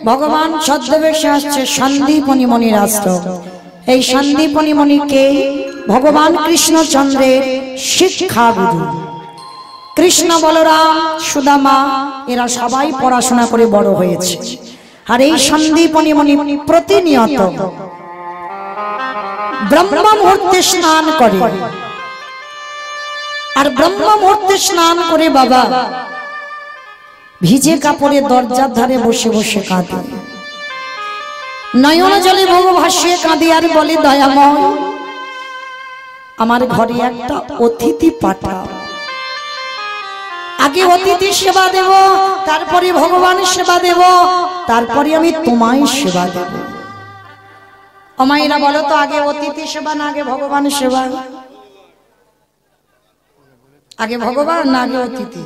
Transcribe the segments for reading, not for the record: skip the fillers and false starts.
ভগবান ছদ্মবেশে আসছে সন্দীপনী মণির আশ্রম। এই সন্দীপনী মণিকে ভগবান কৃষ্ণচন্দ্রের শিক্ষা গুরু। কৃষ্ণ বলরাম সুদামা এরা সবাই পড়াশোনা করে বড় হয়েছে। আর এই সন্দীপনী মণি প্রতিনিয়ত ব্রহ্ম মুহূর্তে স্নান করে। আর ব্রহ্ম মুহূর্তে স্নান করে বাবা ভিজে কাপড়ে দরজার ধারে বসে বসে কাঁদে, নয়ন জলে ভব ভাসিয়ে কাঁদে আর বলে, দয়াময় আমার ঘরে একটা অতিথি পাঠাও। আগে অতিথি সেবা দেব, তারপরে ভগবানের সেবা দেব, তারপরে আমি তোমায় সেবা দেব। অমাইরা বলো তো, আগে অতিথি সেবা না আগে ভগবানের সেবা? আগে ভগবান না আগে অতিথি?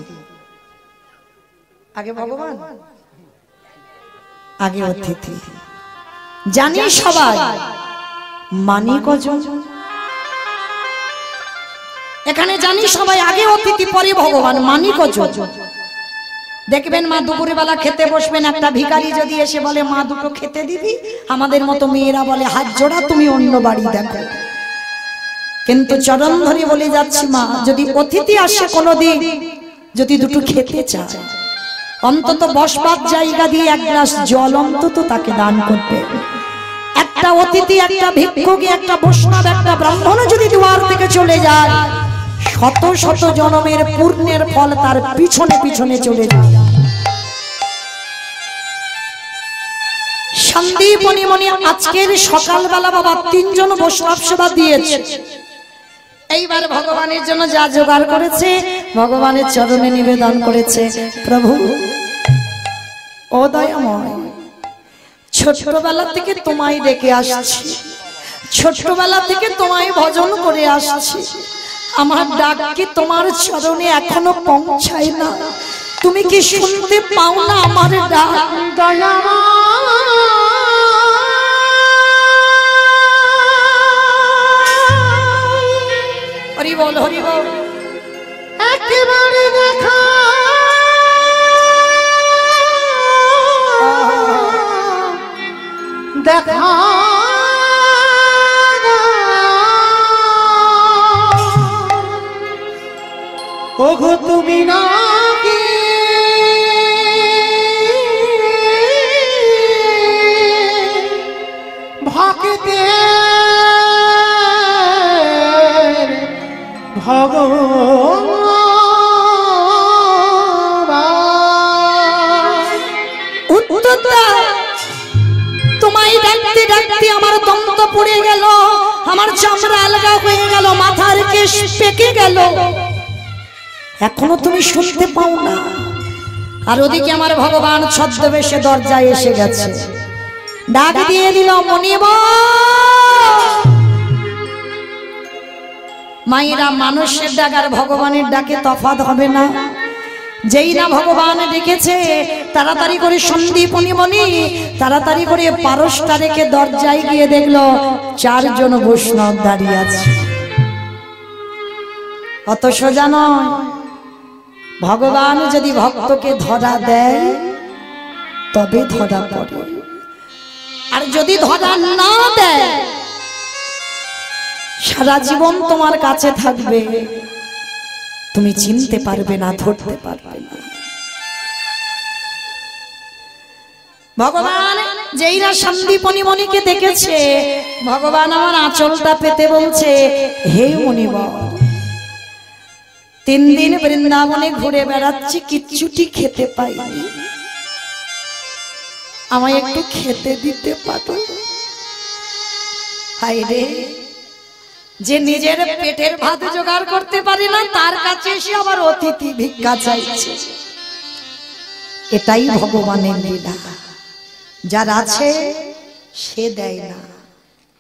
আগে ভগবান, আগে অতিথি। জানি সবাই, মানি কজন? এখানে জানি সবাই আগে অতিথি পরে ভগবান, মানি কজন? দেখবেন মা দুপুরে বেলা খেতে বসবেন, একটা ভিখারি যদি এসে বলে মা দুটো খেতে দিবি, আমাদের মতো মেয়েরা বলে হাত জোড়া, তুমি অন্য বাড়ি দেখো। কিন্তু চরণ ধরে বলে যাচ্ছি মা, যদি অতিথি আসে কোনোদিন, যদি দুটো খেতে চায়, অন্তত বসবার জায়গা দিয়ে এক গ্লাস জল অন্তত তাকে দান করবে। একটা অতিথি, একটা ভিক্ষুকী, একটা বৈষ্ণব, একটা ব্রাহ্মণ যদি দুয়ার থেকে চলে যায়, শত শত জন্মের পুণ্যের ফল তার পিছনে পিছনে চলে যায়। সন্দীপনী মণি আজকের সকালবেলা বাবা 3 জন বৈষ্ণব সেবা দিয়েছে। এইবার ভগবানের জন্য যা জোগাড় করেছে ভগবানের চরণে নিবেদন করেছে। প্রভু ও দয়াময়, ছোটবেলা থেকে তোমায় ডেকে আসছি, ছোটবেলা থেকে তোমায় ভজন করে আসছি, আমার ডাক কি তোমার চরণে এখনো পৌঁছায় না? তুমি কি শুনতে পাও না আমার ডাক? হরি বল, হরি বল। একেবারে দেখা দেখা ওগো তুমি নাকি ভক্তে তোমায় ডাকতে ডাকতে আমার দন্ত পড়ে গেল, আমার চামড়া আলগা হয়ে গেল, মাথার কেশ পেকে গেল, এখনো তুমি শুনতে পাও না? আর ওদিকে আমার ভগবান ছদ্মবেশে দরজায় এসে গেছে, ডাক দিয়ে দিল, মনিব। মায়েরা মানুষের ডাক আর ভগবানের ডাকে তফাৎ হবে না। যেই না ভগবান ডেকেছে, তাড়াতাড়ি করে সন্দীপনী মণি তাড়াতাড়ি করে পারসটা রেখে দরজায় গিয়ে দেখলো 4 জন বৈষ্ণব দাঁড়িয়ে আছে। অত সোজা নয়, ভগবান যদি ভক্তকে ধরা দেয় তবে ধরা পড়ে, আর যদি ধরা না দেয় সারা জীবন তোমার কাছে থাকবে, তুমি চিনতে পারবে না, ধরতে পারবে না। ভগবান যেই না সন্দীপনী মণিকে দেখেছে, ভগবান আমার আঁচলটা পেতে বলছে, হে মণিবর, 3 দিন বৃন্দাবনে ঘুরে বেড়াচ্ছি, কিচ্ছুটি খেতে পাইনি, আমায় একটু খেতে দিতে পারো? হায় রে, যে নিজের পেটের ভাত জোগাড় করতে পারে না, তার কাছে এসে আবার অতিথি ভিক্ষা চাইছে। এটাই ভগবানের লীলা। যার আছে সে দেয় না,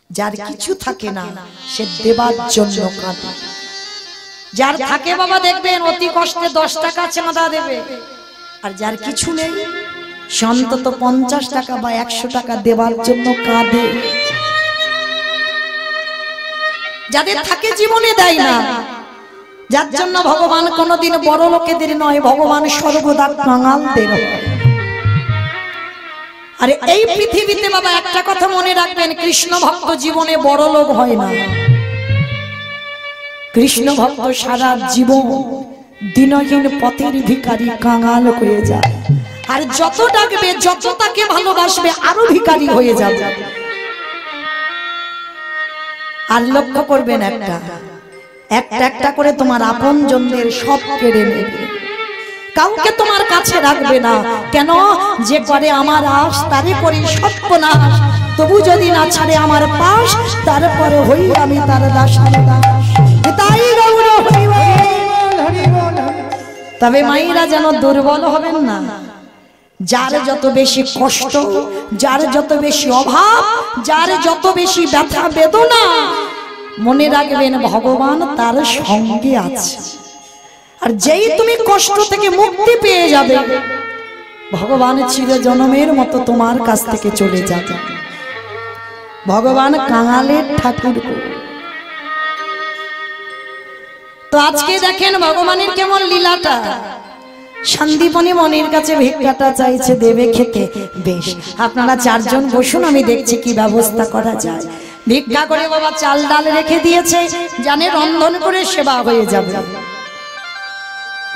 যার কিছু থাকে না সে দেবার জন্য কাঁদে। যার থাকে বাবা দেখবেন অতি কষ্টে 10 টাকা চাঁদা দেবে, আর যার কিছু নেই সে অন্তত 50 টাকা বা 100 টাকা দেবার জন্য কাঁদে। যাদের থাকে জীবনে দেয় না, যার জন্য ভগবান কোনদিন বড় লোকেদের নয়, ভগবান সর্বদা কাঙালদের। আরে এই পৃথিবীতে বাবা একটা কথা মনে রাখবেন, কৃষ্ণ ভক্ত জীবনে বড় লোক হয় না। কৃষ্ণ ভক্ত সারা জীবন দিনহীন পথের ভিখারি, কাঙাল হয়ে যায়। আর যত ডাকবে, যত তাকে ভালোবাসবে, আরো ভিখারি হয়ে যাবে। আর লক্ষ্য করবেন, একটা একটা করে তোমার আপনজনদের সব কেড়ে নেবে, কাউকে তোমার কাছে রাখবে না। কেন? যে করে আমার আশ তারে করি সর্বনাশ, তবু যদি না ছাড়ে আমার পাশ, তারপরে হই আমি তার দাস। তবে মায়েরা যেন দুর্বল হবেন না। যার যত বেশি কষ্ট, যার যত বেশি অভাব, যার যত বেশি ব্যথা বেদনা, মনে রাখবেন ভগবান তার সঙ্গে আছে। আর যেই তুমি কষ্ট থেকে মুক্তি পেয়ে যাবে, ভগবান চিরজন্মের মতো তোমার কাছ থেকে চলে যাবে। ভগবান কাঙালের ঠাকুর। তো আজকে দেখেন ভগবানের কেমন লীলাটা। সন্দীপনী মনির কাছে ভিক্ষাটা চাইছে, দেবে খেতে। বেশ, আপনারা চারজন বসুন, আমি দেখছি কি ব্যবস্থা করা যায়। ভিক্ষা করে বাবা চাল ডাল রেখে দিয়েছে, জানে রন্ধন করে সেবা হয়ে যাবে।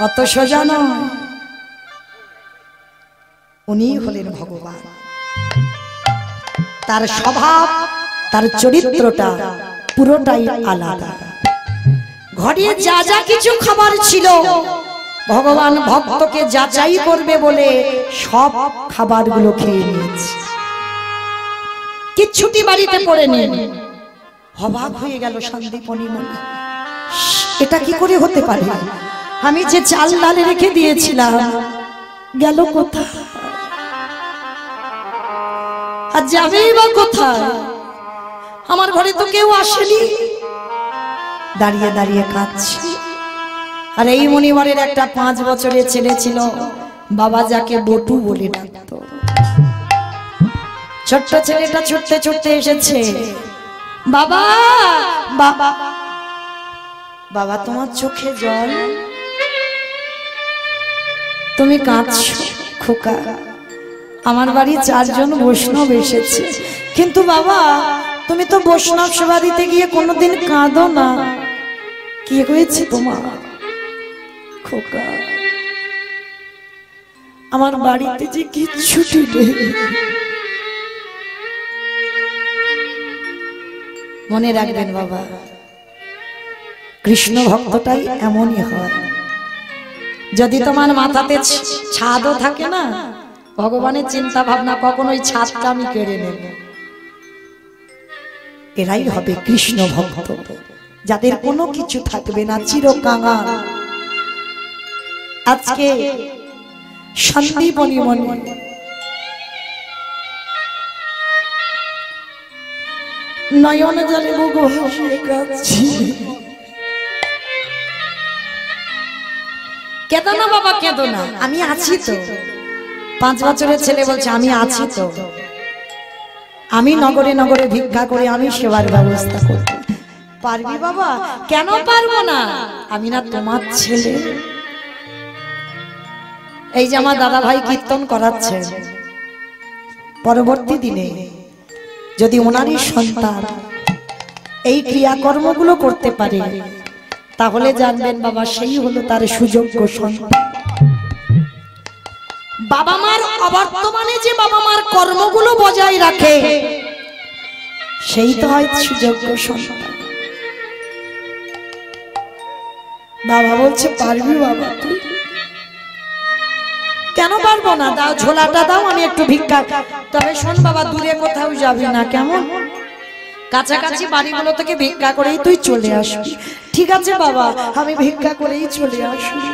অত সোজা নয়, উনি হলেন ভগবান। তার স্বভাব, তার চরিত্রটা পুরোটাই আলাদা। ঘরে যা যা কিছু খাবার ছিল, ভগবান ভক্তকে যাচাই করবে বলে সব খাবারগুলো খেয়ে নিয়েছে, কিচ্ছুটি বাড়িতে পড়ে নেন। অবাক হয়ে গেল সন্দীপনী মনি, এটা কি করে হতে পারে? আমি যে চাল ডাল রেখে দিয়েছিলাম গেল কোথায়? আর যাবেই বা কোথায়? আমার ঘরে তো কেউ আসেনি। দাঁড়িয়ে দাঁড়িয়ে কাঁদছি। আর এই মনিবরের একটা 5 বছরের ছেলে ছিল, বাবা যাকে বটু বলে ডাকতো। ছোট্ট ছেলেটা ছুটতে ছুটতে এসেছে, বাবা বাবা বাবা, তোমার চোখে জল, তুমি কাঁদছো খোকা। আমার বাড়ি 4 জন বৈষ্ণব এসেছে, কিন্তু বাবা তুমি তো বৈষ্ণব সেবা দিতে গিয়ে কোনোদিন কাঁদো না, কি হয়েছে তোমার খোকা? আমার বাড়িতে যে কিচ্ছুটি নেই। মনে রাখবেন বাবা, কৃষ্ণ ভক্তটাই এমনই হয়। যদি তোমার মাথাতে ছাদও থাকে না, ভগবানের চিন্তা ভাবনা কখনোই ছাদটা আমি কেড়ে নেব। এরাই হবে কৃষ্ণ ভক্ত, যাদের কোনো কিছু থাকবে না, চিরকাঙাল। আজকে সন্দীপনী মনি নয়ন জলে বুক ভাসিয়ে কাঁদছি। কেঁদো না বাবা, কেঁদো না, আমি আছি তো। 5 বছরের ছেলে বলছে আমি আছি তো, আমি নগরে নগরে ভিক্ষা করে আমি সেবার ব্যবস্থা করব। পারবি বাবা? কেন পারবো না, আমি না তোমার ছেলে? এই যে আমার দাদা ভাই কীর্তন করাচ্ছে, পরবর্তী দিনে যদি ওনারই সন্তান এই ক্রিয়াকর্মগুলো করতে পারে, তাহলে জানবেন বাবা সেই হলো তার সুযোগ্য সন্তান। বাবা মার অবর্তমানে যে বাবা মার কর্মগুলো বজায় রাখে, সেই তো হয় সুযোগ্য সন্তান। বাবা বলছে পারবি বাবা তুই? কেন পারবো না, দাও ঝোলাটা দাও, আমি একটু ভিক্ষা। তবে শোন বাবা, দূরে কোথাও যাবি না, কেমন? কাছাকাছি বাড়িগুলো থেকে ভিক্ষা করেই তুই চলে আসবি। ঠিক আছে বাবা, আমি ভিক্ষা করেই চলে আসবি।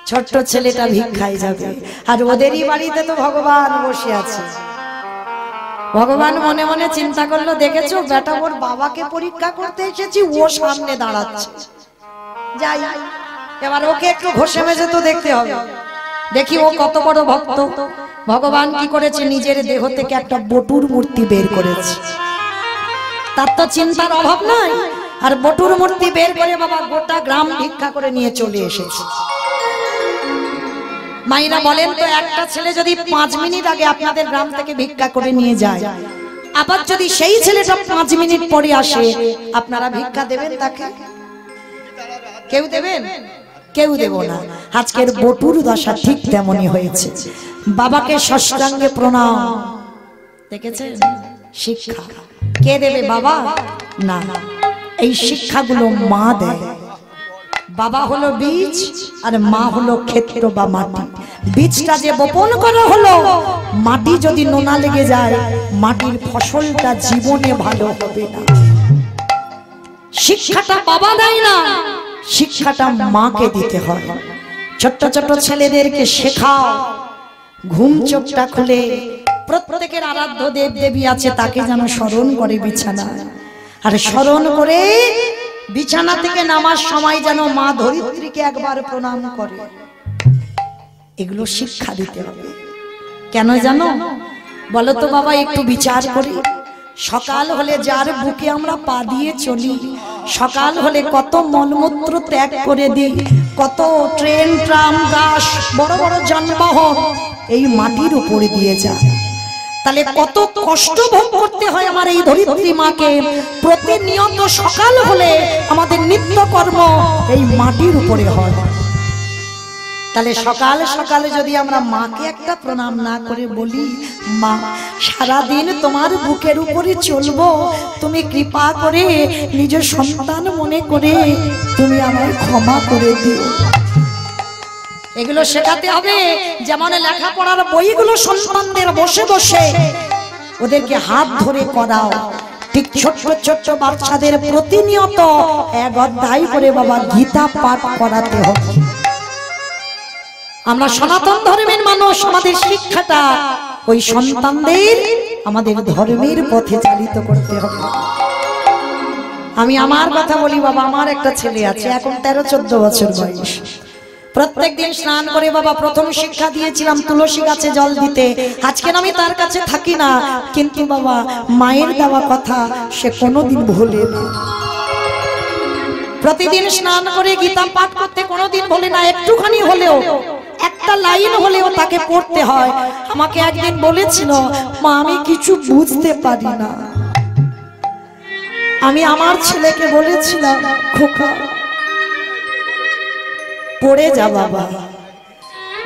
ছোট্ট ছেলেটা ভিক্ষায় যাবে, আর ওদেরই বাড়িতে তো ভগবান বসে আছে। ভগবান মনে মনে চিন্তা করলো, দেখেছো বেটা ওর বাবাকে পরীক্ষা করতে এসেছি, ও সামনে দাঁড়াচ্ছে, যাই এবার ওকে একটু ঘষে মেজে তো দেখতে হবে, দেখি ও কত বড় ভক্ত। ভগবান কি করেছে, নিজের দেহ থেকে একটা বটুর মূর্তি বের করেছে। তার তো চিন্তার অভাব নাই, আর বটুর মূর্তি বের করে বাবা গোটা গ্রাম ভিক্ষা করে নিয়ে চলে এসেছে। মাইরা বলেন তো, একটা ছেলে যদি 5 মিনিট আগে আপনাদের গ্রাম থেকে ভিক্ষা করে নিয়ে যায়, আবার যদি সেই ছেলেটা 5 মিনিট পরে আসে, আপনারা ভিক্ষা দেবেন তাকে? কেউ দেবেন? কেউ দেব না। আজকের বটুর দশা ঠিক তেমনই হয়েছে। বাবাকে ষষ্ঠাঙ্গে প্রণাম, দেখেছেন? শিক্ষা কে দেবে? বাবা না, এই শিক্ষাগুলো মা দেয়। বাবা হলো বীজ আর মা হলো ক্ষেত্র বা মাটি। বীজটা যে বপন করা হলো, মাটি যদি নোনা লেগে যায়, মাটির ফসলটা জীবনে ভালো হবে না। শিক্ষাটা বাবা দেয় না, শিক্ষাটা মাকে দিতে হয়। ছোট্ট ছোট্ট ছেলেদেরকে শেখাও, ঘুম চোখটা খুলে প্রত্যেকের আরাধ্য দেব দেবী আছে, তাকে যেন স্মরণ করে বিছানায়, আর স্মরণ করে বিছানা থেকে নামার সময় যেন মা ধরিত্রীকে একবার প্রণাম করে। এগুলো শিক্ষা দিতে হবে। কেন জানো? বলো তো বাবা, একটু বিচার করি। সকাল হলে যার বুকে আমরা পা দিয়ে চলি, সকাল হলে কত মলমূত্র ত্যাগ করে দিই, কত ট্রেন ট্রাম গাছ বড় বড় যানবাহন এই মাটির উপরে দিয়ে যায়। তাহলে কত কষ্ট ভোগ করতে হয় আমার এই ধরিত্রী মাকে। প্রতিনিয়ত সকাল হলে আমাদের নিত্যকর্ম এই মাটির উপরে হয়। তাহলে সকাল সকালে যদি আমরা মাকে একটা প্রণাম না করে বলি, মা সারাদিন তোমার বুকের উপরে চলবো, তুমি কৃপা করে নিজ সন্তান মনে করে তুমি আমায় ক্ষমা করে দিও। এগুলো শেখাতে হবে। যেমন লেখাপড়ার বইগুলো সন্তানদের বসে বসে ওদেরকে হাত ধরে করাও, ঠিক ছোট্ট ছোট্ট বাচ্চাদের প্রতিনিয়ত 1 অধ্যায় করে বাবা গীতা পাঠ করাতে হবে। আমরা সনাতন ধর্মের মানুষ, আমাদের শিক্ষাটা ওই সন্তানদের আমাদের ধর্মের পথে চালিত করতে হবে। আমি আমার কথা বলি বাবা, আমার একটা ছেলে আছে, এখন 13-14 বছর বয়স। প্রত্যেক দিন স্নান করে বাবা প্রথম শিক্ষা দিয়েছিলাম তুলসী গাছে জল দিতে। আজকে আমি তার কাছে থাকি না, কিন্তু বাবা মায়ের দেওয়া কথা সে কোনোদিন ভোলে না। প্রতিদিন স্নান করে গীতা পাঠ করতে কোনোদিন ভোলে না। একটুখানি হলেও, একটা লাইন হলেও তাকে পড়তে হয়। আমাকে একদিন বলেছিল, মা আমি কিছু বুঝতে পারি না। আমি আমার ছেলেকে বলেছিলাম, খোকা পড়ে যা বাবা,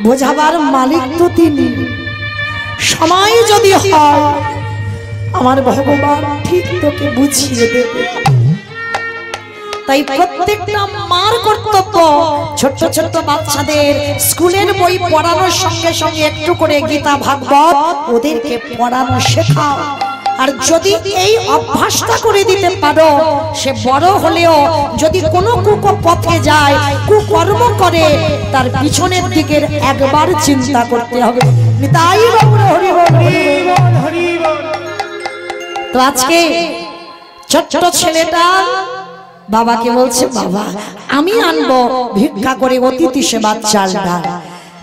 বোঝাবার মালিক তো তিনি। সময় যদি হয় আমার ভগবান ঠিক তোকে বুঝিয়ে দেবে। তাই প্রত্যেকটা মার কর্তব্য ছোট্ট ছোট্ট বাচ্চাদের স্কুলের বই পড়ানোর সঙ্গে সঙ্গে একটু করে গীতা ভাগবত ওদেরকে পড়ানো শেখাও। আর যদি এই অভ্যাসটা করে দিতে পারো, সে বড় হলেও যদি কোনো কুপথে যায়, কুকর্ম করে, তার পিছনের দিকের একবার চিন্তা করতে হবে। নিতাই গৌর হরি হরি। তো আজকে ছোট্ট ছেলেটা বাবাকে বলছে, বাবা আমি আনবো ভিক্ষা করে অতিথি সেবার চাল ডাল।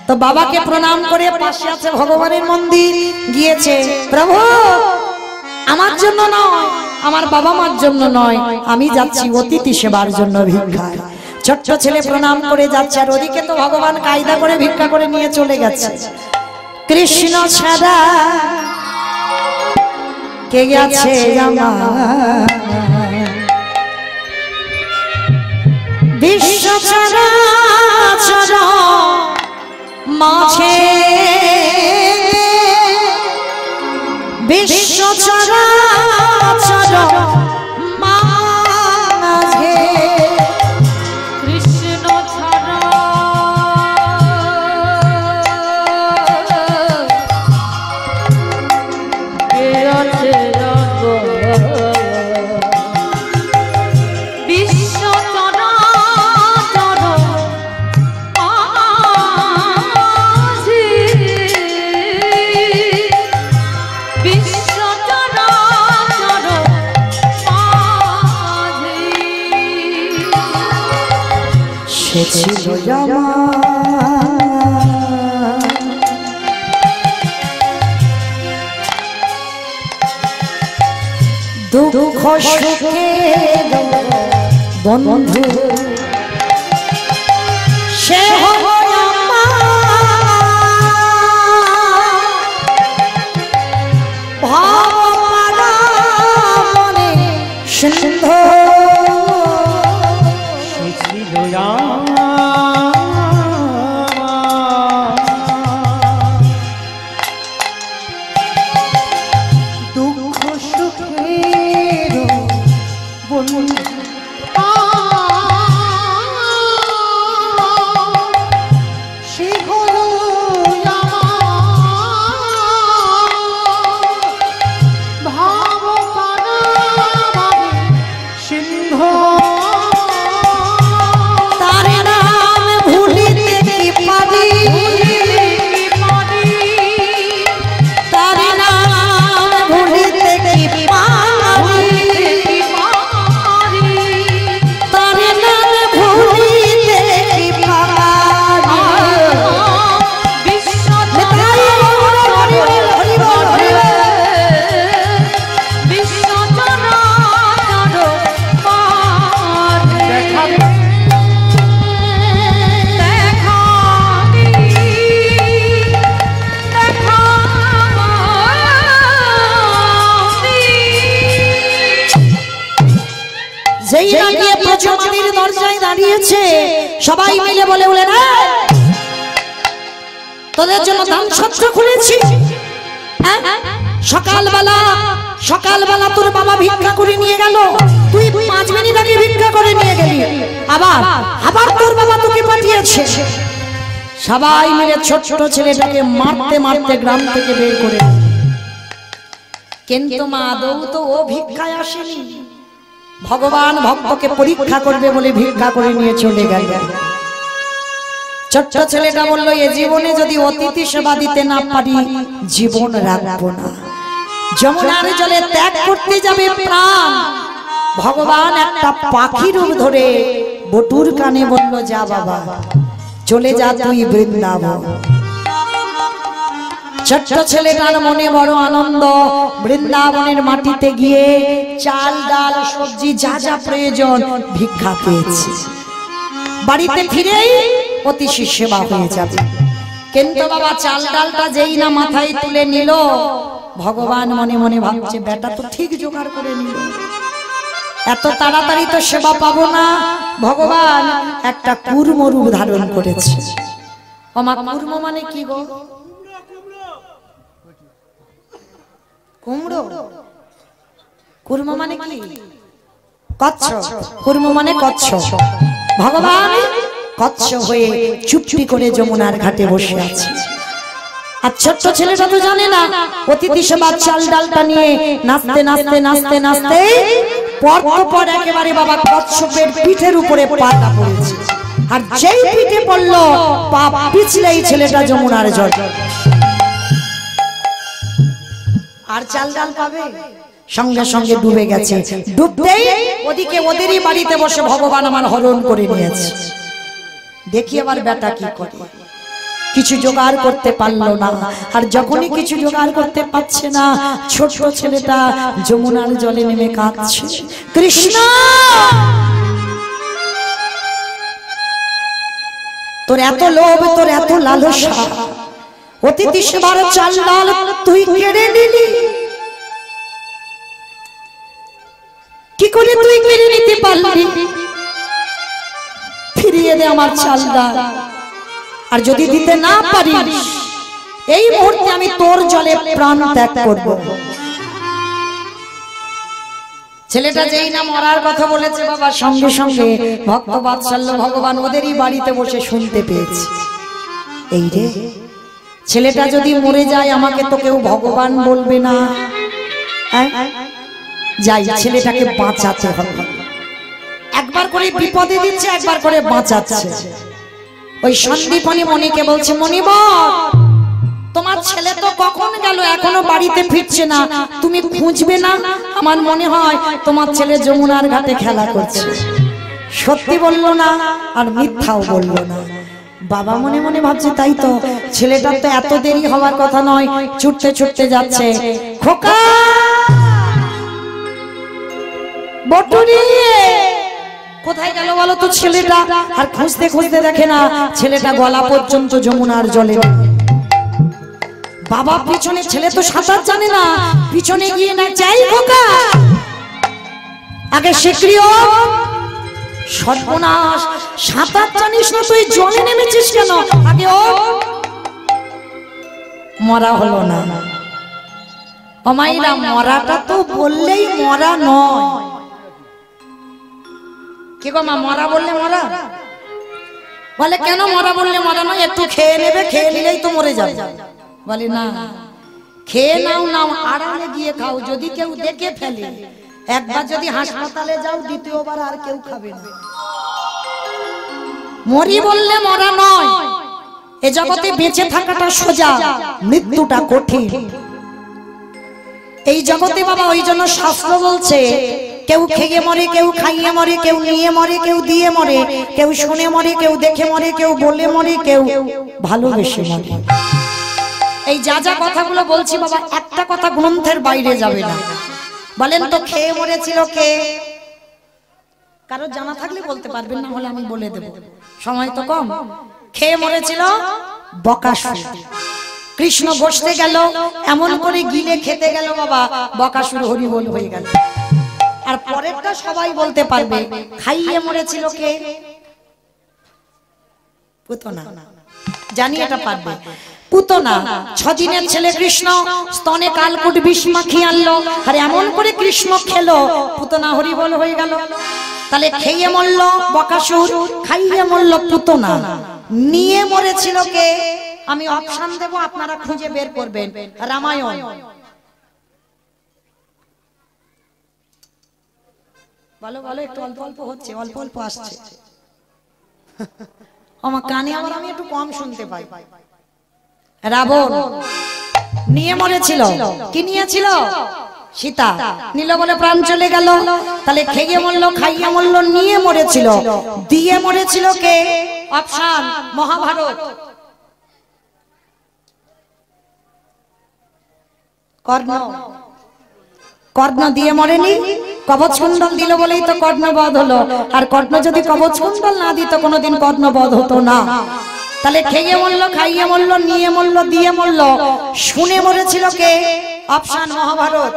তো বাবাকে প্রণাম করে পাশে আছে ভগবানের মন্দির, গিয়েছে, প্রভু আমার জন্য নয়, আমার বাবা মার জন্য নয়, আমি যাচ্ছি অতিথি সেবার জন্য ভিক্ষায়। ছোট্ট ছেলে প্রণাম করে যাচ্ছে, আর ওদিকে তো ভগবান কায়দা করে ভিক্ষা করে নিয়ে চলে গেছে। কৃষ্ণ ছাড়া কে গেছে আমার, বিশ্ব ছাড়া ছাড়া মাঝে, বিশ্ব ছাড়া ছাড়া মাঝে, কৃষ্ণ ছাড়া কে আছে বিশ্ব ছাড়া ছাড়া মাঝে, বিশ্ব ছাড়া ছাড়া মাঝে, সে ছিল দুঃখ সুখে বন্ধু, সে যেই না গিয়ে প্রচুমানির দরজায় দাঁড়িয়েছে, সবাই মিলে বলে বলে না তোদের জন্য দান ছত্র খুলেছি। সকালবেলা তোর বাবা ভিক্ষা করে নিয়ে গেল, তুই 5 মিনিট আগে ভিক্ষা করে নিয়ে গেলি, আবার তোর বাবা তোকে পাঠিয়েছে। সবাই মিলে ছোট ছেলেটাকে মারতে মারতে গ্রাম থেকে বের করে। কিন্তু মা আদৌ তো ও ভিক্ষায় আসেনি, ভগবান ভক্তকে পরীক্ষা করবে বলে ভিক্ষা করে নিয়ে চলে গেল। ছোট্ট ছেলেটা বলল, এ জীবনে যদি অতিথি সেবা দিতে না পারি জীবন রাখবো না। যমুনার জলে ত্যাগ করতে যাবে প্রাণ। ভগবান একটা পাখি রূপ ধরে বটুর কানে বলল, যা বাবা চলে যা তুই বৃন্দাবন। ছোট্ট ছেলেটার মনে বড় আনন্দ। বৃন্দাবনের মাটিতে গিয়ে চাল ডাল সবজি যা যা প্রয়োজন ভিক্ষা পেয়েছে। বাড়িতে ফিরেই অতিথি সেবা হয়ে যাবে। কিন্তু বাবা চাল ডালটা যেই না মাথায় তুলে নিল, ভগবান মনে মনে ভাবছে বেটা তো ঠিক জোগাড় করে নিল, এত তাড়াতাড়ি তো সেবা পাবো না। ভগবান একটা কুর্ম রূপ ধারণ করেছে। ওমা কুর্ম মানে কি গো? কুমড়ো? কুর্ম মানে কি? কচ্ছ। কুর্ম মানে কচ্ছ। ভগবান কচ্ছ হয়ে চুপটি করে যমুনার ঘাটে বসে আছে। আর ছোট্ট ছেলেটা তো জানে না, অতিথি সেবার চাল ডালটা নিয়ে নাচতে নাচতে নাচতে নাচতে পর একেবারে বাবা কচ্ছপের পিঠের উপরে পাতা পড়েছে। আর যেই পিঠে পড়লো, পা পিছলেই ছেলেটা যমুনার জল। আর চাল ডাল পাবে? সঙ্গে সঙ্গে ডুবে গেছে। ডুবতেই ওদিকে ওদেরই বাড়িতে বসে ভগবান আমার হরণ করে নিয়েছে। দেখি আবার বেটা কি করে। কিছু জোগাড় করতে পারলো না। আর যখনই কিছু জোগাড় করতে পারছে না, ছোট ছেলেটা যমুনার জলে নেমে কাঁদছে, কৃষ্ণ তোর এত লোভ, তোর এত লালসা, অতিথি সেবার চাল ডাল তুই কেড়ে নিলি। কি করে তুই কেড়ে নিতে পারলি? ফিরিয়ে দে আমার চাল ডাল। আর যদি দিতে না পারিস, এই মুহূর্তে আমি তোর জলে প্রাণ ত্যাগ করব। ছেলেটা যেই না মরার কথা বলেছে, বাবা সঙ্গে সঙ্গে ভক্ত বাৎসল্য ভগবান ওদেরই বাড়িতে বসে শুনতে পেয়েছে। এই রে, ছেলেটা যদি মরে যায় আমাকে তো কেউ ভগবান বলবে না। যাই, ছেলেটাকে বাঁচাতে হবে। একবার করে বিপদে দিচ্ছে, একবার করে বাঁচাচ্ছে। ওই সন্দীপনী মনিকে বলছে, মনিবর তোমার ছেলে তো কখন গেল, এখনো বাড়িতে ফিরছে না, তুমি খুঁজবে না? আমার মনে হয় তোমার ছেলে যমুনার ঘাটে খেলা করছে। সত্যি বললো না আর মিথ্যাও বললো না। বাবা মনে মনে ভাবছে তাই তো, ছেলেটার তো এত দেরি হওয়ার কথা নয়, ছুটতে ছুটতে যাচ্ছে। খোকা বটুরি কোথায় গেল বলো তো ছেলেটা? আর খুঁজতে খুঁজতে দেখে না ছেলেটা গলা পর্যন্ত যমুনার জলে। বাবা পিছনে, ছেলে তো সাঁতার জানে না, পিছনে গিয়ে না যাই খোকা আগে শিগগিরই সর্বনাশ, সাঁতার জানিস না তুই, জলে নেমেছিস কেন? আগে ও মরা হলো না। অমাইরা মরাটা তো বললেই মরা নয়। কি গো মা, মরা বললে মরা? বলে কেন মরা বললে মরা নয়? একটু খেয়ে নেবে, খেয়ে নিলেই তো মরে যাবে। বলে না, খেয়ে নাও, নাও আড়ালে গিয়ে খাও, যদি কেউ দেখে ফেলে। একবার যদি হাসপাতালে যাও, দ্বিতীয়বার আর কেউ খাবে না। মরি বললে মরা নয়। এ জগতে বেঁচে থাকাটা সোজা, মৃত্যুটা কঠিন। এই জগতে বাবা ওই জন্য শাস্ত্র বলছে, কেউ খেয়ে মরে, কেউ খাইয়ে মরে, কেউ নিয়ে মরে, কেউ দিয়ে মরে, কেউ শুনে মরে, কেউ দেখে মরে, কেউ বলে মরে, কেউ ভালোবেসে মরে। এই যা যা কথাগুলো বলছি বাবা, একটা কথা গ্রন্থের বাইরে যাবে না। বলেন তো খেয়ে মরেছিল কে? কারো জানা থাকলে বলতে পারবেন, না হলে আমি বলে দেব, সময় তো কম। খেয়ে মরেছিল বকাসুর। কৃষ্ণ বসতে গেল, এমন করে গিলে খেতে গেল বাবা, বকাসুর হরিবোল হয়ে গেল। আর পরেরটা সবাই বলতে পারবে। খাইয়ে মরেছিল কে? পুতনা। জানি এটা পারবে। পুতনা 6 দিনের ছেলে কৃষ্ণ স্তনে কালকুট বিষ মাখিয়ে আনলো, আর এমন করে কৃষ্ণ খেলো পুতনা হরিবল হয়ে গেল। তাহলে খেয়ে মরল বকাসুর, খাইয়ে মরল পুতনা। নিয়ে মরেছিল কে? আমি অপশন দেব, আপনারা খুঁজে বের করবেন। রামায়ণ। বলো বলো, একটু অল্প অল্প হচ্ছে, অল্প অল্প আসছে। আমার কানে আবার আমি একটু কম শুনতে পাই। রাবণ নিয়ে মরেছিল। কি নিয়েছিল? সীতা। নিল বলে প্রাণ চলে গেল। তাহলে খেয়ে মরল, খাইয়ে মরল, নিয়ে মরেছিল। দিয়ে মরেছিল কে? অপশন মহাভারত। কর্ণ। কর্ণ দিয়ে মরেনি, কবচ কুণ্ডল দিল বলেই তো কর্ণবধ হলো। আর কর্ণ যদি কবচ কুণ্ডল না দিত কোনোদিন কর্ণবধ হতো না। তাহলে খেয়ে মরল, খাইয়ে মরল, নিয়ে মরল, দিয়ে মরল, শুনে মরেছিল কে? অপশন মহাভারত।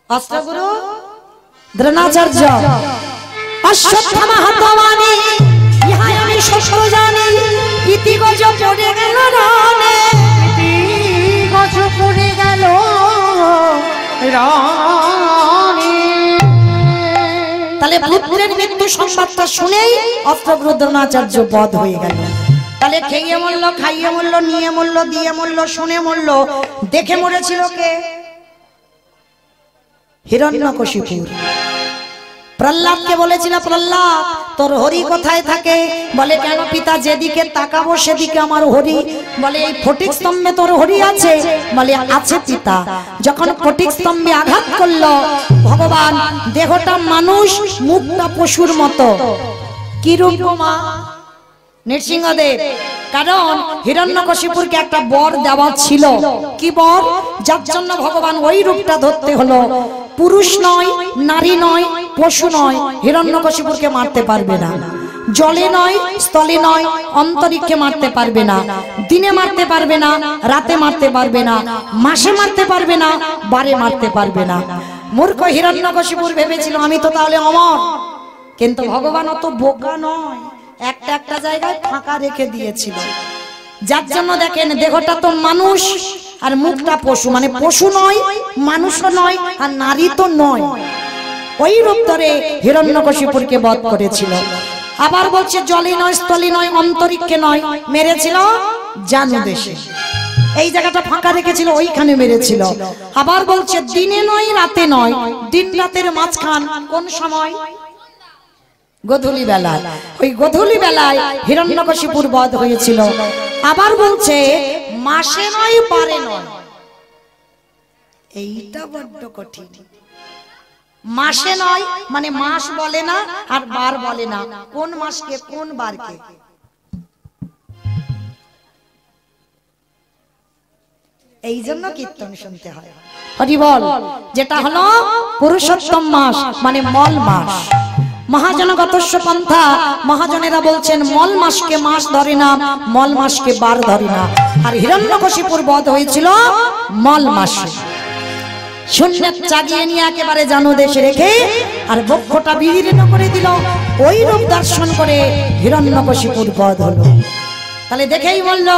অষ্টগুরু দ্রোণাচার্য। অশ্বত্থামা হাতবাণী ইহাই আমি সত্য জানি, ইতি গজ পড়ে গেল রণে, ইতি গজ পড়ে গেল রণে। তাহলে পুত্রের মৃত্যু সংবাদটা শুনেই অষ্টগুরু দ্রোণাচার্য বধ হয়ে গেল। তাহলে খেয়ে মরল, খাইয়ে মরল, নিয়ে মরল, দিয়ে মরল, শুনে মরল, দেখে মরেছিল কে? হিরণ্যকশিপু। প্রহ্লাদকে বলেছিল, প্রহ্লাদ তোর হরি কোথায় থাকে? বলে কেন পিতা, যেদিকে তাকাবো সেদিকে আমার হরি। বলে এই ফটিক স্তম্ভে তোর হরি আছে? বলে আছে পিতা। যখন ফটিক স্তম্ভে আঘাত করলো ভগবান, দেহটা মানুষ, মুখটা পশুর মতো। কি রূপ মা? নৃসিংহদেব। কারণ হিরণ্যকশিপুরকে একটা বর দেওয়া ছিল। কি বর? যার জন্য ভগবান ওই রূপটা ধরতে হলো। পুরুষ নয়, নারী নয়, পশু নয়, হিরণ্যকশিপুরকে মারতে পারবে না। জলে নয়, স্থলে নয়, অন্তরিক্ষে মারতে পারবে না। দিনে মারতে পারবে না, রাতে মারতে পারবে না, মাসে মারতে পারবে না, বারে মারতে পারবে না। মূর্খ হিরণ্যকশিপুর ভেবেছিল আমি তো তাহলে অমর। কিন্তু ভগবান অত বোকা নয়, একটা একটা জায়গায় ফাঁকা রেখে দিয়েছিল। যার জন্য দেখেন দেহটা তো মানুষ আর মুখটা পশু, মানে পশু নয়, মানুষও নয়, আর নারী তো নয়। ওই রূপ ধরে হিরণ্যকশিপুরকে বধ করেছিল। আবার বলছে জলে নয়, স্থলে নয়, অন্তরিক্ষে নয়, মেরেছিল জানু দেশে। এই জায়গাটা ফাঁকা রেখেছিল, ওইখানে মেরেছিল। আবার বলছে দিনে নয়, রাতে নয়, দিন রাতের মাঝখান। কোন সময়? গোধূলি বেলায়। ওই গোধূলি বেলায় হিরণ্যকশিপুর বধ হয়েছিল। আবার বলছে মাসে নয়, বারে নয়। এইটা বড্ড কঠিন। মাসে নয় মানে মাস বলে না আর বার বলে না। কোন মাসকে, কোন বারকে? এই জন্য কীর্তন শুনতে হয়। হরি বল। যেটা হলো পুরুষোত্তম মাস মানে মল মাস। মহাজনগতস্য পন্থা, মহাজনেরা বলছেন মল মাসকে মাস ধরে না, মল মাসকে বার ধরে না। আর হিরণ্যকশিপুর বধ হয়েছিল মল মাসে। শূন্য চাগিয়ে নিয়ে একেবারে জানু দেশে রেখে আর বক্ষটা বিদীর্ণ করে দিল। ওই রূপ দর্শন করে হিরণ্যকশিপুর বধ হলো। তাহলে দেখেই বলল,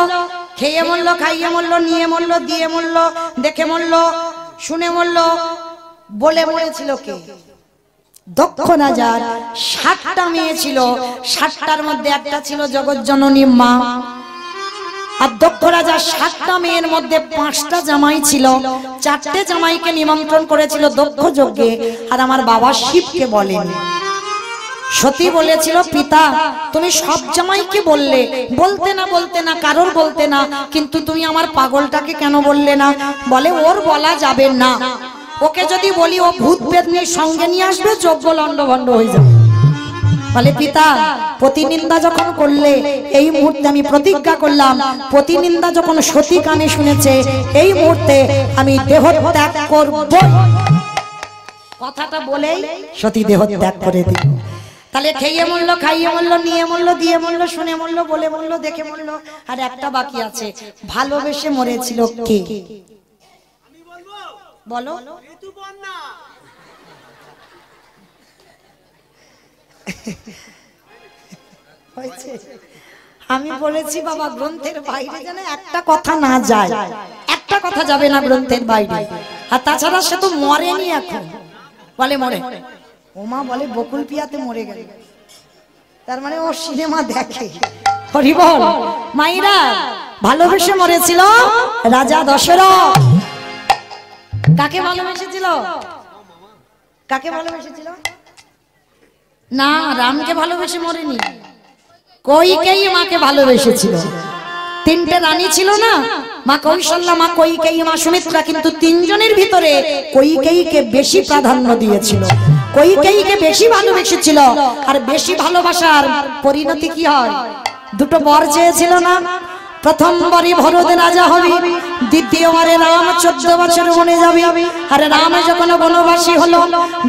খেয়ে মরল, খাইয়ে মরল, নিয়ে মরল, দিয়ে মরল, দেখে মরল, শুনে মরল, বলে মরেছিল কে? দক্ষ রাজার 60টা মেয়ে ছিল। 60টার মধ্যে একটা ছিল জগৎজননী মা। আর দক্ষ রাজা 60টা মেয়ের মধ্যে 5টা জামাই ছিল। 4টে জামাইকে নিমন্ত্রণ করেছিল দক্ষ যজ্ঞে, আর আমার বাবা শিবকে বলেনি। সতী বলেছিল, পিতা তুমি সব জামাইকে বললে, বলতে না কারোর বলতে না, কিন্তু তুমি আমার পাগলটাকে কেন বললে না? বলে ওর বলা যাবে না, ওকে যদি বলি ও ভূত পেতনির সঙ্গে নিয়ে আসবে, যজ্ঞ লন্ডভন্ড হয়ে যাবে। বলে পিতা প্রতিনিন্দা যখন করলে, এই মুহূর্তে আমি প্রতিজ্ঞা করলাম, প্রতিনিন্দা যখন সতী কানে শুনেছে, এই মুহূর্তে আমি দেহ ত্যাগ করব। কথাটা বলেই সতী দেহ ত্যাগ করে দিল। তাহলে খেয়ে মরল, খাইয়ে মরল, নিয়ে মরল, দিয়ে মরল, শুনে মরল, বলে মরল, দেখে মরল। আর একটা বাকি আছে, ভালোবেসে মরেছিল কে? বলো আমি বলেছি বাবা গ্রন্থের বাইরে যেন একটা কথা না যায়, একটা কথা যাবে না গ্রন্থের বাইরে। আর তাছাড়া সে তো মরেনি এখন, বলে মরে, ওমা বলে বকুল পিয়াতে মরে গেল, তার মানে ও সিনেমা দেখে। হরি বল। মাইরা ভালোবেসে মরেছিল রাজা দশরথ। কাকে ভালোবেসেছিল? কাকে ভালোবেসেছিল? না, রামকে ভালোবেসে মরেনি, কইকেয়ী মাকে ভালোবেসেছিল। তিনটে রানী ছিল না, মা কৌশল্যা, মা কইকেয়ী, মা সুমিত্রা, কিন্তু তিনজনের ভিতরে কইকেয়ীকে বেশি প্রাধান্য দিয়েছিল, কইকেয়ীকে বেশি ভালোবেসেছিল। আর বেশি ভালোবাসার পরিণতি কি হয়? দুটো বর চেয়েছিল না, প্রথমবারই ভরত রাজা হবে, দ্বিতীয়বারে রাম 14 বছর বনে যাবে। আর রাম যখন বনবাসী হলো,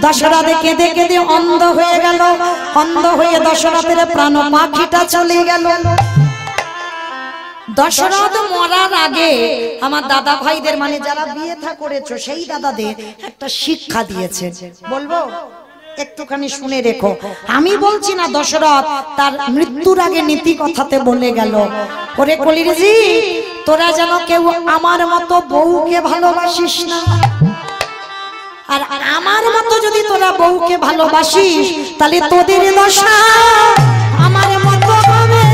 দশরথ কেঁদে কেঁদে অন্ধ হয়ে গেল, অন্ধ হয়ে দশরথের প্রাণ পাখিটা চলে গেল। দশরথ মরার আগে আমার দাদা ভাইদের, মানে যারা বিয়ে থা করেছো সেই দাদাদের একটা শিক্ষা দিয়েছে, বলবো একটুখানি শুনে রেখো। আমি বলছি না, দশরথ তার মৃত্যুর আগে নীতি কথাতে বলে গেল, ওরে কলিরজি তোরা যেন কেউ আমার মতো বউকে ভালোবাসিস না, আর আমার মতো যদি তোরা বউকে ভালোবাসিস তাহলে তোদের দশা আমার মতো হবে।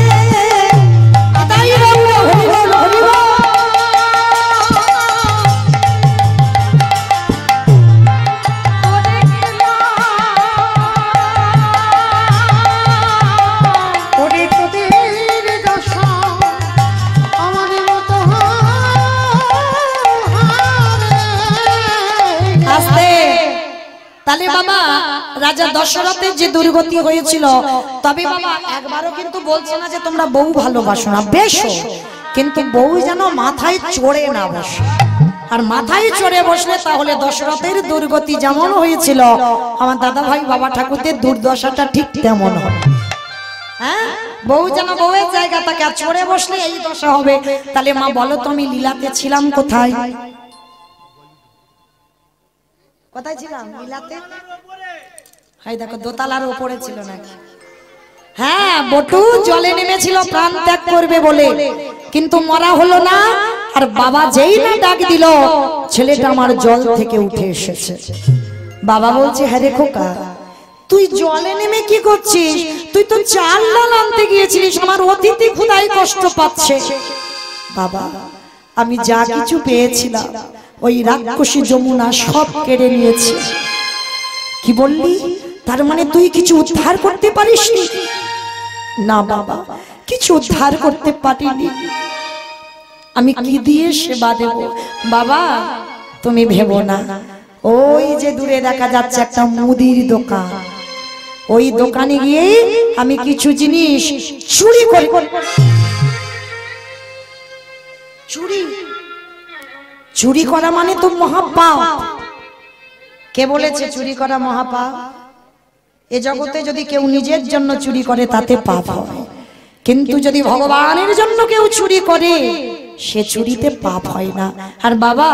তাই বললো হরি বল, হরি বল। তাহলে বাবা রাজা দশরথের যে দুর্গতি হয়েছিল, তবে বাবা একবারও কিন্তু বলছে না যে তোমরা বউ ভালোবাসো না, বেশ, কিন্তু বউ যেন মাথায় চড়ে না বসে। আর মাথায় চড়ে বসলে তাহলে দশরথের দুর্গতি যেমন হয়েছিল, আমার দাদা ভাই বাবা ঠাকুরদের দুর্দশাটা ঠিক তেমন হবে। হ্যাঁ, বউ যেন বউয়ের জায়গা থাকে, আর চড়ে বসলে এই দশা হবে। তাহলে মা বলো তো, আমি লীলাতে ছিলাম কোথায়? কোথায় ছিলাম? লীলাতে। হাই দেখো, দোতলার উপরে ছিল নাকি? হ্যাঁ, বটু জলে নেমেছিল প্রাণ ত্যাগ করবে বলে, কিন্তু মরা হলো না। আর বাবা যেই না ডাক দিল, ছেলেটা আমার জল থেকে উঠে এসেছে। বাবা বলছে, হ্যাঁ রে খোকা, তুই জলে নেমে কি করছিস? তুই তো চাল ডাল আনতে গিয়েছিলিস, আমার অতিথি ক্ষুধায় কষ্ট পাচ্ছে। বাবা, আমি যা কিছু পেয়েছিলাম ওই রাক্ষসী যমুনা সব কেড়ে নিয়েছে। কি বললি? তার মানে তুই কিছু উদ্ধার করতে পারিসনি? না বাবা, কিছু উদ্ধার করতে পারিনি। আমি কি দিয়ে সেবা দেব? বাবা তুমি ভেবো না, ওই যে দূরে দেখা যাচ্ছে একটা মুদির দোকান, ওই দোকানে গিয়ে আমি কিছু জিনিস চুরি করি। চুরি? চুরি করা মানে তো মহাপাপ। কে বলেছে চুরি করা মহাপাপ? এ জগতে যদি কেউ নিজের জন্য চুরি করে তাতে পাপ হয়, কিন্তু যদি ভগবানের জন্য কেউ চুরি করে সে চুরিতে পাপ হয় না। আর বাবা,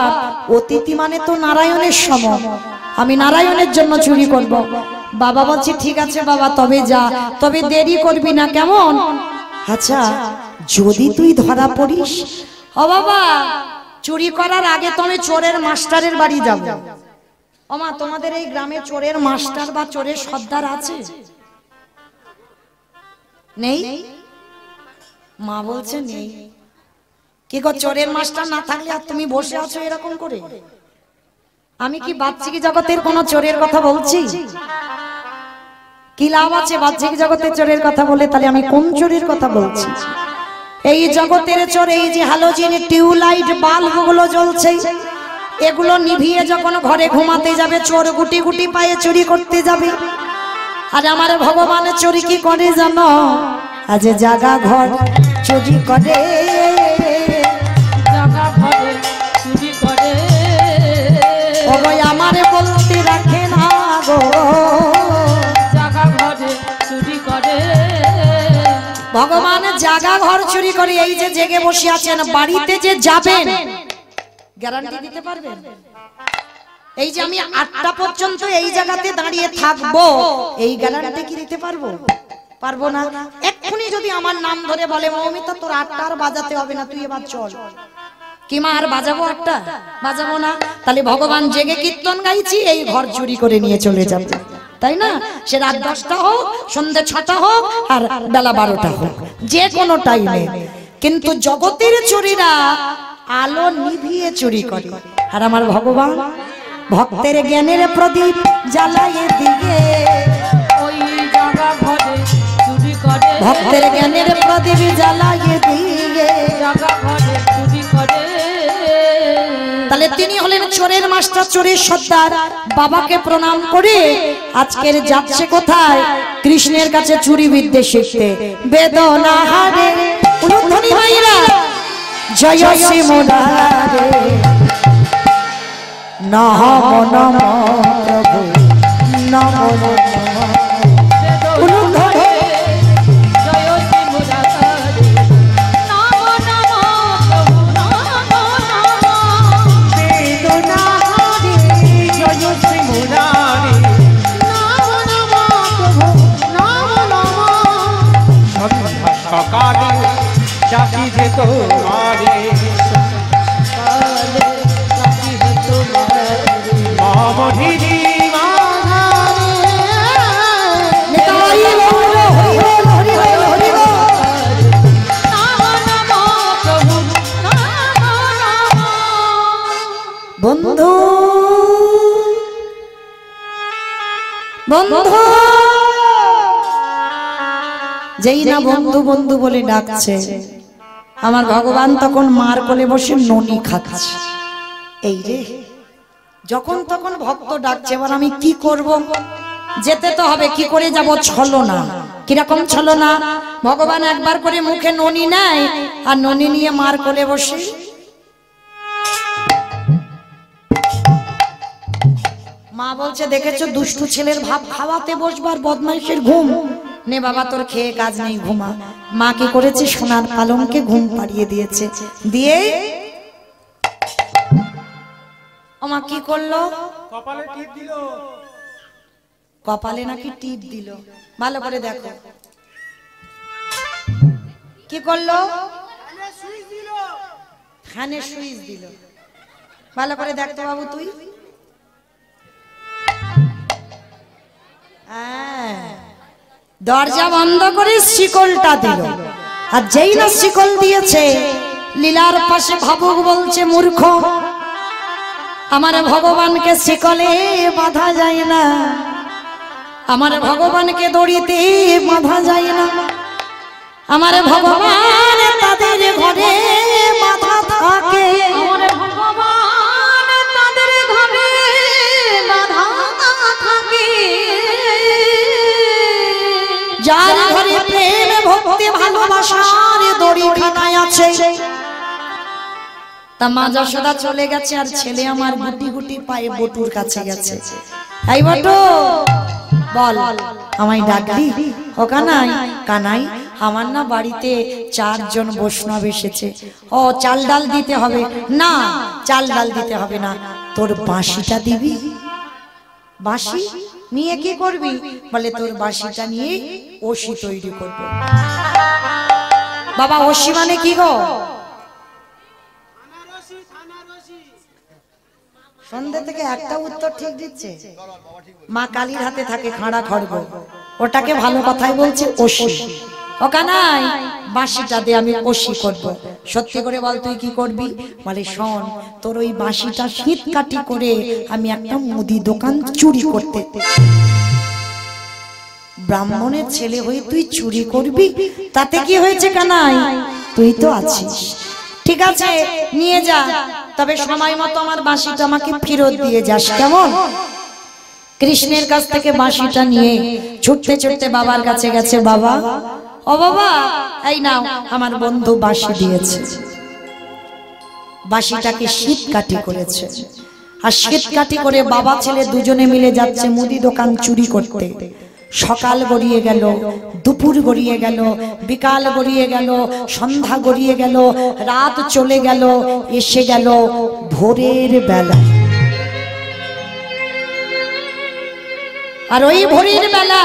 অতিথি মানে তো নারায়ণের সম, আমি নারায়ণের জন্য চুরি করব। বাবা বলছে, ঠিক আছে বাবা, তবে যা, তবে দেরি করবি না, কেমন? আচ্ছা, যদি তুই ধরা পড়িস, ও বাবা, চুরি করার আগে তো আমি চোরের মাস্টারের বাড়ি যাব। ও মা, তোমাদের এই গ্রামে চোরের মাস্টার বা চোরের সর্দার আছে? নেই? মা বলছে নেই। কি গো, চোরের মাস্টার না থাকলে আর তুমি বসে আছো এরকম করে? আমি কি বাহ্যিক জগতের কোন চোরের কথা বলছি? কি লাভ আছে বাহ্যিক জগতের চোরের কথা বলে? তাহলে আমি কোন চোরের কথা বলছি? এই জগতের চোর, এই যে হ্যালোজেন টিউবলাইট বাল্ব গুলো জ্বলছে, এগুলো নিভিয়ে যখন ঘরে ঘুমাতে যাবে, চোর গুটি গুটি পায়ে চুরি করতে যাবে। আর আমার ভগবান চুরি কি করে জানো? আজ জাগা ঘর চুরি করে, জাগা ঘরে চুরি করে। ওই আমারে বলতে রাখে না গো, জাগা ঘরে চুরি করে। ভগবান জাগা ঘর চুরি করে। এই যে জেগে বসে আছেন, বাড়িতে যে যাবেন গ্যারান্টি দিতে পারবেন? এই যে আমি 8টা পর্যন্ত এই জায়গাতে দাঁড়িয়ে থাকবো, এই গ্যারান্টি কি দিতে পারবো? পারবো না। এক্ষুনি যদি আমার নাম ধরে বলে মৌমিতা তোর 8টা আর বাজাতে হবে না, তুই এবার চল, কি মা আর বাজাবো 8টা? বাজাবো না। তাহলে ভগবান জেগে কীর্তন গাইছি, এই ঘর চুরি করে নিয়ে চলে যাবে, তাই না? সে রাত 10টা হোক, সন্ধ্যে 6টা হোক, আর বেলা 12টা হোক, যে কোনো টাইমে। কিন্তু জগতের চোরেরা আলো নিভিয়ে চুরি করে, আর আমার ভগবান ভক্তের জ্ঞানের প্রদীপ জ্বালাইয়ে দিয়ে ওই জায়গা ঘরে চুরি করে, ভক্তের জ্ঞানের প্রদীপ জ্বালাইয়ে দিয়ে জায়গা ঘরে চুরি করে। তাহলে তিনি হলেন চোরের মাস্টার, চোরের সর্দার। বাবাকে প্রণাম করে আজকের যাচ্ছে কোথায়? কৃষ্ণের কাছে চুরি বিদ্যে শিখতে। বেদনা হারে উলুধ্বনি ভাইরা জয় শ্রী মুরারে, নম নম প্রভু নম নম। উলুধ্বনি জয় শ্রী মুরারে, নম নম প্রভু নম নম। বেদনা হারে জয় শ্রী মুরারে, নম নম প্রভু নম নম। সকালে ডাকি যে তোমারে, মমধিনী বন্ধু বন্ধু, যেই না বন্ধু বন্ধু বলে ডাকছে, আমার ভগবান তখন মার কোলে বসে ননি খাচ্ছে। এই রে, যখন তখন ভক্ত ডাকছে, এবার আমি কি করব? যেতে তো হবে, কি করে যাব? ছলনা। কিরকম ছলনা? ভগবান একবার করে মুখে ননি নেয়, আর ননি নিয়ে মার কোলে বসে মা বলছে, দেখেছো দুষ্টু ছেলের ভাব, খাওয়াতে বসবার বদমাইশের ঘুম নে বাবা, তোর খেয়ে কাজ নেই, ঘুমা। মা কি করেছে? সোনার পালঙ্কে ঘুম পাড়িয়ে দিয়েছে, দিয়ে আমা কি করলো? কপালে টিপ দিল। কপালে নাকি টিপ দিল? ভালো করে দেখো কি করলো? ফ্যানে সুইচ দিল। ভালো করে দেখতো বাবু তুই। দরজা বন্ধ করে শিকলটা দিল, আর যেই না শিকল দিয়েছে, লীলার পাশে ভাবুক বলছে, মূর্খ, আমার ভগবানকে শিকলে বাঁধা যায় না, আমার ভগবানকে দড়িতে বাঁধা যায় না, আমার ভগবান তাদের ঘরে বাঁধা থাকে, আমার ভগবান তাদের ঘরে বাঁধা থাকে। যার ঘরে প্রেম ভক্তি ভালোবাসার দড়িখানায় আছে। তা মা যশোদা চলে গেছে, আর ছেলে আমার গুটি গুটি পায়ে বটুর কাছে গেছে। এই বটু, বল আমায় ডাকলি? ও কানাই, কানাই আমার না বাড়িতে 4 জন বৈষ্ণব এসেছে। ও চাল ডাল দিতে হবে না? চাল ডাল দিতে হবে না, তোর বাঁশিটা দিবি। বাঁশি নিয়ে কি করবি? বলে তোর বাঁশিটা নিয়ে ওষি তৈরি করব। বাবা ওষি মানে কি গো? সন্ধ্যে থেকে একটা উত্তর ঠিক দিচ্ছে। মা কালীর হাতে থাকে খাড়া খড়গ, ওটাকে ভালো কথাই বলছে ওষি। ও কানাই, বাঁশিটা দে, আমি ওষি করব। সত্যি করে বল তুই কি করবি? বলে শোন, তোর ওই বাঁশিটা শীত কাটি করে আমি একটা মুদি দোকান চুরি করতে। ব্রাহ্মণের ছেলে হয়ে তুই চুরি করবি, তাতে কি হয়েছে কানাই? তুই তো আছিস, ঠিক আছে নিয়ে যা, তবে সময় মতো আমার বাঁশিটা আমাকে ফেরত দিয়ে যাস, কেমন? কৃষ্ণের কাছ থেকে বাঁশিটা নিয়ে ছুটতে ছুটতে বাবার কাছে গেছে। বাবা, ও বাবা, এই নাও, আমার বন্ধু বাঁশি দিয়েছে। বাঁশিটাকে শীত কাটি করেছে, আর শীত কাটি করে বাবা ছেলে দুজনে মিলে যাচ্ছে মুদি দোকান চুরি করতে। সকাল গড়িয়ে গেল, দুপুর গড়িয়ে গেল, বিকাল গড়িয়ে গেল, সন্ধ্যা গড়িয়ে গেল, রাত চলে গেল, এসে গেল ভোরের বেলা। আর ওই ভোরের বেলা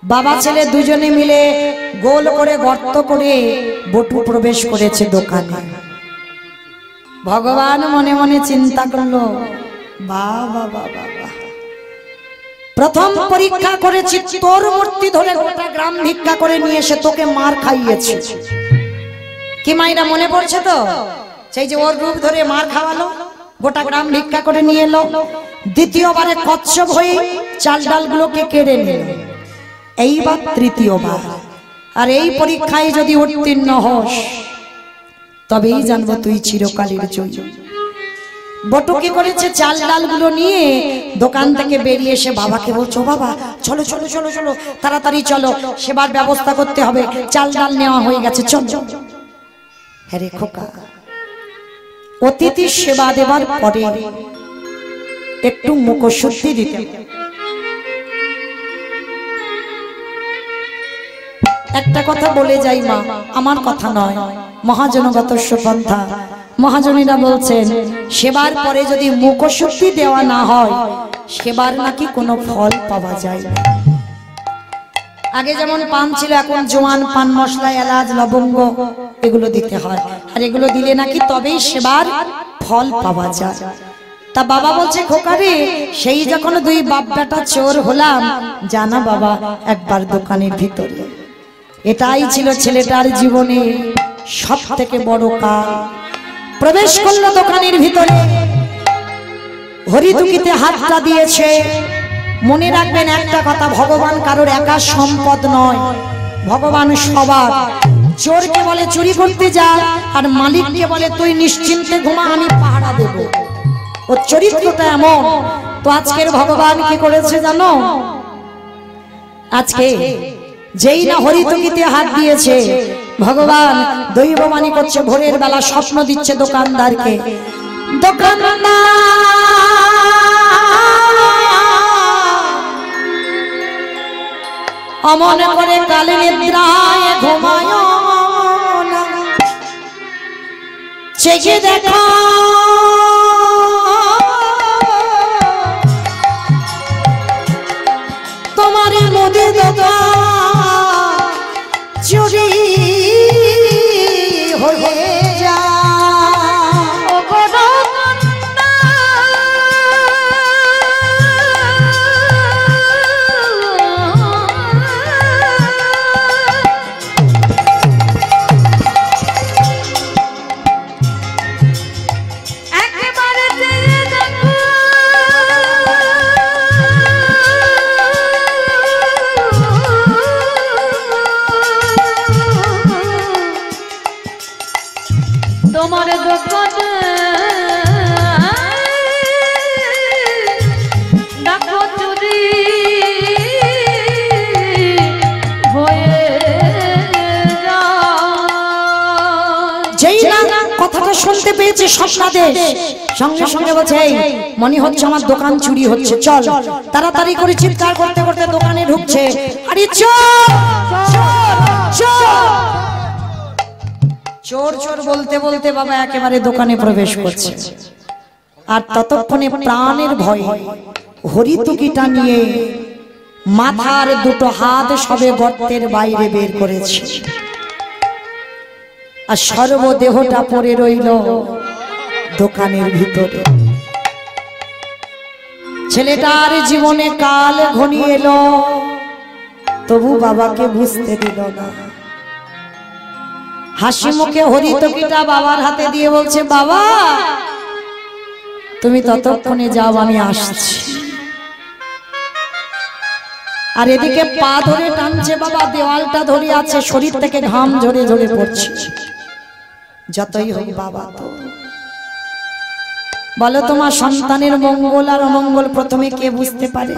বাবা ছেলে দুজনে মিলে গোল করে গর্ত করে বটু প্রবেশ করেছে দোকানে। ভগবান মনে মনে চিন্তা করলো, বাবা বাবা, প্রথম পরীক্ষা করেছি, তোর মূর্তি ধরে গোটা গ্রাম ভিক্ষা করে নিয়ে এসে তোকে মার খাইয়েছে। কি মাইরা মনে পড়ছে তো? সেই যে ওর রূপ ধরে মার খাওয়ালো, গোটা গ্রাম ভিক্ষা করে নিয়ে এলো। দ্বিতীয়বারে কচ্ছপ হয়ে চাল ডাল গুলোকে কেড়ে নিল। এইবার তৃতীয়বার। আর এই পরীক্ষায় যদি উত্তীর্ণ হস তবেই জানবো তুই চিরকালের জয়ী। বটু কি করেছে, চাল ডাল গুলো নিয়ে দোকান থেকে বেরিয়ে এসে বাবাকে বলছো, বাবা চলো চলো চলো চলো, তাড়াতাড়ি চলো, সেবার ব্যবস্থা করতে হবে, চাল ডাল নেওয়া হয়ে গেছে, চলো। হ্যাঁ রে খোকা, অতিথির সেবা দেবার পরে একটু মুখশুদ্ধি দিতে। একটা কথা বলে যাই মা, আমার কথা নয়, মহাজনগত পন্থা। মহাজনীরা বলছেন সেবার পরে যদি মুখশুদ্ধি দেওয়া না হয় সেবার নাকি কোনো ফল পাওয়া যায় না। আগে যেমন পান ছিল, এখন জোয়ান পান মশলা, এলাচ, লবঙ্গ এগুলো দিতে হয়, আর এগুলো দিলে নাকি তবেই সেবার ফল পাওয়া যায়। তা বাবা বলছে, খোকারে সেই যখন দুই বাপ বেটা চোর হলাম, জানা বাবা একবার দোকানের ভিতরে, এটাই ছিল ছেলেটার জীবনে সব থেকে বড় কাজ। প্রবেশ করলো দোকানের ভিতরে, হরিদুকিতে হাতটা দিয়েছে। মনে রাখবেন একটা কথা, ভগবান কারোর একা সম্পদ নয়, ভগবান সবার। চোরকে বলে চুরি করতে যা, আর মালিককে বলে তুই নিশ্চিন্তে ঘুমা, আমি পাহারা দেব। ওর চরিত্রটা এমন। তো আজকের ভগবান কি করেছে জানো? আজকে যেই না হরিদুকিতে হাত দিয়েছে, ভগবান দৈববাণী করছে, ভোরের বেলা স্বপ্ন দিচ্ছে দোকানদারকে, দোকানদার অমন করে কালে নিদ্রায় ঘুমায় না, চেয়ে দেখো তোমার মুদি দোকান চুরি হয়ে যা। তোমার দোকানে ডাকো চুরি হয়ে যেই না কথাটা শুনতে পেয়েছে স্বপ্নাদেশ, সঙ্গে সঙ্গে বলছে, এই মনে হচ্ছে আমার দোকান চুরি হচ্ছে, চল। তাড়াতাড়ি করে চিৎকার করতে করতে দোকানে ঢুকছে, আরে চোর চোর চোর চোর বলতে বলতে বাবা একেবারে দোকানে প্রবেশ করছে। আর ততক্ষণে প্রাণের ভয়ে হরিদুকিটা নিয়ে মাথার দুটো হাত সবে গর্তের বাইরে বের করেছে, আর সর্বদেহটা পড়ে রইল দোকানের ভিতরে। ছেলেটার জীবনে কাল ঘনিয়ে এলো, তবু বাবাকে বুঝতে দিল না। হাসি মুখে হরিদুকিটা বাবার হাতে দিয়ে বলছে, বাবা তুমি ততক্ষণে যাও, আমি আসছি। আর এদিকে পা ধরে টানছে বাবা, দেওয়ালটা ধরে আছে, শরীর থেকে ঘাম ঝরে ঝরে পড়ছে। যতই হোক বাবা, তো বলো তোমার সন্তানের মঙ্গল আর অমঙ্গল প্রথমে কে বুঝতে পারে?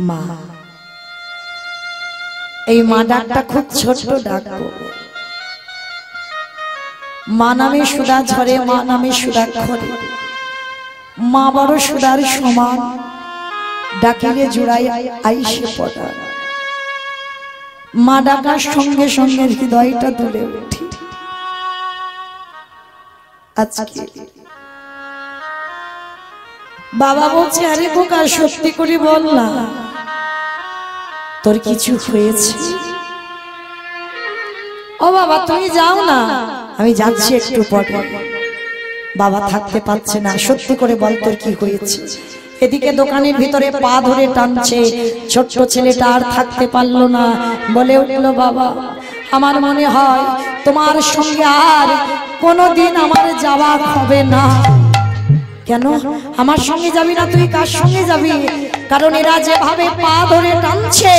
মা। এই মা ডাকটা খুব ছোট্ট ডাক। মা নামে সুধা ঝরে, মা নামে সুধাক্ষরে, মা বড় সুধার সমান, ডাকিলে জুড়াই আইসে পড়া। মা ডাকার সঙ্গে সঙ্গে হৃদয়টা দুলে উঠে। আজকে বাবা বলছে আরে খোকা সত্যি করে বল না তোর কিছু হয়েছে? ও বাবা তুমি যাও না, আমি যাচ্ছি একটু পরে। বাবা থাকতে পারছে না, সত্যি করে বল তোর কি হয়েছে? এদিকে দোকানের ভিতরে পা ধরে টানছে, ছোট্ট ছেলেটা আর থাকতে পারলো না, বলে উঠলো বাবা আমার মনে হয় তোমার সঙ্গে আর কোনোদিন আমার যাওয়া হবে না। কেন আমার সঙ্গে যাবি না? তুই কার সঙ্গে যাবি? কারণ এরা যেভাবে পা ধরে টানছে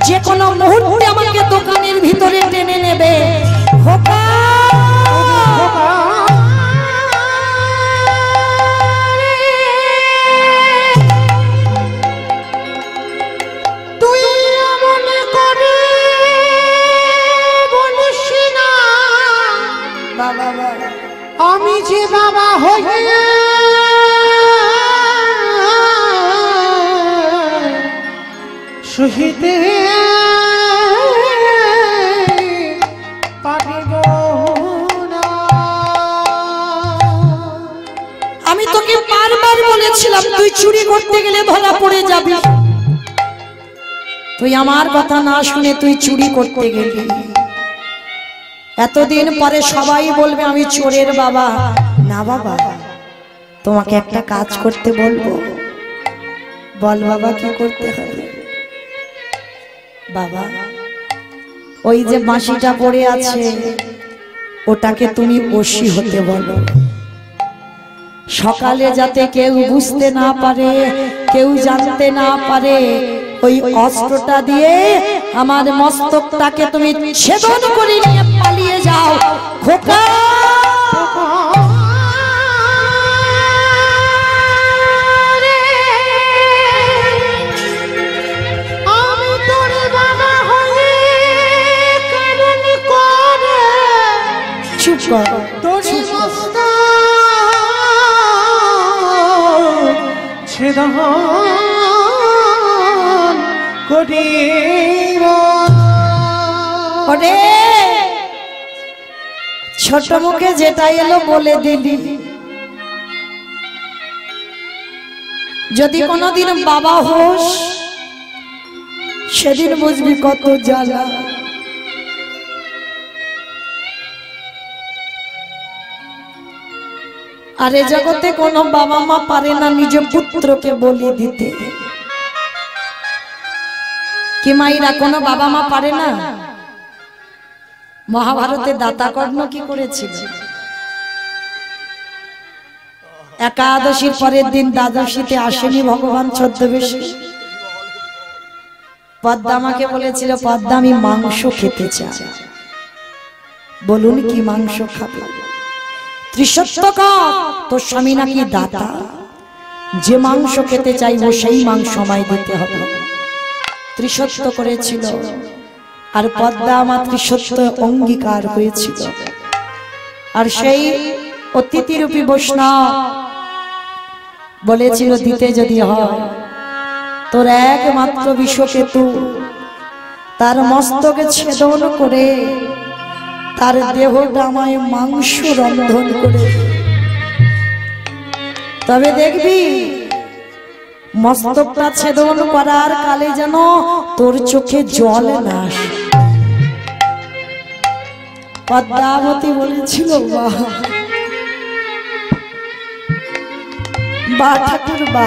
যে কোনো মুহূর্তে আমাকে দোকানের ভিতরে টেনে নেবে। খোকা তুই মনে করে বলিস না বাবা আমি যে বাবা হয়ে সহিতে পারিব না। আমি তোকে বারবার বলেছিলাম তুই চুরি করতে গেলে ধরা পড়ে যাবি। তুই আমার কথা না শুনে তুই চুরি করতে গেলি। এতদিন পরে সবাই বলবে আমি চোরের বাবা। না বাবা, তোমাকে একটা কাজ করতে বলবো। বল বাবা কি করতে হবে? বাবা ওই যে বাঁশিটা পড়ে আছে ওটাকে তুমি বশী হতে বলো। সকালে যাতে কেউ বুঝতে না পারে, কেউ জানতে না পারে, ওই অস্ত্রটা দিয়ে আমার মস্তকটাকে তুমি ছেদন করে নিয়ে পালিয়ে যাও। খোকা আমি তোর বাবা হয়ে কেমন করে চুপ কর, তোর মস্ত ছেদন করিব। ওরে ছোট মুখে যেটা এলো বলে দিলি। যদি কোনোদিন বাবা হোস সেদিন বুঝবি কত জ্বালা। আর এ জগতে কোনো বাবা মা পারে না নিজ পুত্রকে বলি দিতে। কি মাইরা কোনো বাবা মা পারে না? মহাভারতে দাতা কর্ণ কি করেছিল? একাদশীর পরের দিন দ্বাদশীতে আসেনি ভগবান ছদ্মবেশে। পদ্মা আমাকে বলেছিল পদ্মা আমি মাংস খেতে চাই। বলুন কি মাংস খাবে? ত্রিসত্যকা তোর স্বামী নাকি দাতা, যে মাংস খেতে চাইবো সেই মাংস আমায় দিতে হবে। ত্রিসত্য করেছিল আর পদ্মা আমার ত্রিসত্য অঙ্গীকার হয়েছিল। আর সেই অতিথিরূপী বৈষ্ণব বলেছিল দিতে যদি হয় তোর একমাত্র বিশ্বকেতু তার মস্তকে ছেদন করে তার দেহটা আমায় মাংস রন্ধন করে, তবে দেখবি মস্তকটা ছেদন করার কালে যেন তোর চোখে জল না আসে। পদ্মাবতী বলেছিল বা ঠাকুর বা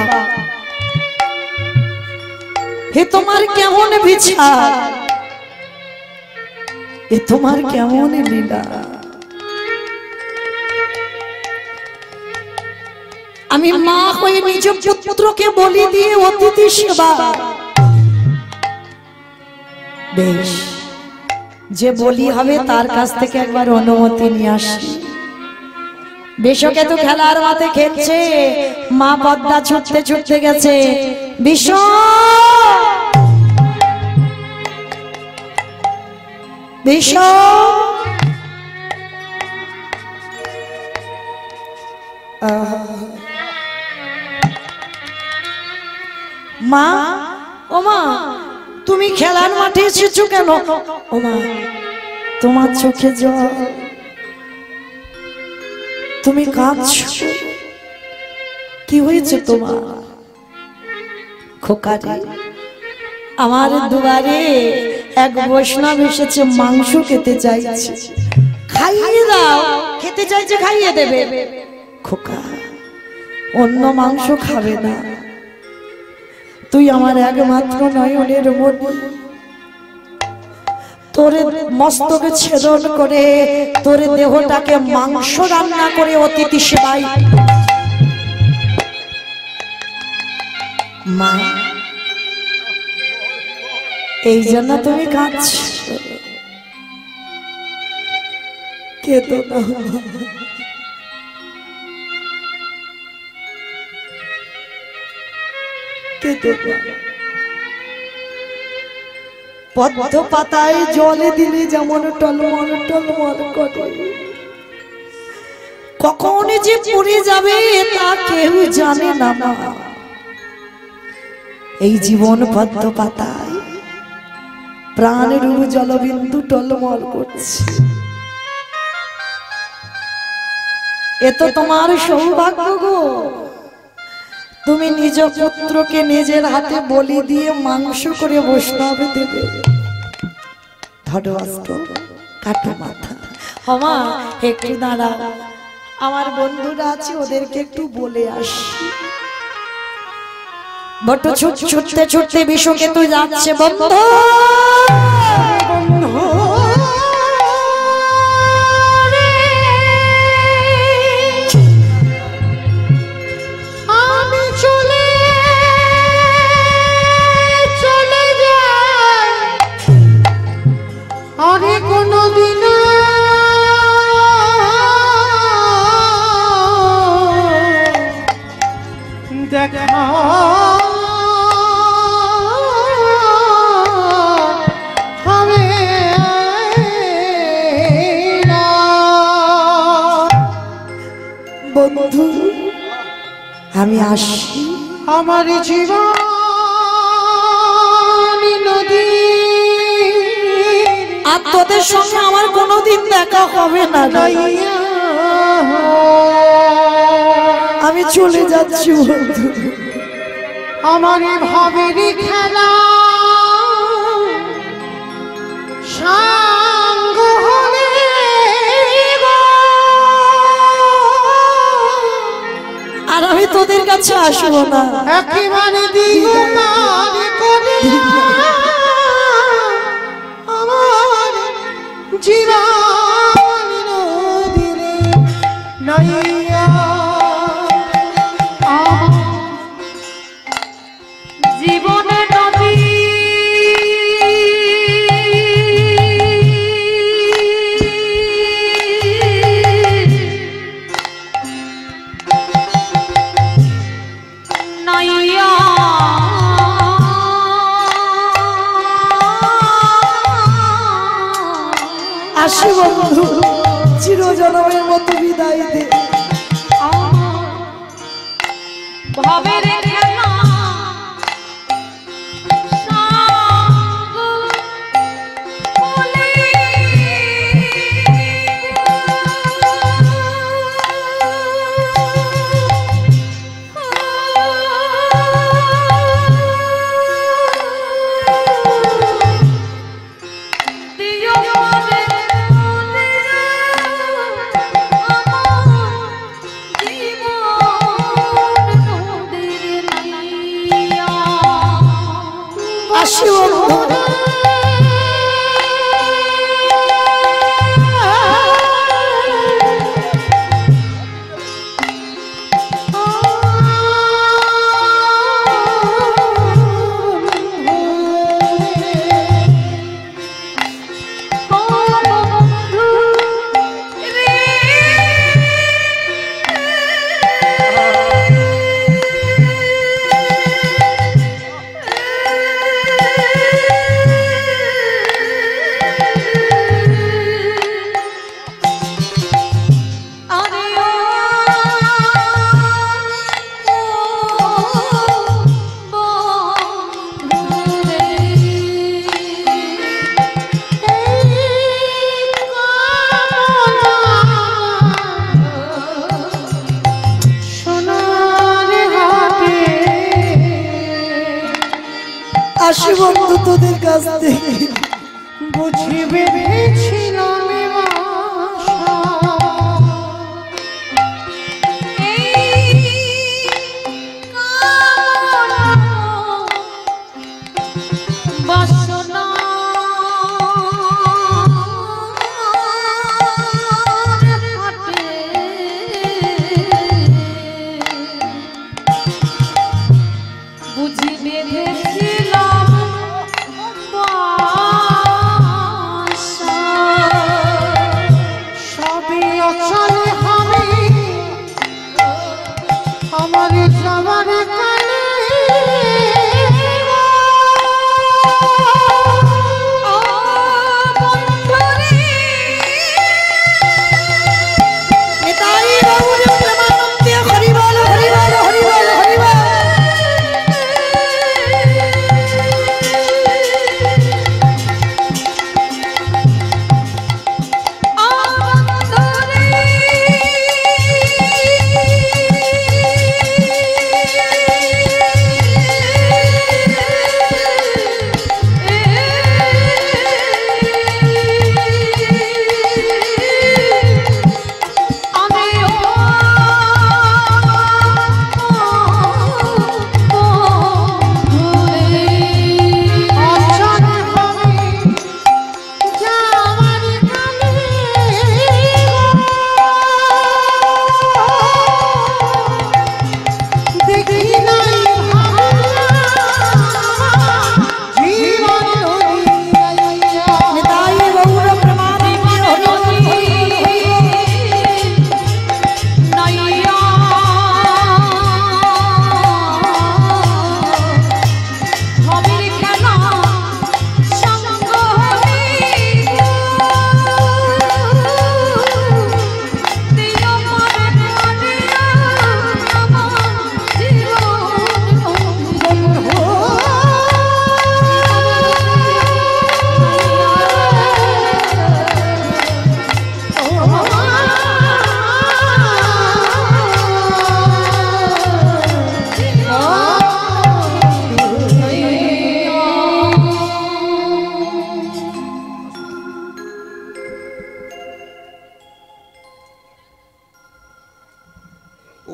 হে তোমার কেমন বিচার, এ তোমার কেমন লীলা। আমি মা হয়ে নিজ পুত্রকে বলি দিয়ে অতিথি সেবা। বেশ, যে বলি হবে তার কাছ থেকে একবার অনুমতি নিয়ে আসি। বিশ্বকে তো খেলার মাঠে খেলছে, মা পদ্মা ছুটতে ছুটতে গেছে। বিশ্ব বিশ্ব মা, ও মা তুমি খেলার মাঠে এসেছো কেন? ও মা তোমার চোখে জল, তুমি কাঁদছো। কি হয়েছে তোমার? খোকা রে, আমার দুয়ারে এক বৈষ্ণব এসেছে, মাংস খেতে চাইছে, খাইয়ে দাও। খেতে চাইছে, খাইয়ে দেবে। খোকা, অন্য মাংস খাবে না, তুই আমার একমাত্র নয়নের মণি। তোরে মস্তকে ছেদন করে তোরে দেহটাকে মাংস রান্না করে অতিথি সেবাই। মা, এই জন্য তুমি কাঁদছো? কেঁদো না, কেঁদো না। পদ্ম পাতায় জলে দিলে যেমন টলমল টলমল করে, কখন যে পড়ে যাবে তা কেউ জানে না। মা, এই জীবন পদ্ম পাতায় প্রাণের জলবিন্দু টলমল করছে। এ তো তোমার সৌভাগ্য গো, তুমি নিজ পুত্রকে নিজের হাতে বলি দিয়ে মাংস করে বৈষ্ণবে দেবে। ধরো অস্ত্র, কাটো মাথা। হমা, একটু দাঁড়া, আমার বন্ধুরা আছে, ওদেরকে একটু বলে আসি। বট্ট ছুটতে ছুটতে বিশ্বকেতু যাচ্ছে। বন্ধু, বন্ধু, আমি আসি। আমার জীবন নদী, আর তোদের সঙ্গে আমার কোনোদিন দেখা হবে না। আমি চলে যাচ্ছি বন্ধু। আমার ভাবের খেলা সাঙ্গ হলে আর আমি তোদের কাছে আসবো না। একেবারে দিগমার করে আমার জীবন নদীরে নাইয়া জীবনে নদী নাইয়া আসি বন্ধু, চিরজনমের মতো বিদায় দে। ভাবের খেলা সাঙ্গ হলে দিও মনে আমার জীবন নদীর আসি বন্ধু তোদের কাছ থেকে। বুঝিবে ছিলাম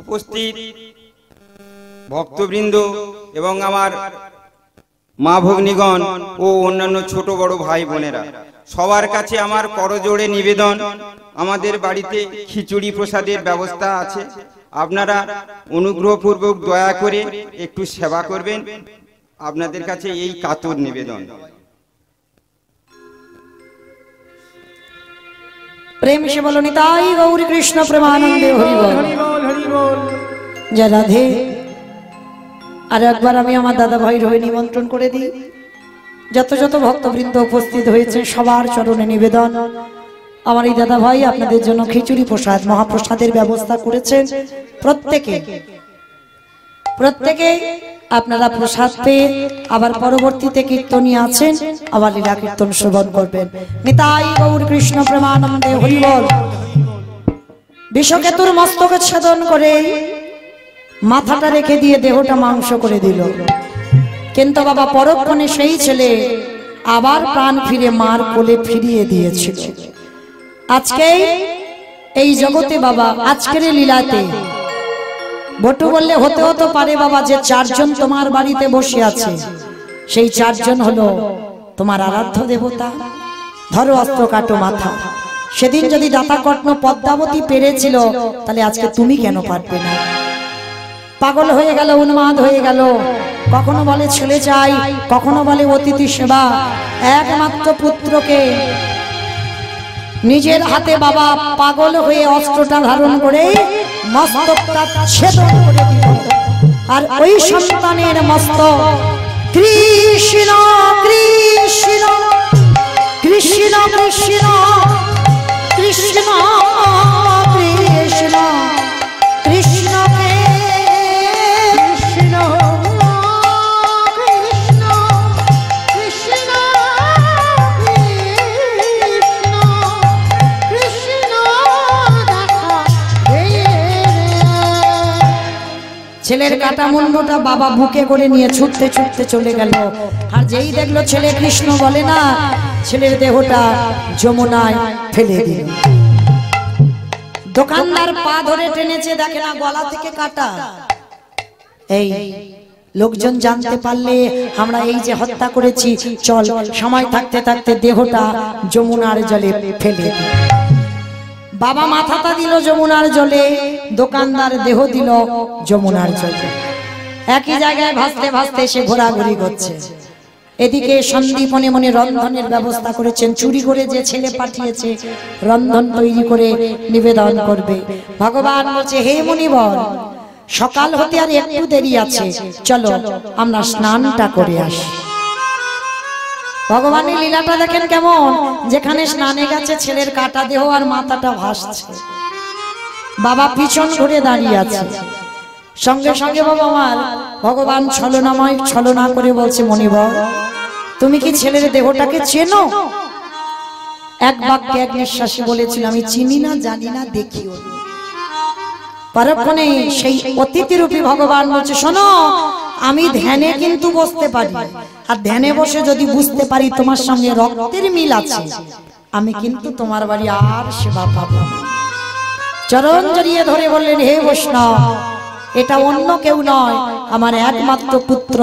উপস্থিত ভক্তবৃন্দ এবং আমার মা ভগ্নীগণ ও অন্যান্য ছোট বড় ভাই বোনেরা, সবার কাছে আমার করজোড়ে নিবেদন, আমাদের বাড়িতে খিচুড়ি প্রসাদের ব্যবস্থা আছে। আপনারা অনুগ্রহপূর্বক দয়া করে একটু সেবা করবেন, আপনাদের কাছে এই কাতর নিবেদন। প্রেম সে বলো নিতাই গৌরী কৃষ্ণ প্রেমানন্দে হরি বল। জয় রাধে। আর একবার আমি আমার দাদা ভাইয়ের হয়ে নিমন্ত্রণ করে দিই, যত যত ভক্তবৃন্দ উপস্থিত হয়েছে সবার চরণে নিবেদন, আমার এই দাদা ভাই আপনাদের জন্য খিচুড়ি প্রসাদ মহাপ্রসাদের ব্যবস্থা করেছেন। প্রত্যেকে আপনারা প্রসাদ পেয়ে আবার পরবর্তীতে কীর্তনী আছেন, আবার লীলা কীর্তন শ্রবণ করবেন। নিতাই গৌর কৃষ্ণ প্রেমানন্দে হরি বল। বিষকেতুর মস্তকে ছেদন করে মাথাটা রেখে দিয়ে দেহটা মাংস করে দিল, কিন্তু বাবা পরক্ষণে সেই ছেলে আবার প্রাণ ফিরে মার কোলে ফিরিয়ে দিয়েছিল। আজকে এই জগতে বাবা, আজকের লীলাতে বটু বললে হতে হতে পারে বাবা যে চারজন তোমার বাড়িতে বসে আছে, সেই চারজন হলো তোমার আরাধ্য দেবতা। ধরো অস্ত্র কাটো মাথা। সেদিন যদি দাতাকর্ণ পদ্মাবতী পেরেছিল, তাহলে আজকে তুমি কেন পারবে না? পাগল হয়ে গেল, উন্মাদ হয়ে গেল, কখনো বলে ছেলে চাই, কখনো বলে অতিথি সেবা। একমাত্র পুত্রকে নিজের হাতে বাবা পাগল হয়ে অস্ত্রটা ধারণ করে মস্তকটা ছেদন করে দিল, আর ওই সন্তানের মস্তক কৃষ্ণ কৃষ্ণ কৃষ্ণ কৃষ্ণ কৃষ্ণ কৃষ্ণ কৃষ্ণকে ছেলের কাটা মুন্ডটা বাবা বুকে করে নিয়ে ছুটতে ছুটতে চলে গেল। আর যেই দেখলো ছেলে কৃষ্ণ বলে না, ছেলের দেহটা যমুনায় ফেলে দিল। দোকানদার পা ধরে টেনেছে, দেখে না গলা থেকে কাটা। এই লোকজন জানতে পারলে আমরা এই যে হত্যা করেছি, চল সময় থাকতে থাকতে দেহটা যমুনার জলে ফেলে দিই। বাবা মাথাটা দিল যমুনার জলে, দোকানদার দেহ দিল যমুনার জলে। একই জায়গায় ভাসতে ভাসতে সে ঘোরাঘুরি করছে। এদিকে সন্দীপনে মনে রন্ধনের ব্যবস্থা করেছেন, চুরি করে যে ছেলে পাঠিয়েছে রন্ধন তৈরি করে নিবেদন করবে। ভগবান বলছে, হে মুনিবর, সকাল হতে আর একটু দেরি আছে, চলো আমরা স্নানটা করে আসি। ভগবানের লীলাটা দেখেন কেমন, যেখানে স্নানে গেছে ছেলের কাটা দেহ আর মাথাটা ভাসছে, বাবা পিছন ঘুরে দাঁড়িয়ে আছে। সঙ্গে সঙ্গে বাবা আমার ভগবান ছলনাময় ছলনা করে বলছে, মনিবর তুমি কি ছেলের দেহটাকে চেনো? এক বাক্যে এক নিঃশ্বাসে বলেছিল, আমি চিনি না, জানি না, দেখিও। পরক্ষণে সেই অতিথিরূপী ভগবান বলছে, শোনো, আমি ধ্যানে কিন্তু বসতে পারি, আর ধ্যানে বসে যদি বুঝতে পারি তোমার সঙ্গে রক্তের মিল আছে, আমি কিন্তু তোমার বাড়ি আর সেবা পাবো না। চরণ জড়িয়ে ধরে বললেন, হে বৈষ্ণব, এটা অন্য কেউ নয়, আমার একমাত্র পুত্র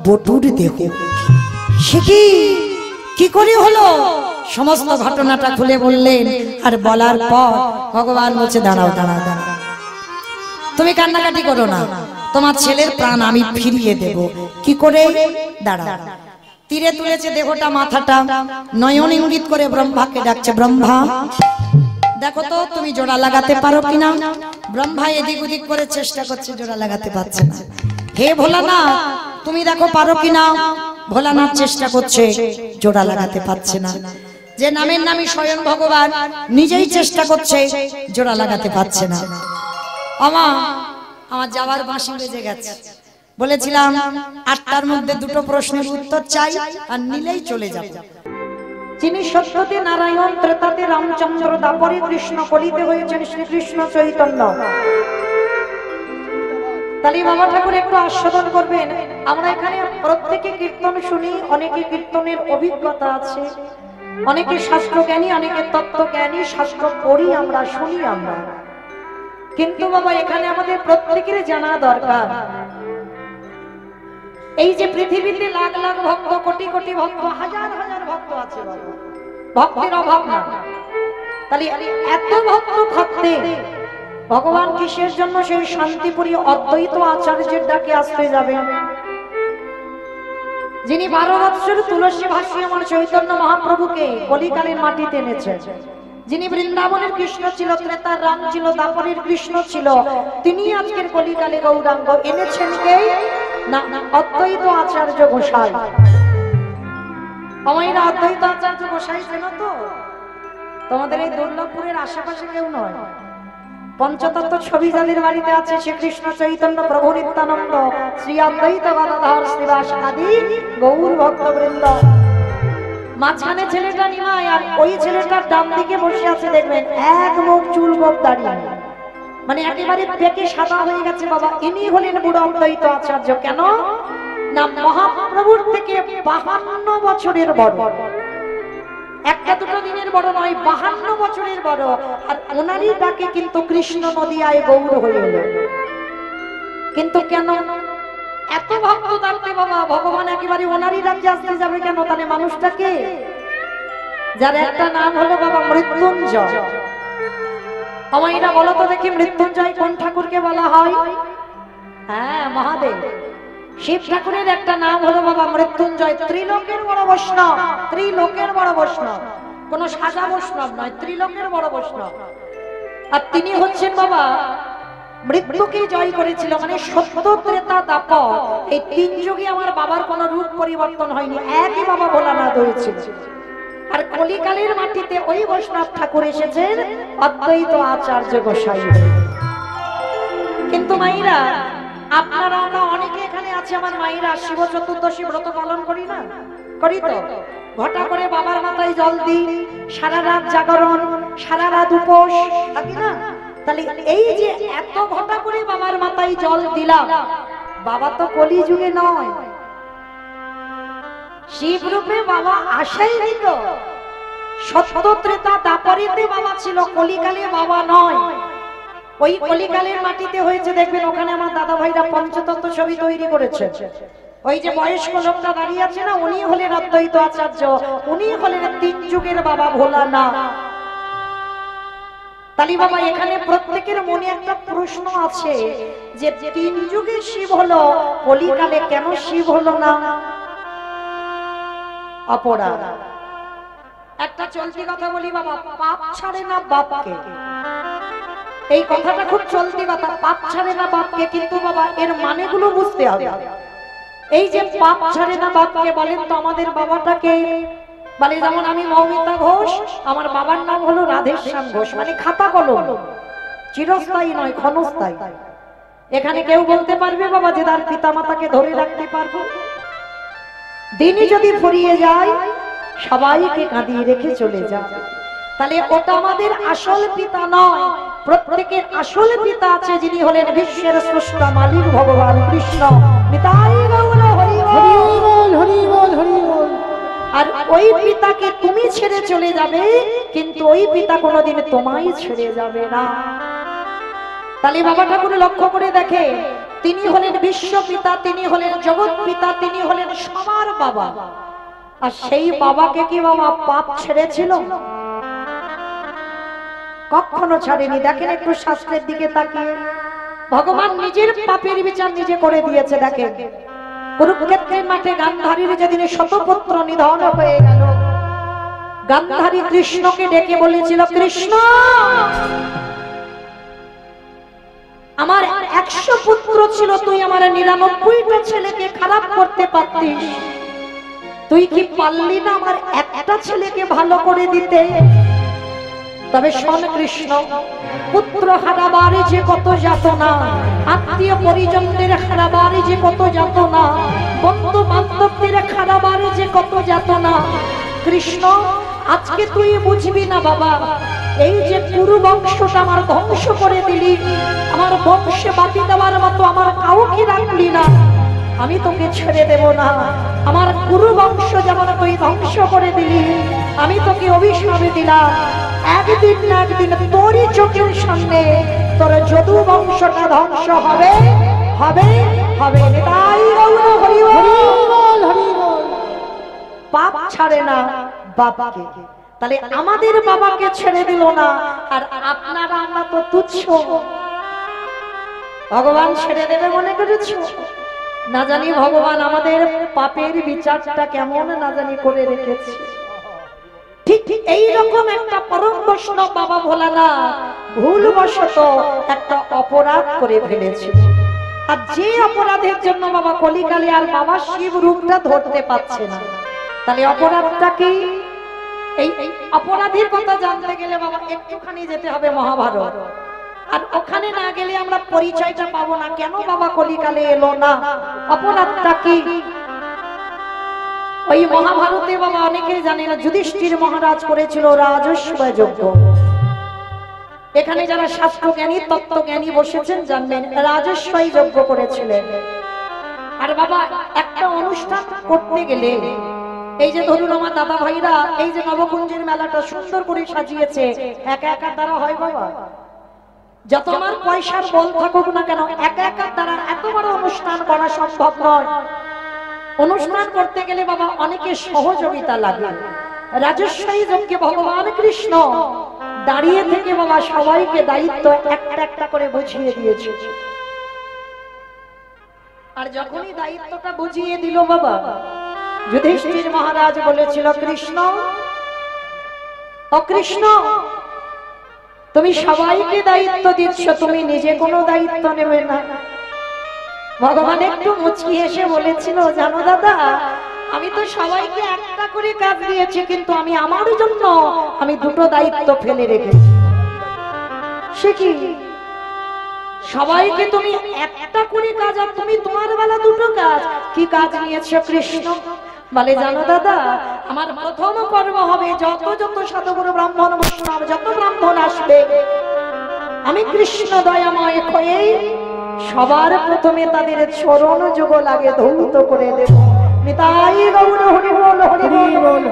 বটুর দেহ। সে কি করে হলো? সমস্ত ঘটনাটা খুলে বললেন। আর বলার পর ভগবান বলছে, দাঁড়াও দাঁড়াও দাঁড়াও, তুমি কান্নাকাটি করো না, তোমার ছেলের প্রাণ আমি ফিরিয়ে দেব। কি করে? দাঁড়াও। তীরে তুলেছে দেহটা, মাথাটা, নয়ন ইঙ্গিত করে ব্রহ্মাকে ডাকছে, ব্রহ্মা দেখো তো তুমি জোড়া লাগাতে পারো কিনা। ব্রহ্মা এদিক ওদিক করে চেষ্টা করছে, জোড়া লাগাতে পারছে না। হে ভোলানাথ, তুমি দেখো পারো কিনা। ভোলানাথ চেষ্টা করছে, জোড়া লাগাতে পারছে না। যে নামের নামই স্বয়ং ভগবান নিজেই চেষ্টা করছে, জোড়া লাগাতে পারছে না। আমার যাওয়ার বাঁশি বেজে গেছে। বলেছিলাম 8টার মধ্যে 2টো প্রশ্নের উত্তর চাই, আর নিলেই চলে যাব। যিনি সত্যতে নারায়ণ, ত্রেতাতে রামচন্দ্র, দাপরে কৃষ্ণ, কলিতে হয়েছেন শ্রীকৃষ্ণ চৈতন্য। তাহলে বাবা ঠাকুর একটু আস্বাদন করবেন। আমরা এখানে প্রত্যেকে কীর্তন শুনি, অনেকে কীর্তনের অভিজ্ঞতা আছে, অনেকে শাস্ত্র জ্ঞানী, অনেকে তত্ত্ব জ্ঞানী, শাস্ত্র পড়ি আমরা, শুনি আমরা। কিন্তু বাবা এখানে আমাদের প্রত্যেকের জানা দরকার, এই যে পৃথিবীতে লাখ লাখ ভক্ত, কোটি কোটি ভক্ত, হাজার হাজার ভক্ত আছে, ভক্তের অভাব না। তাহলে এত ভক্ত থাকতে ভগবান কিসের জন্য সেই শান্তিপুরী অদ্বৈত আচার্যের ডাকে আসতে যাবেন, যিনি 12 বৎসর তুলসী ভাসিয়ে আমার চৈতন্য মহাপ্রভুকে কলিকালের মাটিতে এনেছেন, যিনি বৃন্দাবনের কৃষ্ণ ছিল, ত্রেতার রাম ছিল, দাপরের কৃষ্ণ ছিল, তিনি আজকের কলিকালে গৌরাঙ্গ এনেছেন কে? না, অদ্বৈত আচার্য গোসাই। আমাইরা অদ্বৈত আচার্য গোসাই চেনো তো? তোমাদের এই দুর্লভপুরের আশেপাশে কেউ নয়। পঞ্চতত্ত্ব ছবি যাদের বাড়িতে আছে, শ্রীকৃষ্ণ চৈতন্য, প্রভু নিত্যানন্দ, শ্রী অদ্বৈত গদাধর, শ্রীবাস আদি গৌর ভক্তবৃন্দ। মাঝখানে ছেলেটা নিমাই, আর ওই ছেলেটার ডান দিকে বসে আছে, দেখবেন এক মুখ চুল গোপ দাঁড়িয়ে, মানে একেবারে পেকে সাদা হয়ে গেছে বাবা। ইনি হলেন বুড়ো অদ্বৈত আচার্য। কেন না, মহাপ্রভুর থেকে 52 বছরের বড়, একটা দুটো দিনের বড় নয়, 52 বছরের বড়। আর ওনারই ডাকে কিন্তু কৃষ্ণ নদিয়ায় গৌর হয়ে এলো। কিন্তু কেন এত ভক্ত থাকতে বাবা ভগবান একেবারে ওনারই ডাকে আসতে যাবে কেন? তাহলে মানুষটাকে, যার একটা নাম হলো বাবা মৃত্যুঞ্জয়। আমাইরা বলো তো দেখি, মৃত্যুঞ্জয় কোন ঠাকুরকে বলা হয়? হ্যাঁ, মহাদেব। শিব ঠাকুরের একটা নাম হলো বাবা মৃত্যুঞ্জয়। ত্রিলোকের বড় বৈষ্ণব, ত্রিলোকের বড় বৈষ্ণব, কোন সাজা বৈষ্ণব নয়, ত্রিলোকের বড় বৈষ্ণব। আর তিনি হচ্ছেন বাবা মৃত্যুকে জয় করেছিল, মানে সত্য, ত্রেতা, দাপর, এই 3 যুগে আমার বাবার কোন রূপ পরিবর্তন হয়নি, একই বাবা ভোলানাথ হয়েছিল। আর কলিকালের মাটিতে ওই বৈষ্ণব ঠাকুর এসেছেন অদ্বৈত আচার্য গোসাই। কিন্তু মাইরা, আপনারা আমরা অনেকে এখানে আছে, আমার মাইরা শিব চতুর্দশী ব্রত পালন করি না? করি তো। ঘটা করে বাবার মাথায় জল দিই, সারা রাত জাগরণ, সারা রাত উপোস থাকি না? তাহলে এই যে এত ঘটা করে বাবার মাথায় জল দিলাম, বাবা তো কলি যুগে নয়, শিব রূপে বাবা আসাইনি তো। সত্য ত্রেতা দাপরিতে বাবা ছিল, কলিকালে বাবা নয়। ওই কলিকালের মাটিতে হয়েছে, দেখবেন ওখানে আমার দাদা ভাইরা পঞ্চতত্ত্ব ছবি তৈরি করেছে। ওই যে বয়স্ক লোকটা দাঁড়িয়ে আছে না, উনি হলেন অদ্বৈত আচার্য, উনি হলেন তিন যুগের বাবা ভোলানাথ। তালি বাবা এখানে প্রত্যেকের মনে একটা প্রশ্ন আছে যে তিন যুগে শিব হলো, কলিকালে কেন শিব হলো না? অপরাধ। একটা চলতি কথা বলি বাবা, পাপ ছাড়ে না বাপকে। এই কথাটা খুব চলতি কথা, পাপ ছাড়ে না বাপকে, কিন্তু বাবা এর মানেগুলো বুঝতে হবে। এই যে পাপ ছাড়ে না বাপকে বলেন তো, আমাদের বাবাটাকে বলে, যেমন আমি মৌমিতা ঘোষ, আমার বাবার নাম হলো রাধেশ্যাম ঘোষ, মানে খাতা কলম, চিরস্থায়ী নয়, ক্ষণস্থায়ী। এখানে কেউ বলতে পারবে বাবা যে তার পিতা মাতাকে ধরে রাখতে পারবো? দিনই যদি ফুরিয়ে যায় সবাইকে কাঁদিয়ে রেখে চলে যায়, তাহলে ওটা আমাদের আসল পিতা নয়। প্রত্যেকের আসল পিতা আছে, যিনি হলেন বিশ্বের স্রষ্টা মালিক ভগবান কৃষ্ণ। নিতাই গৌর হরি বল, হরি বল, হরি বল। আর ওই পিতাকে তুমি ছেড়ে চলে যাবে, কিন্তু ওই পিতা কোনোদিন তোমায় ছেড়ে যাবে না। তাহলে বাবা ঠাকুর লক্ষ্য করে দেখে, তিনি হলেন বিশ্ব পিতা, তিনি হলেন জগৎ পিতা, তিনি হলেন সবার বাবা। আর সেই বাবাকে কি বাবা পাপ ছেড়েছিল? কখনো ছাড়েনি। দেখেন একটু শাস্ত্রের দিকে তাকিয়ে, ভগবান নিজের পাপের বিচার নিজে করে দিয়েছে। দেখেন কুরুক্ষেত্রের মাঠে গান্ধারীর যেদিন শতপুত্র নিধন হয়ে গেল, গান্ধারী কৃষ্ণকে ডেকে বলেছিল, কৃষ্ণ আমার 100 পুত্র ছিল, তুই আমার 99টা ছেলেকে খারাপ করতে পারতিস, তুই কি পারলি না আমার একটা ছেলেকে ভালো করে দিতে? তবে শোন কৃষ্ণ, পুত্র হারাবারে যে কত যাতনা, আত্মীয় পরিজনদের হারাবারে যে কত যাতনা, বন্ধু বান্ধবদের হারাবারে যে কত যাতনা, কৃষ্ণ আজকে তুই বুঝবি না বাবা। এই যে কুরু বংশটা আমার ধ্বংস করে দিলি, আমার বংশে বাতি দেওয়ার মতো আমার কাউকে রাখলি না, আমি তোকে ছেড়ে দেব না। আমার কুরু বংশ যেমন তুই ধ্বংস করে দিলি, আমি তোকে অভিশাপ দিলাম, একদিন না একদিন তোরই চোখের সামনে তোর যদু বংশটা ধ্বংস হবে, হবে, হবে। তাই গৌর হরি বল, হরি বল। পাপ ছাড়ে না বাবাকে, তাহলে আমাদের বাবাকে ছেড়ে দিল না। আর আপনারা আমরা তো তুচ্ছ, ভগবান ছেড়ে দেবে মনে করেছ? না জানি ভগবান আমাদের পাপের বিচারটা কেমন না জানি করে রেখেছে। ঠিক ঠিক এইরকম একটা পরম বৈষ্ণব বাবা ভোলানাথ ভুলবশত একটা অপরাধ করে ফেলেছিল। আর যে অপরাধের জন্য বাবা কলিকালে আর বাবা শিব রূপটা ধরতে পারছে না, তাহলে অপরাধটা কি? এই অপরাধীর কথা জানতে গেলে বাবা একটুখানি যেতে হবে মহাভারত। আর ওখানে না গেলে আমরা পরিচয়টা পাবো না, কেন বাবা কলিকালে এলো না, অপরাধটা কি? ওই মহাভারতে বাবা অনেকেই জানে না, যুধিষ্ঠির মহারাজ করেছিল রাজস্বয় যজ্ঞ। এখানে যারা শাস্ত্র জ্ঞানী তত্ত্ব জ্ঞানী বসেছেন জানবেন, রাজস্বয় যজ্ঞ করেছিলেন। আর বাবা একটা অনুষ্ঠান করতে গেলে, এই যে ধরুন আমার দাদা ভাইরা এই যে নবকুঞ্জের মেলাটা সুন্দর করে সাজিয়েছে, একা একা দ্বারা হয় বাবা? যত আমার পয়সার বল থাকুক না কেন, একা একা দ্বারা এত বড় অনুষ্ঠান করা সম্ভব নয়। অনুষ্ঠান করতে গেলে বাবা অনেকের সহযোগিতা লাগে। রাজস্বী যজ্ঞে ভগবান কৃষ্ণ দাঁড়িয়ে থেকে বাবা সবাইকে দায়িত্ব একটা একটা করে বুঝিয়ে দিয়েছে। আর যখনই দায়িত্বটা বুঝিয়ে দিল বাবা, যুধিষ্ঠির মহারাজ বলেছিল, কৃষ্ণ ও কৃষ্ণ, তুমি সবাইকে দায়িত্ব দিচ্ছ, তুমি নিজে কোনো দায়িত্ব নেবে না। ভগবান একটু মুচকি এসে বলেছিল, জানো দাদা, আমি তো সবাইকে একটা করে কাজ দিয়েছি, কিন্তু আমি আমার জন্য আমি দুটো দায়িত্ব ফেলে রেখেছি। সে কি? সবাইকে তুমি একটা করে কাজ, আর তুমি তোমার বেলা দুটো কাজ। কি কাজ নিয়েছো কৃষ্ণ? বলে, জানো দাদা, আমার প্রথম পর্ব হবে যত যত সাধুগুরু ব্রাহ্মণ বৈষ্ণব যত ব্রাহ্মণ আসবে, আমি কৃষ্ণ দয়াময় হয়ে সবার প্রথমে তাদের চরণ যুগল আগে ধৌত করে দেব। নিতাই গৌর হরি বল হরি বল।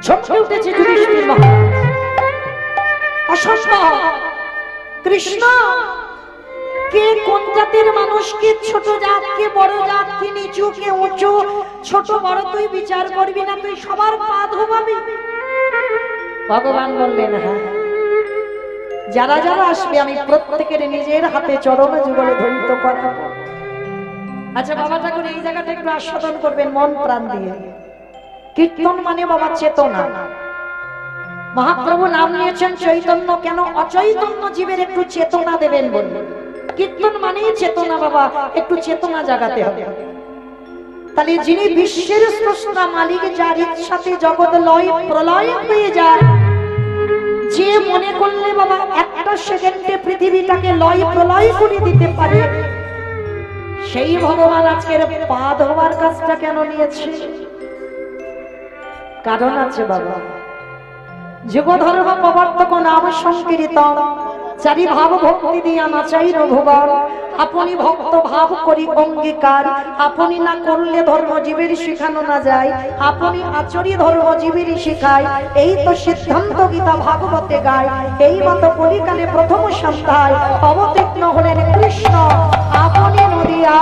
চমকে উঠেছে যুধিষ্ঠির মহারাজ, অসম্ভব! কৃষ্ণ কে কোন জাতির মানুষ, কে ছোট জাত, কে বড় জাত, কে নিচু, কে উঁচু, ছোট বড় তুই বিচার করবি না, তুই সবার পা ধোবাবি? ভগবান বললেন, হ্যাঁ, যারা যারা আসবে আমি প্রত্যেকের নিজের হাতে চরণ যুগলে ধরিত করাবো। আচ্ছা বাবা ঠাকুর, এই জায়গাটা একটু আস্বাদন করবেন মন প্রাণ দিয়ে। কীর্তন মানে বাবা চেতনা। মহাপ্রভু নাম নিয়েছেন চৈতন্য, কেন অচৈতন্য জীবের একটু চেতনা দেবেন বললেন। কীর্তন মানেই চেতনা বাবা, একটু চেতনা জাগাতে হবে। তাহলে যিনি বিশ্বের স্রষ্টা মালিক, যার ইচ্ছাতে জগৎ লয় প্রলয় হয়ে যায়, যে মনে করলে বাবা একটা সেকেন্ডে পৃথিবীটাকে লয় প্রলয় করে দিতে পারে, সেই ভগবান আজকের পা ধোয়ার কাজটা কেন নিয়েছে? কারণ আছে বাবা। যুগ ধর্ম প্রবর্তক নাম সংকীর্তন, চারি ভাব ভক্তি দিয়া নাচাই রঘুবর। আপনি ভক্ত ভাব করি অঙ্গীকার, আপনি না করলে ধর্মজীবের শিখানো না যায়, আপনি আচরি ধর্মজীবের শিখায়। এই তো সিদ্ধান্ত গীতা ভাগবতে গায়, এই মতো কলিকালে প্রথম সন্ধ্যায় অবতীর্ণ হলেন কৃষ্ণ আপনি নদিয়া।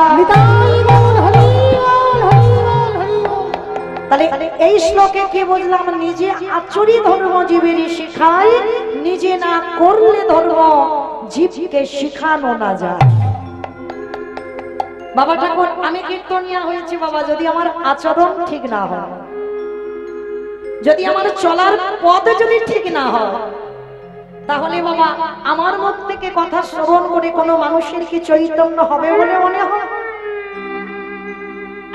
তাহলে এই শ্লোকে কি বুঝলাম? নিজে আচরি ধর্মজীবের শিখায়, নিজে না করলে ধর্ম জীবকে শিখানো না যায়। বাবা ঠাকুর, আমি কীর্তনিয়া হয়েছি বাবা, যদি আমার আচরণ ঠিক না হয়, যদি আমার চলার পথ যদি ঠিক না হয়, তাহলে বাবা আমার মুখ থেকে কথা শ্রবণ করে কোনো মানুষের কি চৈতন্য হবে বলে মনে হয়?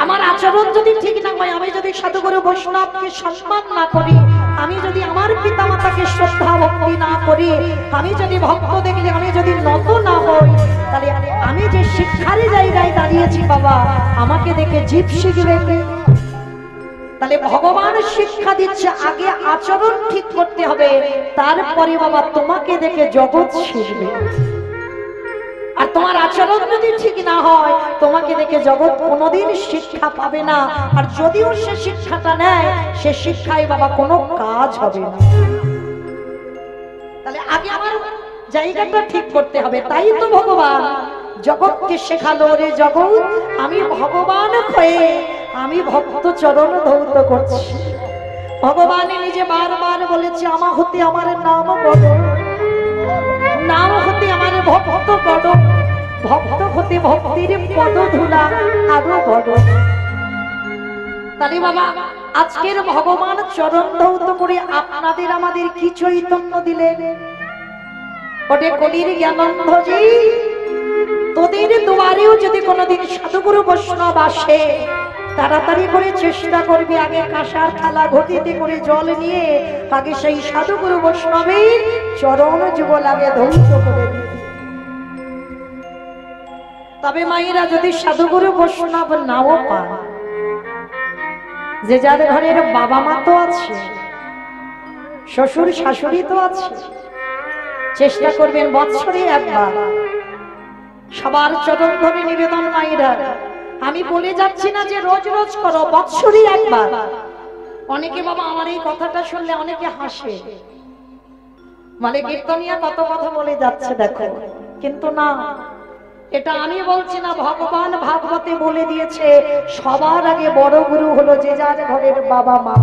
আমার আচরণ যদি ঠিক না হয়, আমি যদি সাধুগুরু বৈষ্ণবকে সম্মান না করি, আমি যদি আমার পিতা মাতাকে শ্রদ্ধা ভক্তি না করি, আমি যদি ভক্ত দেখলে আমি যদি নত না হই, তাহলে আমি যে শিক্ষার জায়গায় দাঁড়িয়েছি বাবা, আমাকে দেখে জীব শিখবে কি? তাহলে ভগবান শিক্ষা দিচ্ছে আগে আচরণ ঠিক করতে হবে, তারপরে বাবা তোমাকে দেখে জগৎ শিখবে। আর তোমার আচরণ যদি ঠিক না হয়, তোমাকে দেখে জগৎ কোনোদিন শিক্ষা পাবে না। আর যদিও সে শিক্ষাটা নেয়, সে শিক্ষায় বাবা কোনো কাজ হবে না। তাহলে আগে আমার জায়গাটা ঠিক করতে হবে। তাই তো ভগবান জগৎকে শেখালো, রে জগৎ আমি ভগবান হয়ে আমি ভক্ত চরণ ধৌত করছি। ভগবান নিজে বারবার বলেছে, আমা হতে আমার নাম বড়, নাম হতে আমার ভক্ত বড়, ভক্ত হতে ভক্তির পদ ধুলা আরো বড়। তাহলে বাবা আজকের ভগবান চরণ ধৌত করে আপনাদের আমাদের কি চৈতন্য দিলেন? ওটে কলির জ্ঞানন্ধজি, তোদের দুয়ারেও যদি কোনোদিন সাধুগুরু বৈষ্ণব আসে, তাড়াতাড়ি করে চেষ্টা করবি আগে কাঁসার থালা ঘটিতে করে জল নিয়ে আগে সেই সাধুগুরু বৈষ্ণবের চরণ যুগল আগে ধৌত করে দিবি। তবে মায়েরা যদি সাধুগুরু বৈষ্ণব নাও পান, যে যার ঘরের বাবা মা তো আছে, শ্বশুর শাশুড়ি তো আছে, চেষ্টা করবেন বৎসরে একবার সবার চরণ ধরে নিবেদন। মায়েরা আমি বলে যাচ্ছি না যে রোজ রোজ করো, বৎসরে একবার। অনেকে বাবা আমার এই কথাটা শুনলে অনেকে হাসে, মানে কীর্তনিয়া কত কথা বলে যাচ্ছে দেখো, কিন্তু না, এটা আমি বলছি না, ভগবান ভাগবতে বলে দিয়েছে সবার আগে বড় গুরু হলো যে যার ঘরের বাবা মা,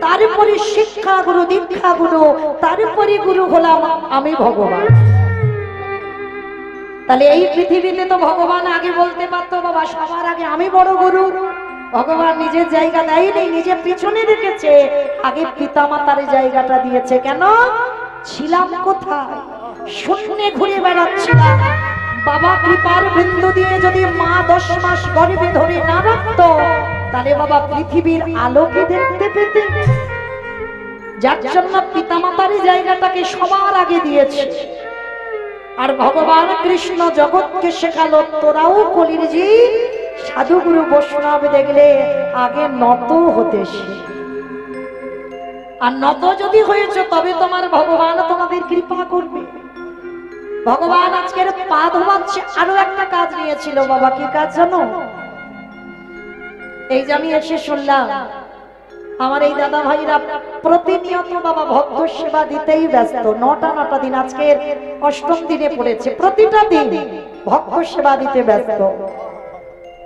তারপরে শিক্ষা গুরু, দীক্ষা গুরু, তারপরে গুরু হলাম আমি ভগবান। তাহলে এই পৃথিবীতে তো ভগবান আগে বলতে পারতো বাবা সবার আগে আমি বড় গুরু। ভগবান নিজের জায়গা দেয়নি, নিজে পিছনে রেখেছে, আগে পিতা মাতার জায়গাটা দিয়েছে। কেন? ছিলাম কোথায়? শূন্যে ঘুরে বেড়াচ্ছিলাম। বাবা কৃপার বিন্দু দিয়ে যদি মা 10 মাস গর্ভে ধরে না রাখতো, তাহলে বাবা পৃথিবীর আলোকে দেখতে পেতে। যার জন্য পিতা মাতার জায়গাটাকে সবার আগে দিয়েছে। আর ভগবান কৃষ্ণ জগৎকে শেখালো, তোরাও কলির জি সাধুগুরু বৈষ্ণব দেখলে আগে নত হতে শিখ। আর নত যদি হয়েছে তবে তোমার ভগবান তোমাদের কৃপা করবে। ভগবান আজকের পা ধোয়াচ্ছে, আরো একটা কাজ নিয়েছিল বাবা। কি কাজ জানো? এই যে আমি এসে শুনলাম আমার এই দাদা ভাইরা প্রতিনিয়ত বাবা ভক্ত সেবা দিতেই ব্যস্ত। নটা দিন, আজকের 8ম দিনে পড়েছে, প্রতিটা দিন ভক্ত সেবা দিতে ব্যস্ত।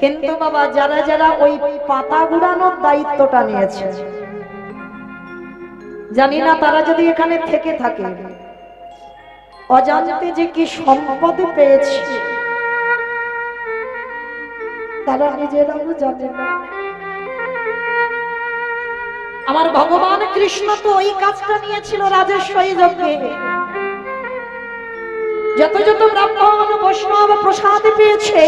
কিন্তু বাবা যারা যারা ওই পাতা গুড়ানোর দায়িত্বটা নিয়েছে, জানি না তারা যদি এখানে থেকে থাকে অজান্তে যে কি সম্পদ পেয়েছে তারা নিজেরাও জানে না। আমার ভগবান কৃষ্ণ তো ওই কাজটা নিয়েছিল রাজেশ্বরী যজ্ঞে। যত যত ব্রাহ্মণ বৈষ্ণব প্রসাদ পেয়েছে,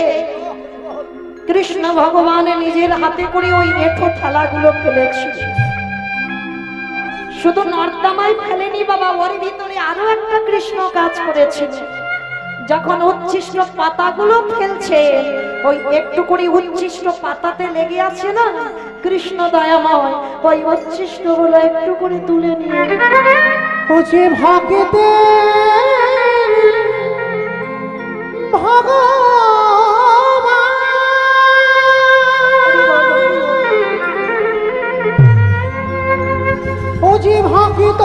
কৃষ্ণ ভগবান নিজের হাতে করে ওই এঁঠো থালাগুলো ফেলেছিল। শুধু নর্দমায় ফেলেনি বাবা, ওর ভিতরে আরো একটা কৃষ্ণ কাজ করেছিল। যখন উচ্ছিষ্ট পাতাগুলো ফেলছে, ওই একটু করে উচ্ছিষ্ট পাতাতে লেগে আছে না, কৃষ্ণ দয়াময় ওই উচ্ছিষ্ট গুলো একটু করে তুলে নিয়ে ও যে ভাগতে ও যে ভাগিত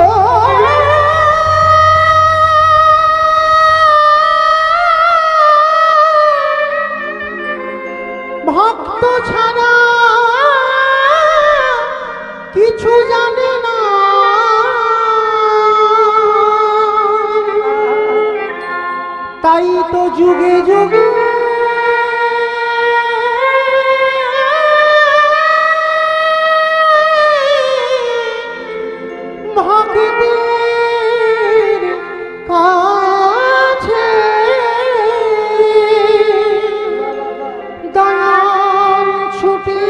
ভক্ত ছাড়া কিছু জানে না, তাই তো যুগে যুগে ভক্তের কাছে দয়াল ছুটে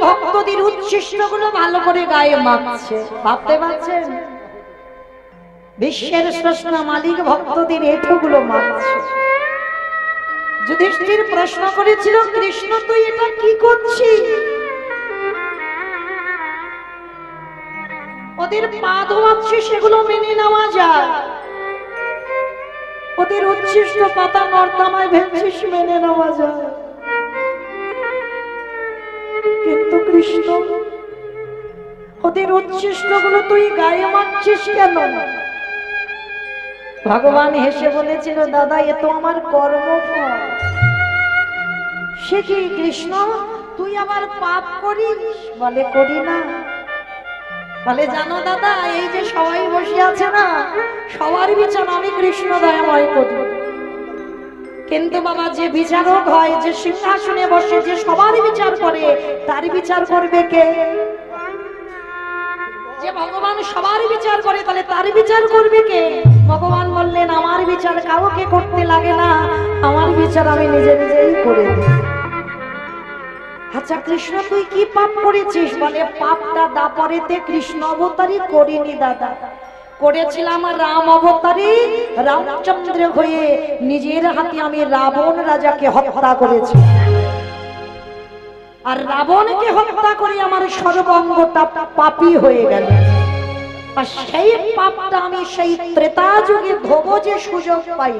ভক্তদের উচ্ছিষ্ট গুলো ভালো করে গায়ে মাখছে। ভাবতে পারছেন? বিশ্বের স্রষ্টা মালিক ভক্তদের এঁঠো গুলো মাখছে। যুধিষ্ঠির প্রশ্ন করেছিল, কৃষ্ণ তুই এটা কি করছিস? ওদের পা ধোয়াচ্ছিস, সেগুলো মেনে নেওয়া যায়। ওদের উচ্ছিষ্ট পাতা নর্দমায় ফেলছিস, মেনে নেওয়া যায়। কিন্তু কৃষ্ণ ওদের উচ্ছিষ্ট গুলো তুই গায়ে মারছিস কেন? ভগবান হেসে বলেছিল, দাদা এ তো আমার কর্মফল। সে কি কৃষ্ণ তুই আবার পাপ করিস? বলে করি না। বলে জানো দাদা, এই যে সবাই বসে আছে না, সবার বিচার আমি কৃষ্ণ দয়াময় করি। কিন্তু বাবা যে বিচারক হয়, যে সিংহাসনে বসে, যে সবার বিচার করে, তার বিচার করবে কে? যে ভগবান সবার বিচার করে, তাহলে তার বিচার করবে কে? ভগবান বললেন, আমার বিচার কাউকে করতে লাগে না, আমার বিচার আমি নিজে নিজেই করে দিই। আচ্ছা কৃষ্ণ তুই কি পাপ করেছিস? বলে পাপটা দাপরেতে কৃষ্ণ অবতারই করিনি দাদা, করেছিলাম রাম অবতারে, রামচন্দ্র হয়ে নিজের হাতে আমি রাবণ রাজাকে হত্যা করেছি। আর রাবণকে হত্যা করে আমার সর্বাঙ্গটা পাপী হয়ে গেল। আর সেই পাপটা আমি সেই ত্রেতা যুগে ধোবো যে সুযোগ পাই,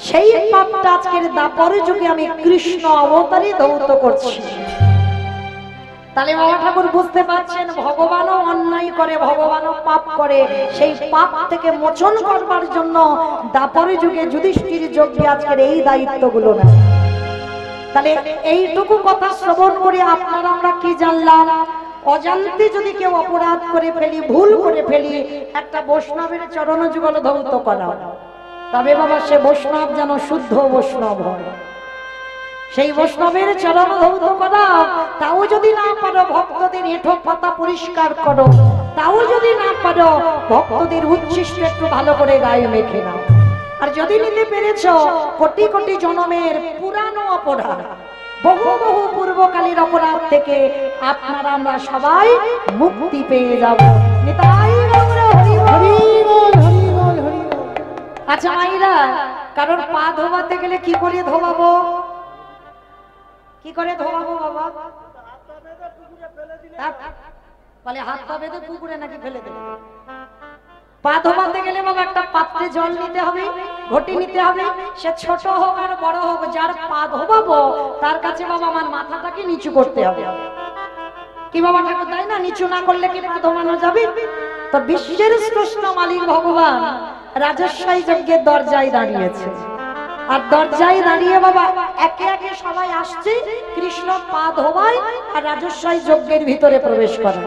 সেই পাপটা আজকের দাপর যুগে আমি কৃষ্ণ অবতারে ধৌত করছি। তাহলে বাবা ঠাকুর বুঝতে পারছেন, ভগবানও অন্যায় করে, ভগবানও পাপ করে। সেই পাপ থেকে মোচন করবার জন্য দাপর যুগে যুধিষ্ঠির যজ্ঞে আজকের এই দায়িত্বগুলো না। তাহলে এইটুকু কথা শ্রবণ করে আপনারা আমরা কি জানলাম? অজান্তে যদি কেউ অপরাধ করে ফেলি, ভুল করে ফেলি, একটা বৈষ্ণবের চরণ যুগল ধৌত করা, তবে বাবা সে বৈষ্ণব যেন শুদ্ধ বৈষ্ণব হয়। সেই বৈষ্ণবের চরণ ধৌত করা, তাও যদি না পারো ভক্তদের এঁঠো পাতা পরিষ্কার করো, তাও যদি না পারো ভক্তদের উচ্ছিষ্ট একটু ভালো করে গায়ে মেখে নাও। আর যদি নিতে পেরেছ, কোটি কোটি জন্মের পুরানো অপরাধ, বহু বহু পূর্বকালের অপরাধ থেকে আপনারা আমরা সবাই মুক্তি পেয়ে যাব। নিতাই গৌর হরি হরি বল, হরি বল, হরি বল। আচ্ছা মাইরা, কারণ পা ধোবাতে গেলে কি করে ধোবাবো? কি করে ধোবাবো বাবা? বলে হাত পা বেঁধে পুকুরে নাকি ফেলে দেবে? পা ধোবাতে গেলে বাবা একটা পাত্রে জল নিতে হবে, ঘটি নিতে হবে, সে ছোট হোক আর বড় হোক, যার পা ধোবাবো তার কাছে বাবা আমার মাথাটাকে নিচু করতে হবে। কি বাবা ঠাকুর, তাই না? নিচু না করলে কি পা ধোবানো যাবে? তো বিশ্বের শ্রেষ্ঠ মালিক ভগবান রাজস্বাই যজ্ঞের দরজায় দাঁড়িয়েছে, আর দরজায় দাঁড়িয়ে বাবা একে একে সবাই আসছে, কৃষ্ণ পা ধোবায় আর রাজস্বাই যজ্ঞের ভিতরে প্রবেশ করে।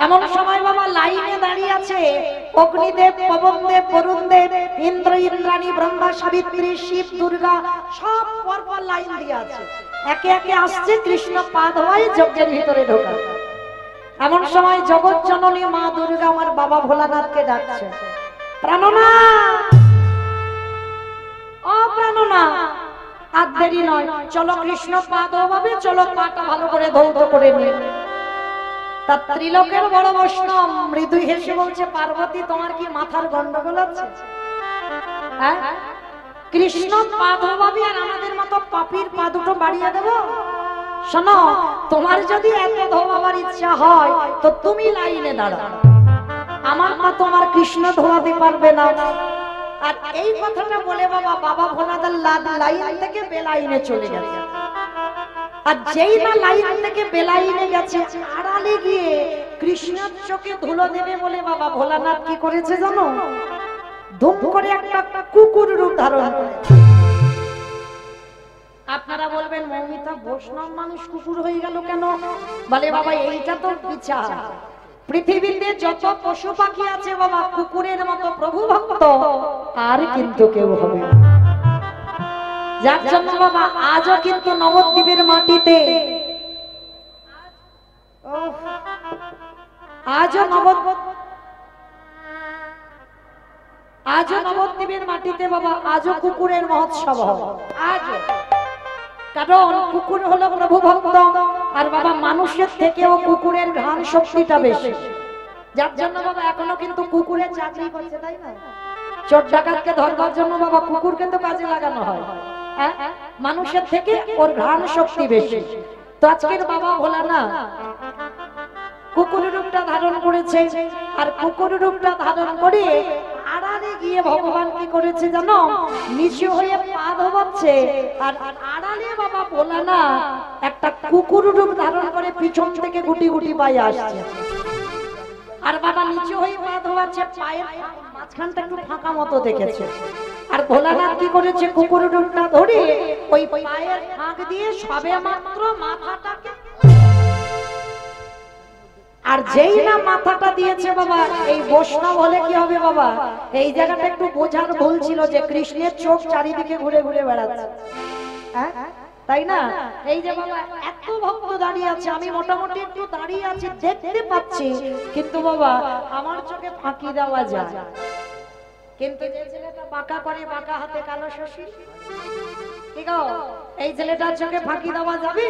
এমন সময় বাবা লাইনে দাঁড়িয়ে আছে অগ্নিদেব, পবনদেব, বরুণদেব, ইন্দ্র, ইন্দ্রাণী, ব্রহ্মা, সাবিত্রী, শিব, দুর্গা, সব পরপর লাইন দিয়ে আছে, একে একে আসছে কৃষ্ণ পা ধোয়ায় যজ্ঞের ভিতরে ঢোকা। এমন সময় জগৎ জননী মা দুর্গা আমার বাবা ভোলানাথকে ডাকছে, প্রাণনাথ, ও প্রাণনাথ, আর দেরি নয়, চলো কৃষ্ণ পা ধোয়াবে, চলো পাটা ভালো করে ধৌত করে নিয়ে। তার ত্রিলোকের বড় বৈষ্ণব মৃদু হেসে বলছে, পার্বতী তোমার কি মাথার গন্ডগোল আছে? হ্যাঁ, কৃষ্ণ পা ধোয়াবে আর আমাদের মতো পাপীর পা দুটো বাড়িয়ে দেব? শোনো, তোমার যদি এত ধোয়াবার ইচ্ছা হয় তো তুমি লাইনে দাঁড়াও, আমার পা তোমার কৃষ্ণ ধোয়াতে পারবে না। আর এই কথাটা বলে বাবা বাবা ভোলানাথ লাইন থেকে বেলাইনে চলে গেছে। আর যেই না লাইন থেকে বেলাইনে গেছে, আড়ালে গিয়ে কৃষ্ণের চোখে ধুলো দেবে বলে বাবা ভোলানাথ কি করেছে জানো? ধুম করে একটা কুকুর রূপ ধারণ করে। আপনারা বলবেন মৌমিতা বৈষ্ণব মানুষ কুকুর হয়ে গেল কেন? বলে বাবা এইটা তো বিচার, পৃথিবীতে যত পশু পাখি আছে বাবা কুকুরের মতো প্রভু ভক্ত আর কিন্তু কেউ হবে না। যার জন্য বাবা আজও কিন্তু নবদ্বীপের মাটিতে, আজও নবদ্বীপের মাটিতে বাবা আজও কুকুরের মহোৎসব হয়। আজও, কারণ কুকুর হলো প্রভু ভক্ত, আর বাবা মানুষের থেকেও কুকুরের ঘ্রাণ শক্তিটা বেশি। যার জন্য বাবা এখনো কিন্তু কুকুরের চাকরি করছে, তাই না? চোর ডাকাতকে ধরবার জন্য বাবা কুকুর কিন্তু কাজে লাগানো হয়, মানুষের থেকে ওর ঘ্রাণ শক্তি বেশি। তো আজকের বাবা ভোলানাথ কুকুর রূপটা ধারণ করেছে, আর কুকুর রূপটা ধারণ করে আড়ালে গিয়ে ভগবান কি করেছে জানো? নিচু হয়ে পা ধোবাচ্ছে, আর আড়ালে বাবা ভোলানাথ একটা কুকুর রূপ ধারণ করে পিছন থেকে গুটি গুটি পায়ে আসছে। আর বাবা নিচু হয়ে পা ধোবাচ্ছে, পায়ের মাঝখানটা একটু ফাঁকা মতো দেখেছে। আর ভোলানাথ কি করেছে? কুকুর রূপটা ধরে ওই পায়ের ফাঁক দিয়ে সবে মাত্র মাথাটাকে, আর যেই না মাথাটা দিয়েছে বাবা, এই বৈষ্ণব হলে কি হবে বাবা? এই জায়গাটা একটু বোঝার ভুল ছিল যে কৃষ্ণের চোখ চারিদিকে ঘুরে ঘুরে বেড়াচ্ছে, হ্যাঁ তাই না? এই যে বাবা এত ভক্ত দাঁড়িয়ে আছে, আমি মোটামুটি একটু দাঁড়িয়ে আছি, দেখতে পাচ্ছি, কিন্তু বাবা আমার চোখে ফাঁকি দেওয়া যায়। কিন্তু যে ছেলেটা বাঁকা করে, বাঁকা হাতে কালো শশী, কি গো, এই ছেলেটার চোখে ফাঁকি দেওয়া যাবে?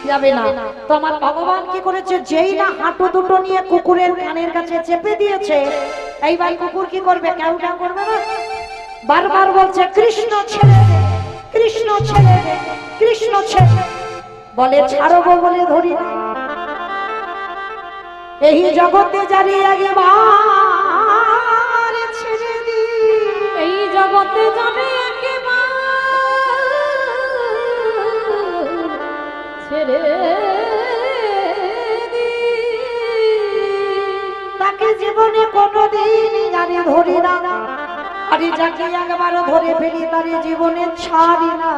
যাবে না। তো আমার ভগবান কি করেছে? যেই না হাঁটু দুটো নিয়ে কুকুরের কানের কাছে চেপে দিয়েছে, এইবার কুকুর কি করবে? কেউ কেউ করবে না, বারবার বলছে কৃষ্ণ ছেড়ে দে, কৃষ্ণ ছেড়ে দে, কৃষ্ণ ছেড়ে। বলে ছাড়বো বলে ধরি না, এই জগতে জারি একবার ছেড়ে দি, এই জগতে জানে একেবারে ছেড়ে দি, তাকে জীবনে কোনোদিন জানি ধরি না, আরে যাকে একবার ধরে ফেলি তারে জীবনে ছাড়ি না।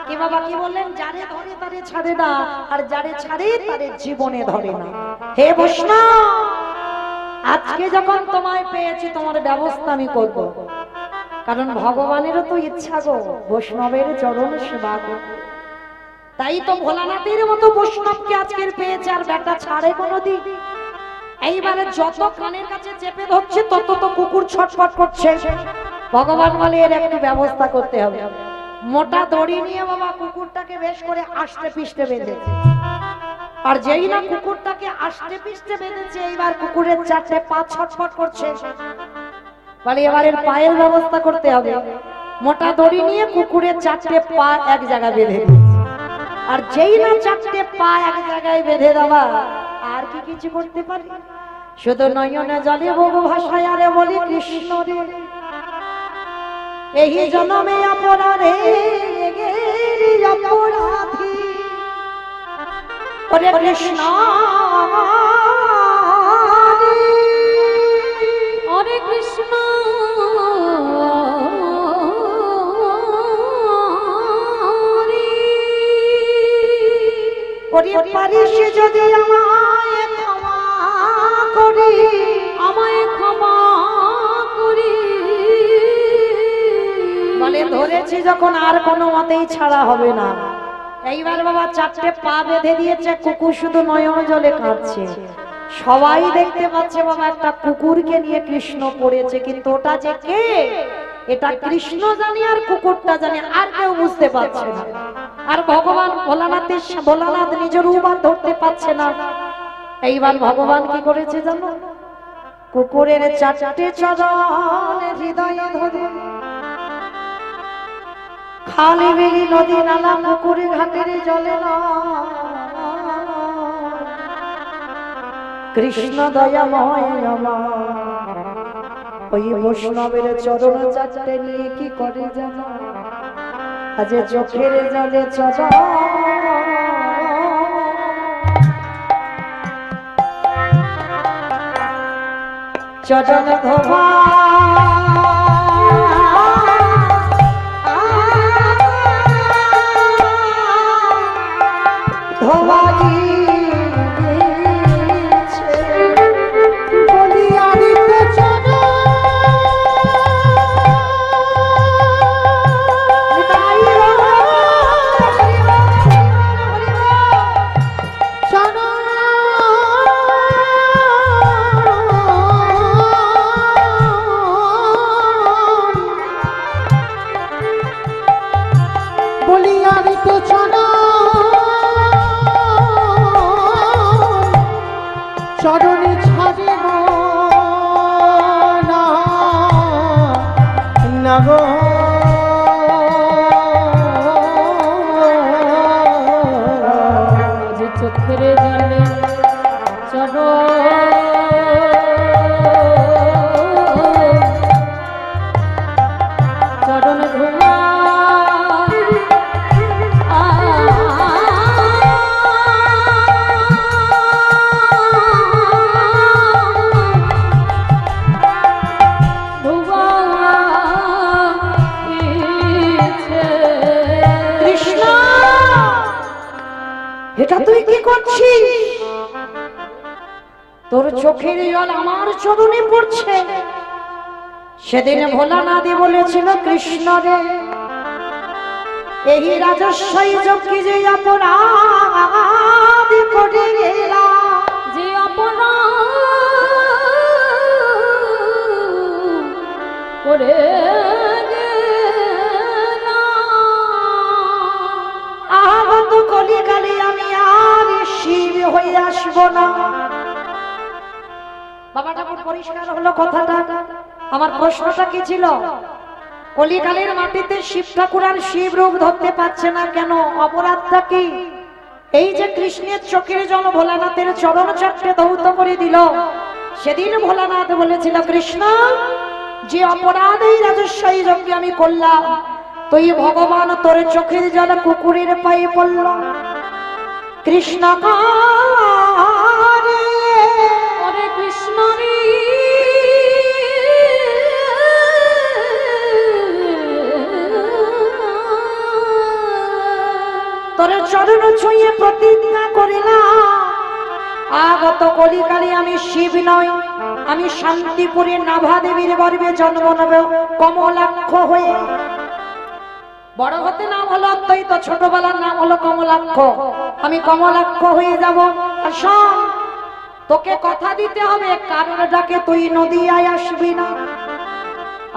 কি বাবা কি বললেন? যারে ধরে তারে ছাড়ে না, আর যারে ছাড়ে তারে জীবনে ধরে না। হে বৈষ্ণব, আজকে যখন তোমায় পেয়েছি তোমার ব্যবস্থা আমি করব, কারণ ভগবানেরও তো ইচ্ছা গো বৈষ্ণবের চরণ সেবা করব। তাই তো ভোলানাথের মতো বৈষ্ণবকে আজকের পেয়েছে, আর বেটা ছাড়ে কোনোদিন। এইবারে যত কানের কাছে চেপে ধরছে তত তো কুকুর ছটফট করছে। ভগবান বলে এর একটু ব্যবস্থা করতে হবে। মোটা দড়ি নিয়ে বাবা কুকুরটাকে বেশ করে আষ্টে পিষ্টে বেঁধেছে, আর যেই না কুকুরটাকে আষ্টে পিষ্টে বেঁধেছে, এইবার কুকুরের চারটে পা ছটফট করছে। বলে এবারের পায়ের ব্যবস্থা করতে হবে। মোটা দড়ি নিয়ে কুকুরের 4টে পা এক জায়গায় বেঁধে দিয়েছে। আর যেই না 4টে পা এক জায়গায় বেঁধে দেওয়া, আর কি কিছু করতে পারি? শুধু নয়নে জলে বহু ভাষায় আরে বলি কৃষ্ণ রে, এই জন্মে অপরাধে অপরাধী, ওরে কৃষ্ণ হরে কৃষ্ণ ওরে পারিস যদি আমায় ক্ষমা করি, আমায় ক্ষমা করি। বলে ধরেছি যখন আর কোনো মতেই ছাড়া হবে না। এইবার বাবা 4টে পা বেঁধে দিয়েছে, কুকুর শুধু নয়ন জলে কাঁদছে। সবাই দেখতে পাচ্ছে বাবা একটা কুকুরকে নিয়ে কৃষ্ণ পড়েছে, কিন্তু ওটা যে কে এটা কৃষ্ণ জানে আর কুকুরটা জানে, আর কেউ বুঝতে পারছে না। আর ভগবান ভোলানাথ নিজের রূপ ধরতে পারছে না। এইবার ভগবান কি করেছে জানো? কুকুরের 4টে চরণ হৃদয়ে ধরে খালি বেলি নদী নালা পুকুরে ঘাটের জলে না, কৃষ্ণ দয়াময় আমার ওই বৈষ্ণবের চরণ 4টে নিয়ে কি করে জানো? আজ চোখের জলে চরণ চরণ ধোবা ধোবা চরণে ছাড়ে না গো, যে চোখের জলে চলো চরণ ধোয়া এটা তুই কি করছিস? তোর চোখের জল আমার চরণে পড়ছে। সেদিন ভোলানাথই বলেছিল কৃষ্ণ রে, এই রাজস্বই যজ্ঞে যে অপরাধ করে গেলাম, যে অপরাধ করে আগত কলিকালে আমি আর শিব হয়ে আসবো না। বাবা ঠাকুর পরিষ্কার হলো কথাটা। আমার প্রশ্নটা কি ছিল? কলিকালের মাটিতে শিব ঠাকুর আর শিব রূপ ধরতে পারছে না কেন? অপরাধটা কি? এই যে কৃষ্ণের চোখের জল ভোলানাথের চরণ 4টে ধৌত করে দিল, সেদিন ভোলানাথ বলেছিল কৃষ্ণ যে অপরাধ এই রাজস্বই যজ্ঞে আমি করলাম, তুই ভগবান তোর চোখের জল কুকুরের পায়ে পড়ল। কৃষ্ণ হরে কৃষ্ণ রে তোর চরণ ছুঁয়ে প্রতিজ্ঞা করিলাম, আগত কলিকালে আমি শিব নয়, আমি শান্তিপুরে নাভা দেবীর গর্ভে জন্ম নেব কমলাক্ষ হয়ে। বড় হতে নাম হলো অদ্বৈত, ছোটবেলার নাম হলো কমলাক্ষ। আমি কমলাক্ষ হয়ে যাব। আর শোন, তোকে কথা দিতে হবে, কারণ ডাকে তুই নদিয়ায় আসবি না।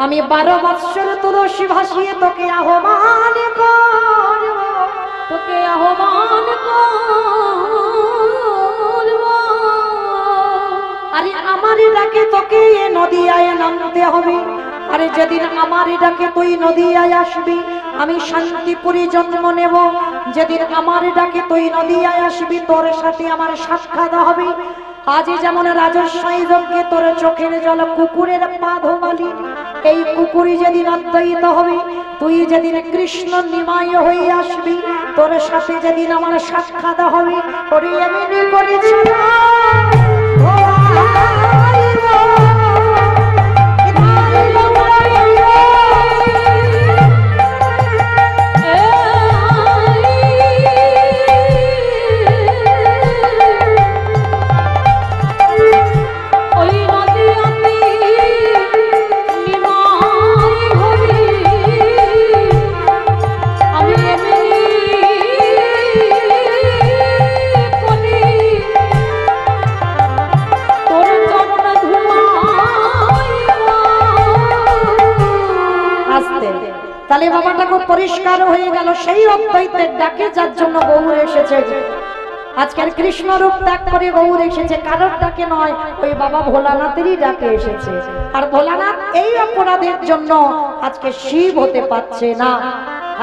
আমি 12 বৎসর তুলসী ভাসিয়ে তোকে আহ্বান করব, তোকে আহ্বান করব। আরে আমার ডাকে তোকে নদিয়ায় নামতে হবে। আরে যেদিন আমার ডাকে তুই নদিয়ায় আসবি আমি শান্তিপুরে জন্ম নেব, যেদিন আমার ডাকে তুই নদিয়ায় আসবি তোর সাথে আমার সাক্ষাৎ হবে। আজই যেমন রাজস্বাই যজ্ঞে তোর চোখের জল কুকুরের পা ধোবালি, এই কুকুরই যেদিন অদ্বৈত হবে, তুই যেদিন কৃষ্ণ নিমায় হয়ে আসবি তোর সাথে যেদিন আমার সাক্ষাৎ হবে। ওরে এমনি করেছি তাহলে বাবাটা খুব পরিষ্কার হয়ে গেল সেই অদ্বৈতের ডাকে যার জন্য গৌর এসেছে। আজকের কৃষ্ণ রূপ ত্যাগ করে গৌর এসেছে, কারোর ডাকে নয়, ওই বাবা ভোলানাথেরই ডাকে এসেছে। আর ভোলানাথ এই অপরাধের জন্য আজকে শিব হতে পারছে না।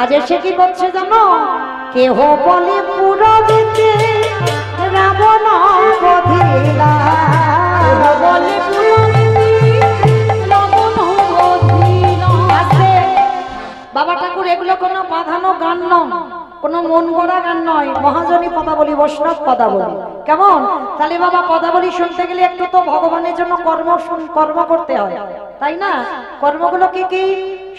আজ এসে কি করছে জানো? কেহ বলে পুরবিতে রাবণ বধিলা, বলে বাবা ঠাকুর এগুলো কোনো বাঁধানো গান নয়, কোনো মন গড়া গান নয়, মহাজনী পদাবলী, বৈষ্ণব পদাবলী। কেমন? তাহলে বাবা পদাবলী শুনতে গেলে একটু তো ভগবানের জন্য কর্ম করতে হয়, তাই না? কর্মগুলো কি কি?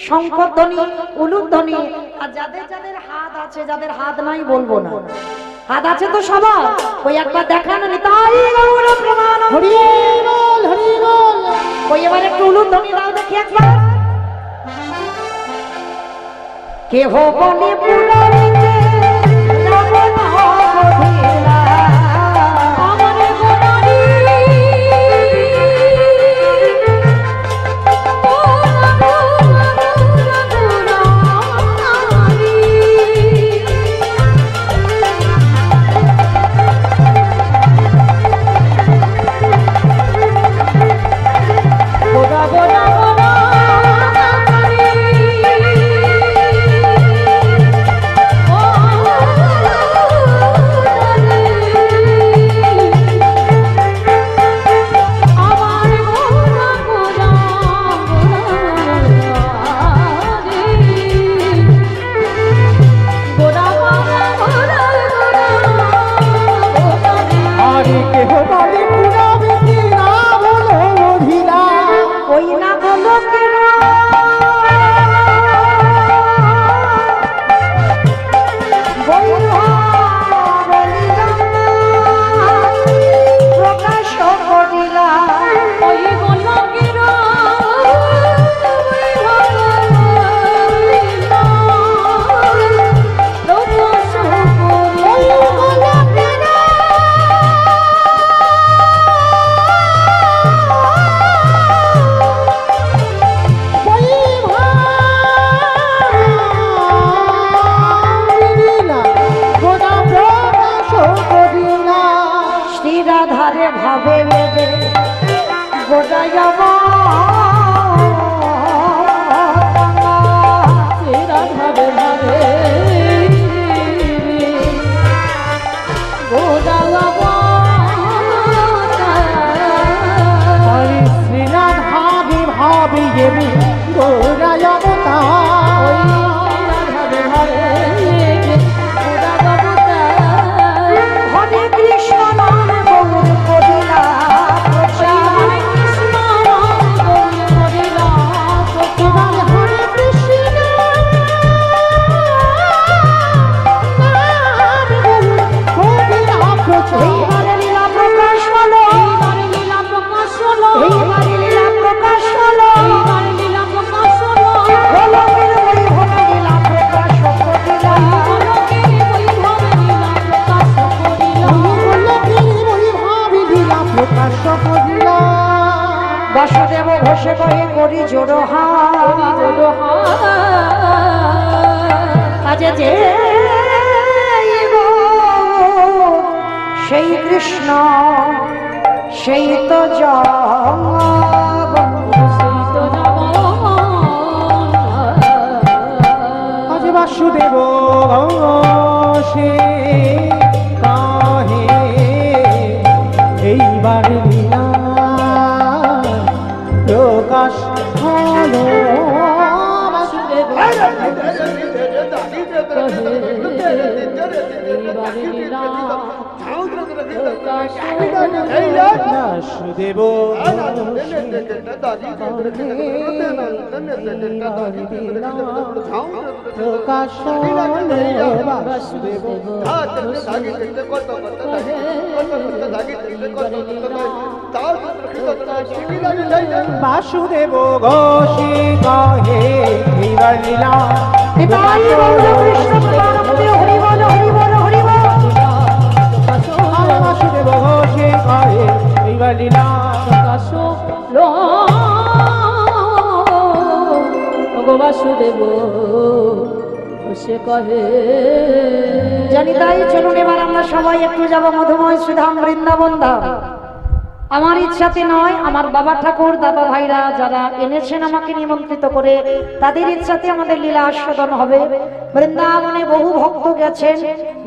শঙ্খধ্বনি, উলুধ্বনি। আর যাদের যাদের হাত আছে, যাদের হাত নাই বলবো না, হাত আছে তো সবার, ওই একবার দেখানো নিতাই গৌর প্রমাণ হরি বল, হরি বল। ওই এবার একটু উলুধ্বনি দাও দেখি একবার। কেহ বলে পুরবিতে রাবণ বধিলা, আমার গোনারি বাসুদেব ঘোষে কহে করি জোড়ো কাজে যে সেই কৃষ্ণ সেই তো জগৎ বাসুদেব প্রকাশ বাসুদেব বাসুদেব ঘোষী কহে লীলা বাসুদেব ঘোষী কহে লীলা বাসুদেব সে কহে জানি তাই চলুন এবার আমরা সবাই একটু যাব মধুময় সুধাম বৃন্দাবন ধাম। আমার ইচ্ছাতে নয়, আমার বাবা ঠাকুর দাদা ভাইরা যারা এনেছেন আমাকে নিমন্ত্রিত করে, তাদের ইচ্ছাতে আমাদের লীলা আস্বাদন হবে। বৃন্দাবনে বহু ভক্ত গেছেন,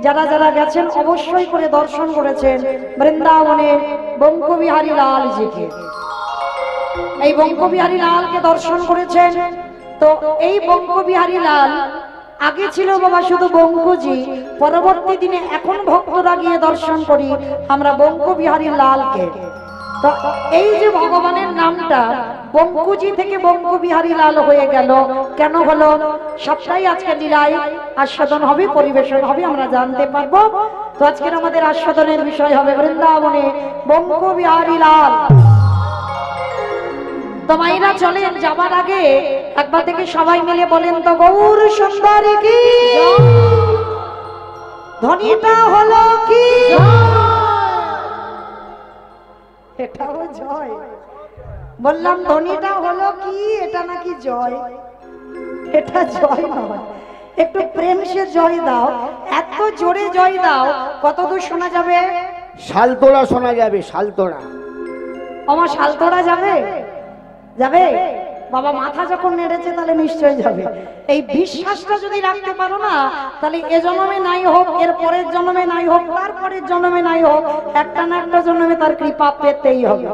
যারা যারা গেছেন অবশ্যই করে দর্শন করেছেন বৃন্দাবনের বঙ্কবিহারী লালজিকে। এই বঙ্কবিহারী লালকে দর্শন করেছেন। তো এই বঙ্কবিহারী লাল আগে ছিল বাবা শুধু বঙ্কজি, পরবর্তী দিনে এখন ভক্তরা গিয়ে দর্শন করি আমরা বঙ্কবিহারী লালকে। তো এই যে ভগবানের নামটা বঙ্কুজি থেকে বঙ্কবিহারী লাল হয়ে গেল, কেন হলো সবটাই আজকে লীলায় আস্বাদন হবে, পরিবেশন হবে, আমরা জানতে পারবো। তো আজকের আমাদের আস্বাদনের বিষয় হবে বৃন্দাবনে বঙ্কবিহারী লাল। তো মাইরা চলেন, যাবার আগে একবার থেকে সবাই মিলে বলেন তো গৌর সুন্দরী কি, ধ্বনিটা হলো কি, এটাও জয়। বললাম ধ্বনিটা হলো কি, এটা নাকি জয়? এটা জয় নয়, একটু প্রেম সে জয় দাও, এত জোরে জয় দাও কতদূর শোনা যাবে? শালতোড়া শোনা যাবে, শালতোড়া। আমার শালতোড়া যাবে? যাবে বাবা, মাথা যখন নেড়েছে তাহলে নিশ্চয়ই যাবে। এই বিশ্বাসটা যদি রাখতে পারো না, তাহলে এ জন্মে নাই হোক, এর পরের জন্মে নাই হোক, তারপরের জন্মে নাই হোক, একটা না একটা জন্মে তার কৃপা পেতেই হবে।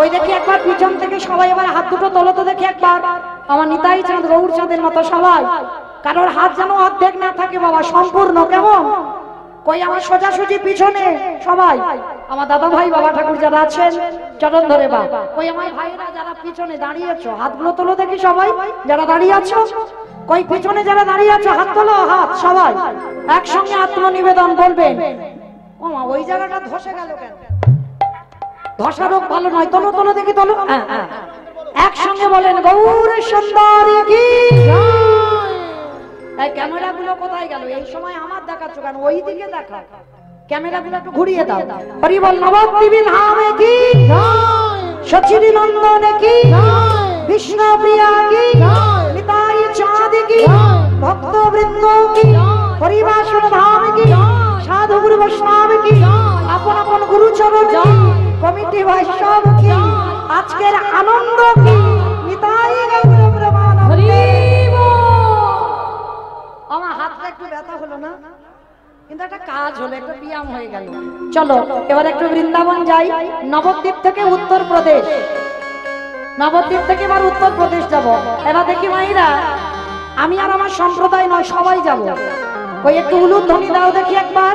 ওই দেখি একবার পিছন থেকে সবাই এবার হাত দুটো তোলো তো দেখি একবার, আমার নিতাই চাঁদ গৌর চাঁদের মতো সবাই। কারোর হাত যেন অর্ধেক না থাকে বাবা, সম্পূর্ণ। কেমন? কই আমার সোজাসুজি পিছনে সবাই, আমার দাদা ভাই বাবা ঠাকুর যারা আছেন চরণ ধরে বা, কই আমার ভাইরা যারা পিছনে দাঁড়িয়েছো হাতগুলো তোলো দেখি সবাই, যারা দাঁড়িয়ে আছো। কই পিছনে যারা দাঁড়িয়ে আছো হাত তোলো, হাত সবাই একসঙ্গে আত্মনিবেদন বলবেন। ও মা, ওই জায়গাটা ধসে গেল কেন? ধসা রোগ ভালো নয়, তোলো তোলো দেখি তোলো, একসঙ্গে বলেন গৌর সুন্দরী কি। এই ক্যামেরা গুলো কোথায় গেল? এই সময় আমার দেখাচ্ছ কেন? ওই দিকে দেখা, ক্যামেরা গুলো একটু ঘুরিয়ে দাও। হরি বল নবদ্বীপ ধামে কি, সচিনী নন্দনে কি, বিষ্ণু প্রিয়া কি, নিতাই চাঁদ কি, ভক্ত বৃন্দ কি, পরিবাসন ধাম কি, সাধু গুরু বৈষ্ণব কি, আপন আপন গুরু চরণ কি, কমিটি বৈষ্ণব কি, আজকের আনন্দ কি, নিতাই গৌর প্রেমানন্দে। আমার হাতটা একটু ব্যথা হলো না, কিন্তু একটা কাজ হলো, একটা ব্যায়াম হয়ে গেল। চলো এবার একটু বৃন্দাবন যাই। নবদ্বীপ থেকে উত্তরপ্রদেশ, নবদ্বীপ থেকে এবার উত্তরপ্রদেশ যাব। এবার দেখি মাইরা, আমি আর আমার সম্প্রদায় নয়, সবাই যাব। ওই একটু উলুধ্বনি দাও দেখি একবার।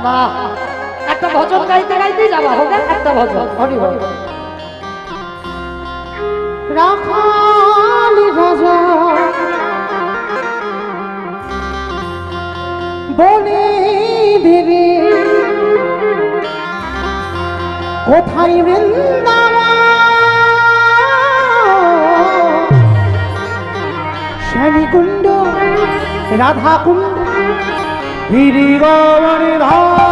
বাহ, একটা ভজন গাইতে গাইতে যাবা, হোক একটা ভজন। হরি বল। রাখালি রাজা বনে দেবে কোথায় বৃন্দাবন, শ্যামীকুণ্ড রাধাকুণ্ড গিরিগমনে ধাম।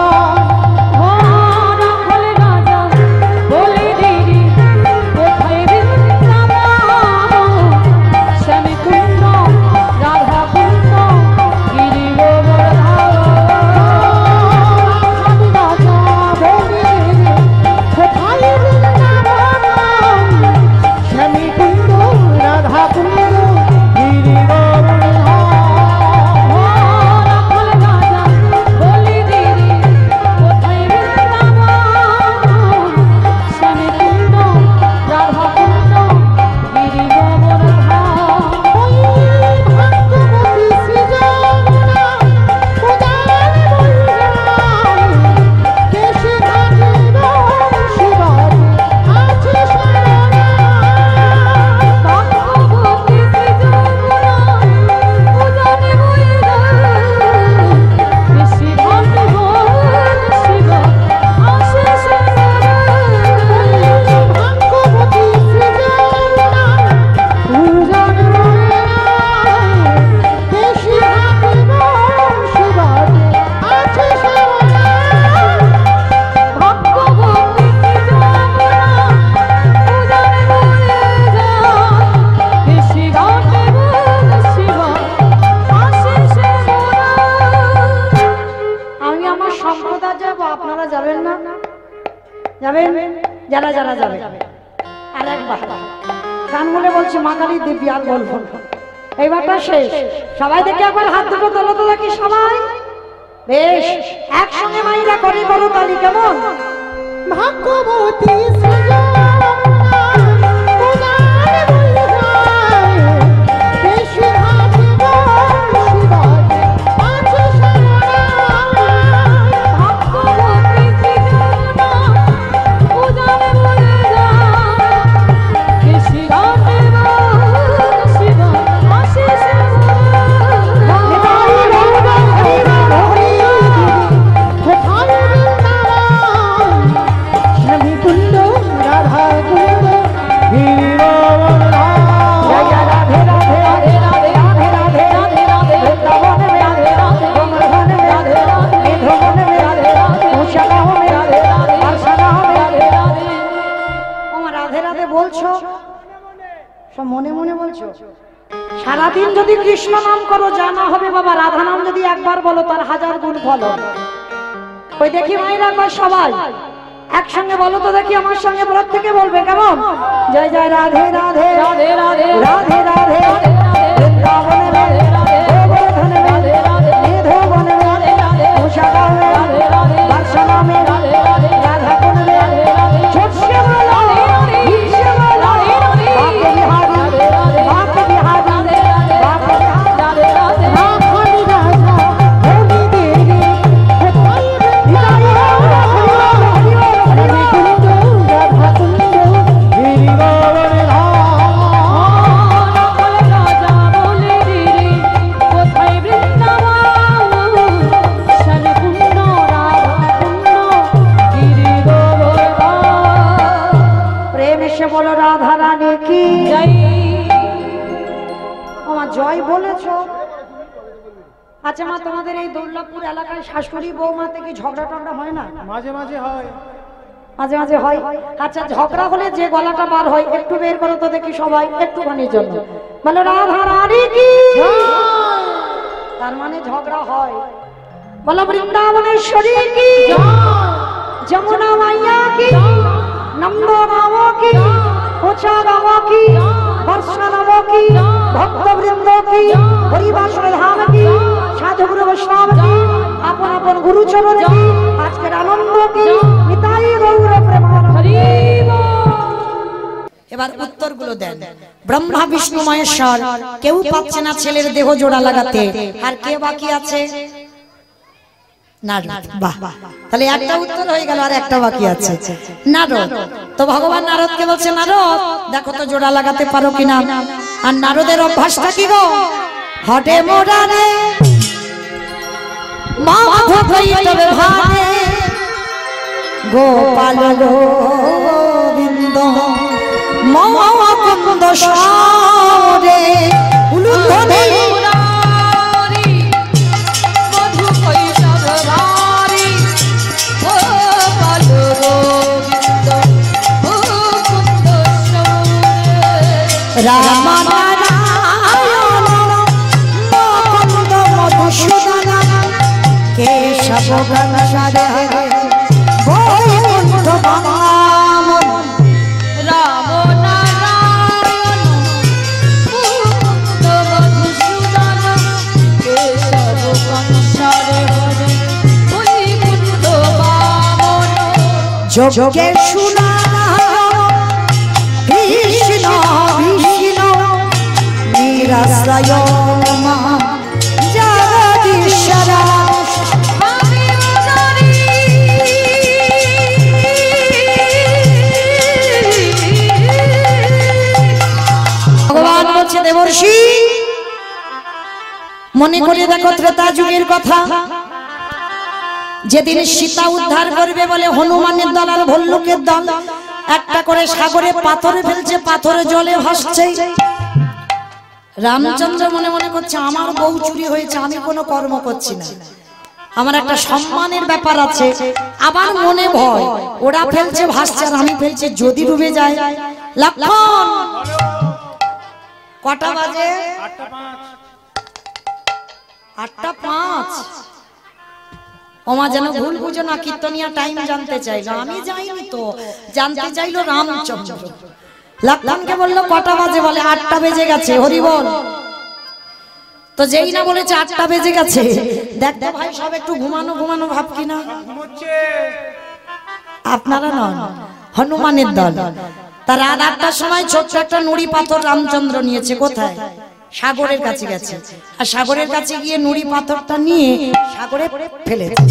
যারা যারা যাবে আর একবার গান বলে বলছি মা কালী দেবী আর বলবো না। এইবারটা শেষ। সবাই দেখে একবার হাত দুটো তোলো তো দেখি সবাই। বেশ, একসঙ্গে মাইরা করে করো তালি কেমন? ভাগ্যবতী মনে মনে বলছো? সারাদিন যদি কৃষ্ণ নাম করো জানা হবে বাবা, রাধা নাম যদি একবার বলো তার 1000 গুণ ফল। ওই দেখি মায়েরা একবার সবাই একসঙ্গে বলো তো দেখি, আমার সঙ্গে প্রত্যেকে বলবে কেমন? জয় জয় রাধে রাধে রাধে রাধে রাধে রাধে বৃন্দাবনে রাধে রাধে গোবর্ধনে রাধে রাধে মেধবনে রাধে রাধে উষাগাঁওয়ে রাধে রাধে বার্সানামে রাধে রাধে রাধা কুণ্ডে রাধে রাধে ছোটসে বলো বিশে বলো বাকে বিহারি বাকে বিহারি রাধে রাধে বাকে বিহারি রাধে রাধে রাখনি রাজা হোলি দেবী কোথায় বিদায় হরি কুণ্ড রাধা কুণ্ড গিরিবাবনে বলো রাধা রানী কি আমার জয় বলেছ। আচ্ছা মা, তোমাদের এই দুর্লভপুর এলাকায় শাশুড়ি বৌমা থেকে ঝগড়া টগড়া হয় না? মাঝে মাঝে হয়, মাঝে মাঝে হয়। আচ্ছা ঝগড়া হলে যে গলাটা বার হয় একটু বের করো তো দেখি সবাই, একটুখানির জন্য বলো রাধা রানী কি। তার মানে ঝগড়া হয়। বলো বৃন্দাবনেশ্বরী কি, যমুনা মাইয়া কি, নন্দ গাঁও কি, কোচা গাঁও কি, বর্ষা গাঁও কি, ভক্তবৃন্দ কি, হরিবাসর ধাম কি, সাধুগুরু বৈষ্ণব কি, আপন আপন গুরুচরণ কি, আজকের আনন্দ কি, নিতাই গৌর প্রেমানন্দে। এবার উত্তরগুলো দেন। ব্রহ্মা বিষ্ণু মহেশ্বর কেউ পাচ্ছে না ছেলের দেহ জোড়া লাগাতে, আর কে বাকি আছে? নারদ। বাহ, তাহলে একটা উত্তর হয়ে গেল, আর একটা বাকি আছে নারদ। তো ভগবান নারদকে বলছে, নারদ দেখো তো জোড়া লাগাতে পারো কিনা। আর নারদের অভ্যাসটা কি গো? হটে মোড়ারে মাধব তবে ভারে গোপাল গোবিন্দ মহাকুন্দ সারে উলুধ্বনি রাম নারায়ণ মুকুন্দ মধুসূদন কেশব ঘনশ্যাম বৈকুণ্ঠ ধাম। রাম নারায়ণ মুকুন্দ মধুসূদন কেশব ঘনশ্যাম বৈকুণ্ঠ ধাম। যোগেশ্বর নিরাশ্রয় মা জগদীশ্বরা ভগবান বলছে, দেবর্ষি মনে করে দেখো ত্রেতা যুগের কথা, যেদিন সীতা উদ্ধার করবে বলে হনুমানের দল আর ভল্লুকের দল একটা করে সাগরে পাথরে ফেলছে, পাথরে জলে ভাসছে। রামচন্দ্র মনে মনে করছে, আমার বউ চুরি হয়েছে, আমি কোনো কর্ম করছি না, আমার একটা সম্মানের ব্যাপার আছে। আবার মনে ভয়, ওরা ফেলছে ভাসছে আর আমি ফেলছি, যদি ডুবে যায়। লক্ষণ কটা বাজে? 8:05। ওমা যেন ভুল বুঝো না, কীর্তনিয়া টাইম জানতে চাইলো, আমি যাইনি তো, জানতে চাইলো রামচন্দ্র। লক্ষণকে বললো কটা বাজে, বলে 8টা বেজে গেছে, হরি বল। তো যেই না বলেছে 8টা বেজে গেছে, দেখতে ভাই সব একটু ঘুমানো ঘুমানো ভাব কিনা, আপনারা নন, হনুমানের দল। তার রাত 8টার সময় ছোট্ট একটা নুড়ি পাথর রামচন্দ্র নিয়েছে, কোথায়? সাগরের কাছে গেছে, আর সাগরের কাছে গিয়ে নুড়ি পাথরটা নিয়ে সাগরে ফেলেছে।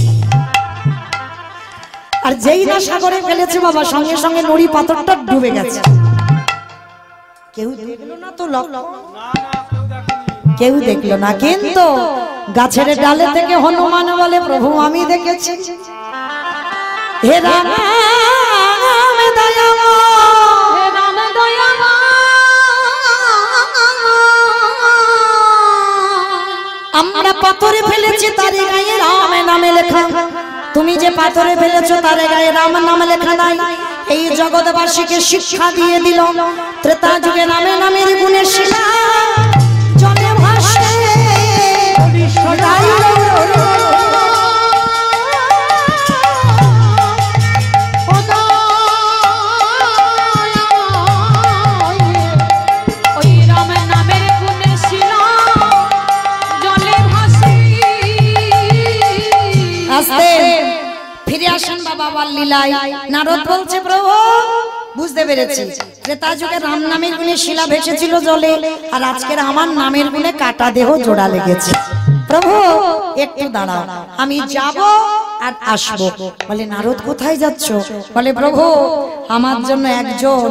আর যেই না সাগরে ফেলেছে বাবা, সঙ্গে সঙ্গে নুড়ি পাথরটা ডুবে গেছে। কেউ দেখলো না তো, কেউ দেখলো না, কিন্তু গাছের ডালে থেকে হনুমান বলে, প্রভু আমি দেখেছি, হে রাম আমরা পাথরে ফেলেছি তার গায়ে রাম নামে লেখা, তুমি যে পাথরে ফেলেছো তার গায়ে রাম নামে লেখা নাই। এই জগৎবাসীকে শিক্ষা দিয়ে দিল, ত্রেতা যুগে নামে নামের গুণে শিলা জলে ভাসে। ফিরে আসেন বাবা আবার লীলায়। নারদ বলছে, প্রভু বুঝতে পেরেছি, ত্রেতা যুগে রাম নামের গুণে শিলা ভেসেছিল জলে, আর আজকের আমার নামের গুণে কাটা দেহ জোড়া লেগেছে। প্রভু একটু দাঁড়াও, আমি যাব আর আসবো। বলে নারদ কোথায় যাচ্ছ? বলে প্রভু আমার জন্য একজন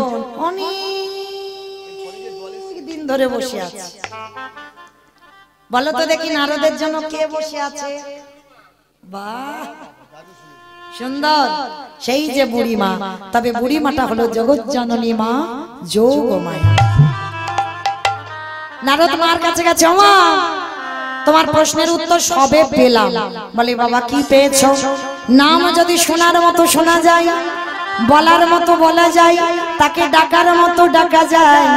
অনেক দিন ধরে বসে আছে। বলো তো দেখি নারদের জন্য কে বসে আছে? বাহ সুন্দর, সেই যে বুড়িমা। তবে বুড়িমাটা হলো জগৎ জননী মা যোগমায়া। নারদ মার কাছে গেছে, মা তোমার প্রশ্নের উত্তর সবে পেলাম। বলে বাবা কি পেয়েছো? নাম যদি শোনার মতো শোনা যায়, বলার মতো বলা যায়, তাকে ডাকার মতো ডাকা যায়,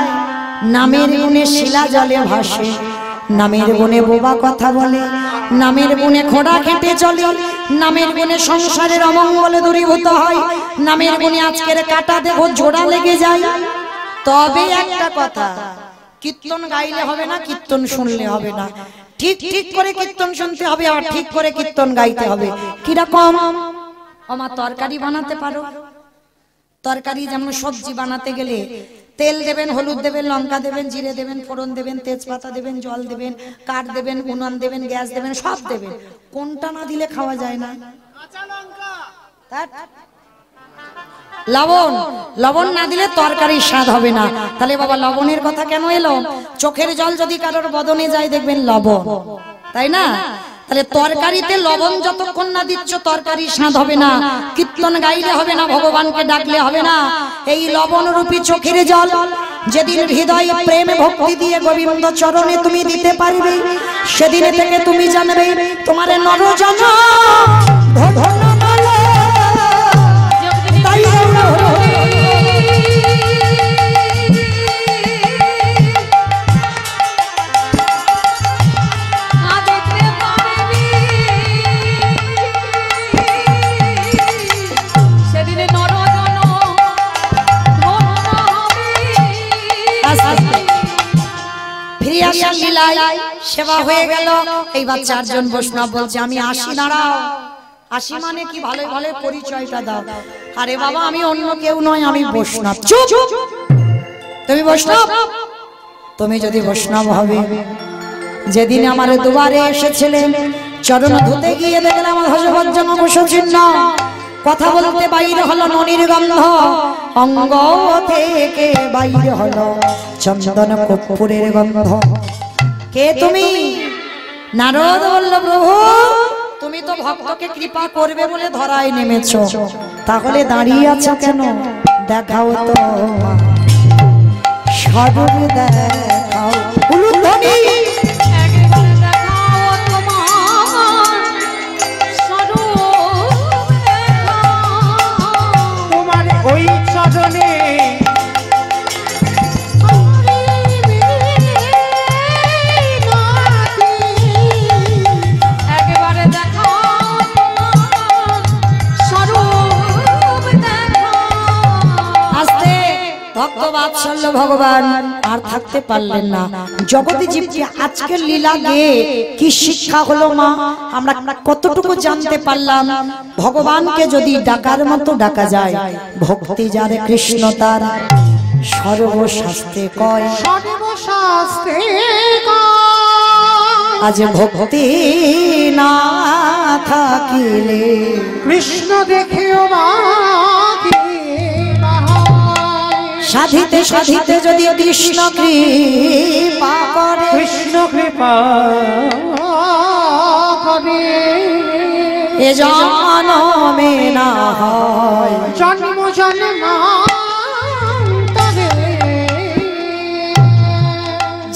নামের গুণে শিলা জলে ভাসে, নামের গুণে বোবা কথা বলে, নামের গুণে খোঁড়া খেটে চলে, নামের গুণে সংসারের অমঙ্গলে দূরীভূত হয়, নামের গুণে আজকের কাটা দেহ জোড়া লেগে যায়। তবে একটা কথা, কীর্তন গাইলে হবে না, কীর্তন শুনলে হবে না, ঠিক ঠিক করে কীর্তন শুনতে হবে, আর ঠিক করে কীর্তন গাইতে হবে। কিরকম? আমার তরকারি বানাতে পারো? তরকারি যেমন সবজি বানাতে গেলে তেল দেবেন, হলুদ দেবেন, লঙ্কা দেবেন, জিরে দেবেন, ফোড়ন দেবেন, তেজপাতা দেবেন, জল দেবেন, কাঠ দেবেন, উনুন দেবেন, গ্যাস দেবেন, সব দেবেন। কোনটা না দিলে খাওয়া যায় না? লবণ। লবণ না দিলে তরকারির স্বাদ হবে না। তাহলে বাবা লবণের কথা কেন এলো? চোখের জল যদি কারোর বদনে যায় দেখবেন লবণ, তাই না? তাহলে তরকারিতে লবণ যতক্ষণ না দিচ্ছ তরকারির স্বাদ হবে না, কীর্তন গাইলে হবে না, ভগবানকে ডাকলে হবে না। এই লবণ রূপী চোখের জল যেদিন হৃদয় প্রেম ভক্তি দিয়ে গোবিন্দ চরণে তুমি দিতে পারবে, সেদিন থেকে তুমি জানবে তোমার নরজনম ধন্য বলে। তাই সেবা হয়ে গেল। এইবার 4 জন বৈষ্ণব বলছে, আমি আসি। দাঁড়াও, আসি মানে কি? ভালো ভালো পরিচয়টা দাও। আরে বাবা আমি অন্য কেউ নয়, আমি বৈষ্ণব। চুপ! তুমি বৈষ্ণব? তুমি যদি বৈষ্ণব হবে, যেদিন আমার দুবারে এসেছিলেন, চরণ ধুতে গিয়ে দেখলাম হযবজ্জম কুশচিহ্ন, কথা বলতে বাইরে হলো ননির গন্ধ, অঙ্গ থেকে বাইরে হলো চন্দন কর্পূরের গন্ধ। কে তুমি? নারদ বলল, প্রভু তুমি তো ভক্তকে কৃপা করবে বলে ধরায় নেমেছো, তাহলে দাঁড়িয়ে আছো কেন? দেখাও তো স্বরূপ, দেখাও উলুধ্বনি। তোমার ওই চরণে ভগবান আর থাকতে পারলেন না। জগতে জীবকে আজকের লীলা গিয়ে কি শিক্ষা হলো মা, আমরা কতটুকু জানতে পারলাম। ভগবানকে যদি ডাকার মতো ডাকা যায়, ভক্তি যার কৃষ্ণ তার সর্বশাস্ত্রে কয়, সর্বশাস্ত্রে আজ ভক্তি না থাকিলে কৃষ্ণ দেখেও সাধিতে সাধিতে যদি কৃষ্ণ কৃপা করে, কৃষ্ণ কৃপা করে এ জনমে না হয় জন্ম জন্মান্তরে।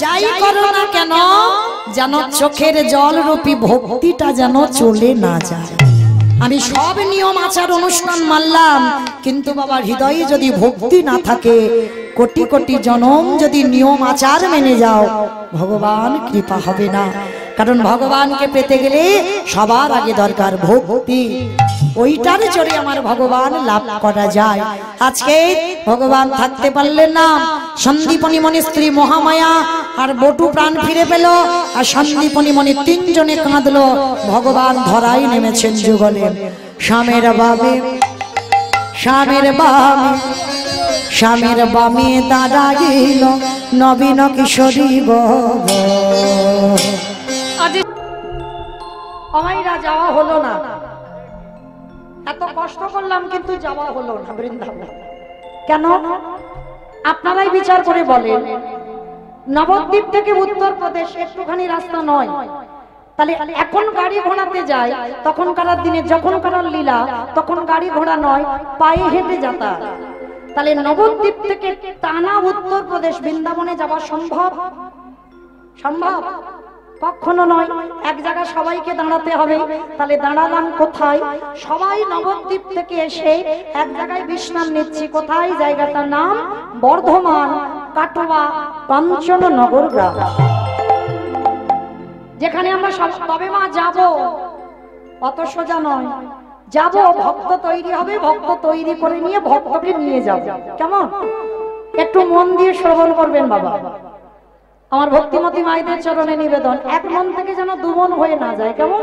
যাই করো না কেন যেন চোখের জল রূপী ভক্তিটা যেন চলে না যায়। আমি সব নিয়ম আচার অনুষ্ঠান মানলাম, কিন্তু বাবা হৃদয়ে যদি ভক্তি না থাকে, কোটি কোটি জনম যদি নিয়ম আচার মেনে যাও, ভগবান কৃপা হবে না। কারণ ভগবানকে পেতে গেলে সবার আগে দরকার ভক্তি, ওইটার জোরে আমার ভগবান লাভ করা যায়। আজকে ভগবান থাকতে পারলেন না, সন্দীপনী মণি স্ত্রী মহামায়া আর বটু প্রাণ ফিরে পেল, আর সন্দীপনী মণি তিনজনে কাঁদলো। ভগবান ধরাই নেমেছেন যুগলে, স্বামীর বামে স্বামীর বামে স্বামীর বামে দাঁড়াইল নবীন কিশোরী বব। আমাইরা যাওয়া হলো না, এত কষ্ট করলাম কিন্তু যাওয়া হলো না বৃন্দাবন। কেন আপনারাই বিচার করে বলেন। নবদ্বীপ থেকে উত্তরপ্রদেশ একটুখানি রাস্তা নয়, তাহলে এখন গাড়ি ঘোড়াতে যায়, তখনকার দিনে যখনকার লীলা তখন গাড়ি ঘোড়া নয়, পায়ে হেঁটে যাতায়াত। তাহলে নবদ্বীপ থেকে টানা উত্তরপ্রদেশ বৃন্দাবনে যাওয়া সম্ভব? সম্ভব কখনো নয়। এক জায়গায় সবাইকে দাঁড়াতে হবে, তাহলে দাঁড়ালাম কোথায়? সবাই নবদ্বীপ থেকে এসে এক জায়গায় বিশ্রাম নিচ্ছি। কোথায়? জায়গাটার নাম বর্ধমান কাটোয়া কাঞ্চননগর গ্রাম, যেখানে আমরা সব তবে মা যাব। অত সোজা নয়, যাব ভক্ত তৈরি হবে, ভক্ত তৈরি করে নিয়ে ভক্তকে নিয়ে যাব। কেমন? একটু মন দিয়ে শ্রবণ করবেন বাবা। আমার ভক্তিমতী মায়েদের চরণে নিবেদন, এক মন থেকে যেন দু মন হয়ে না যায়। কেমন?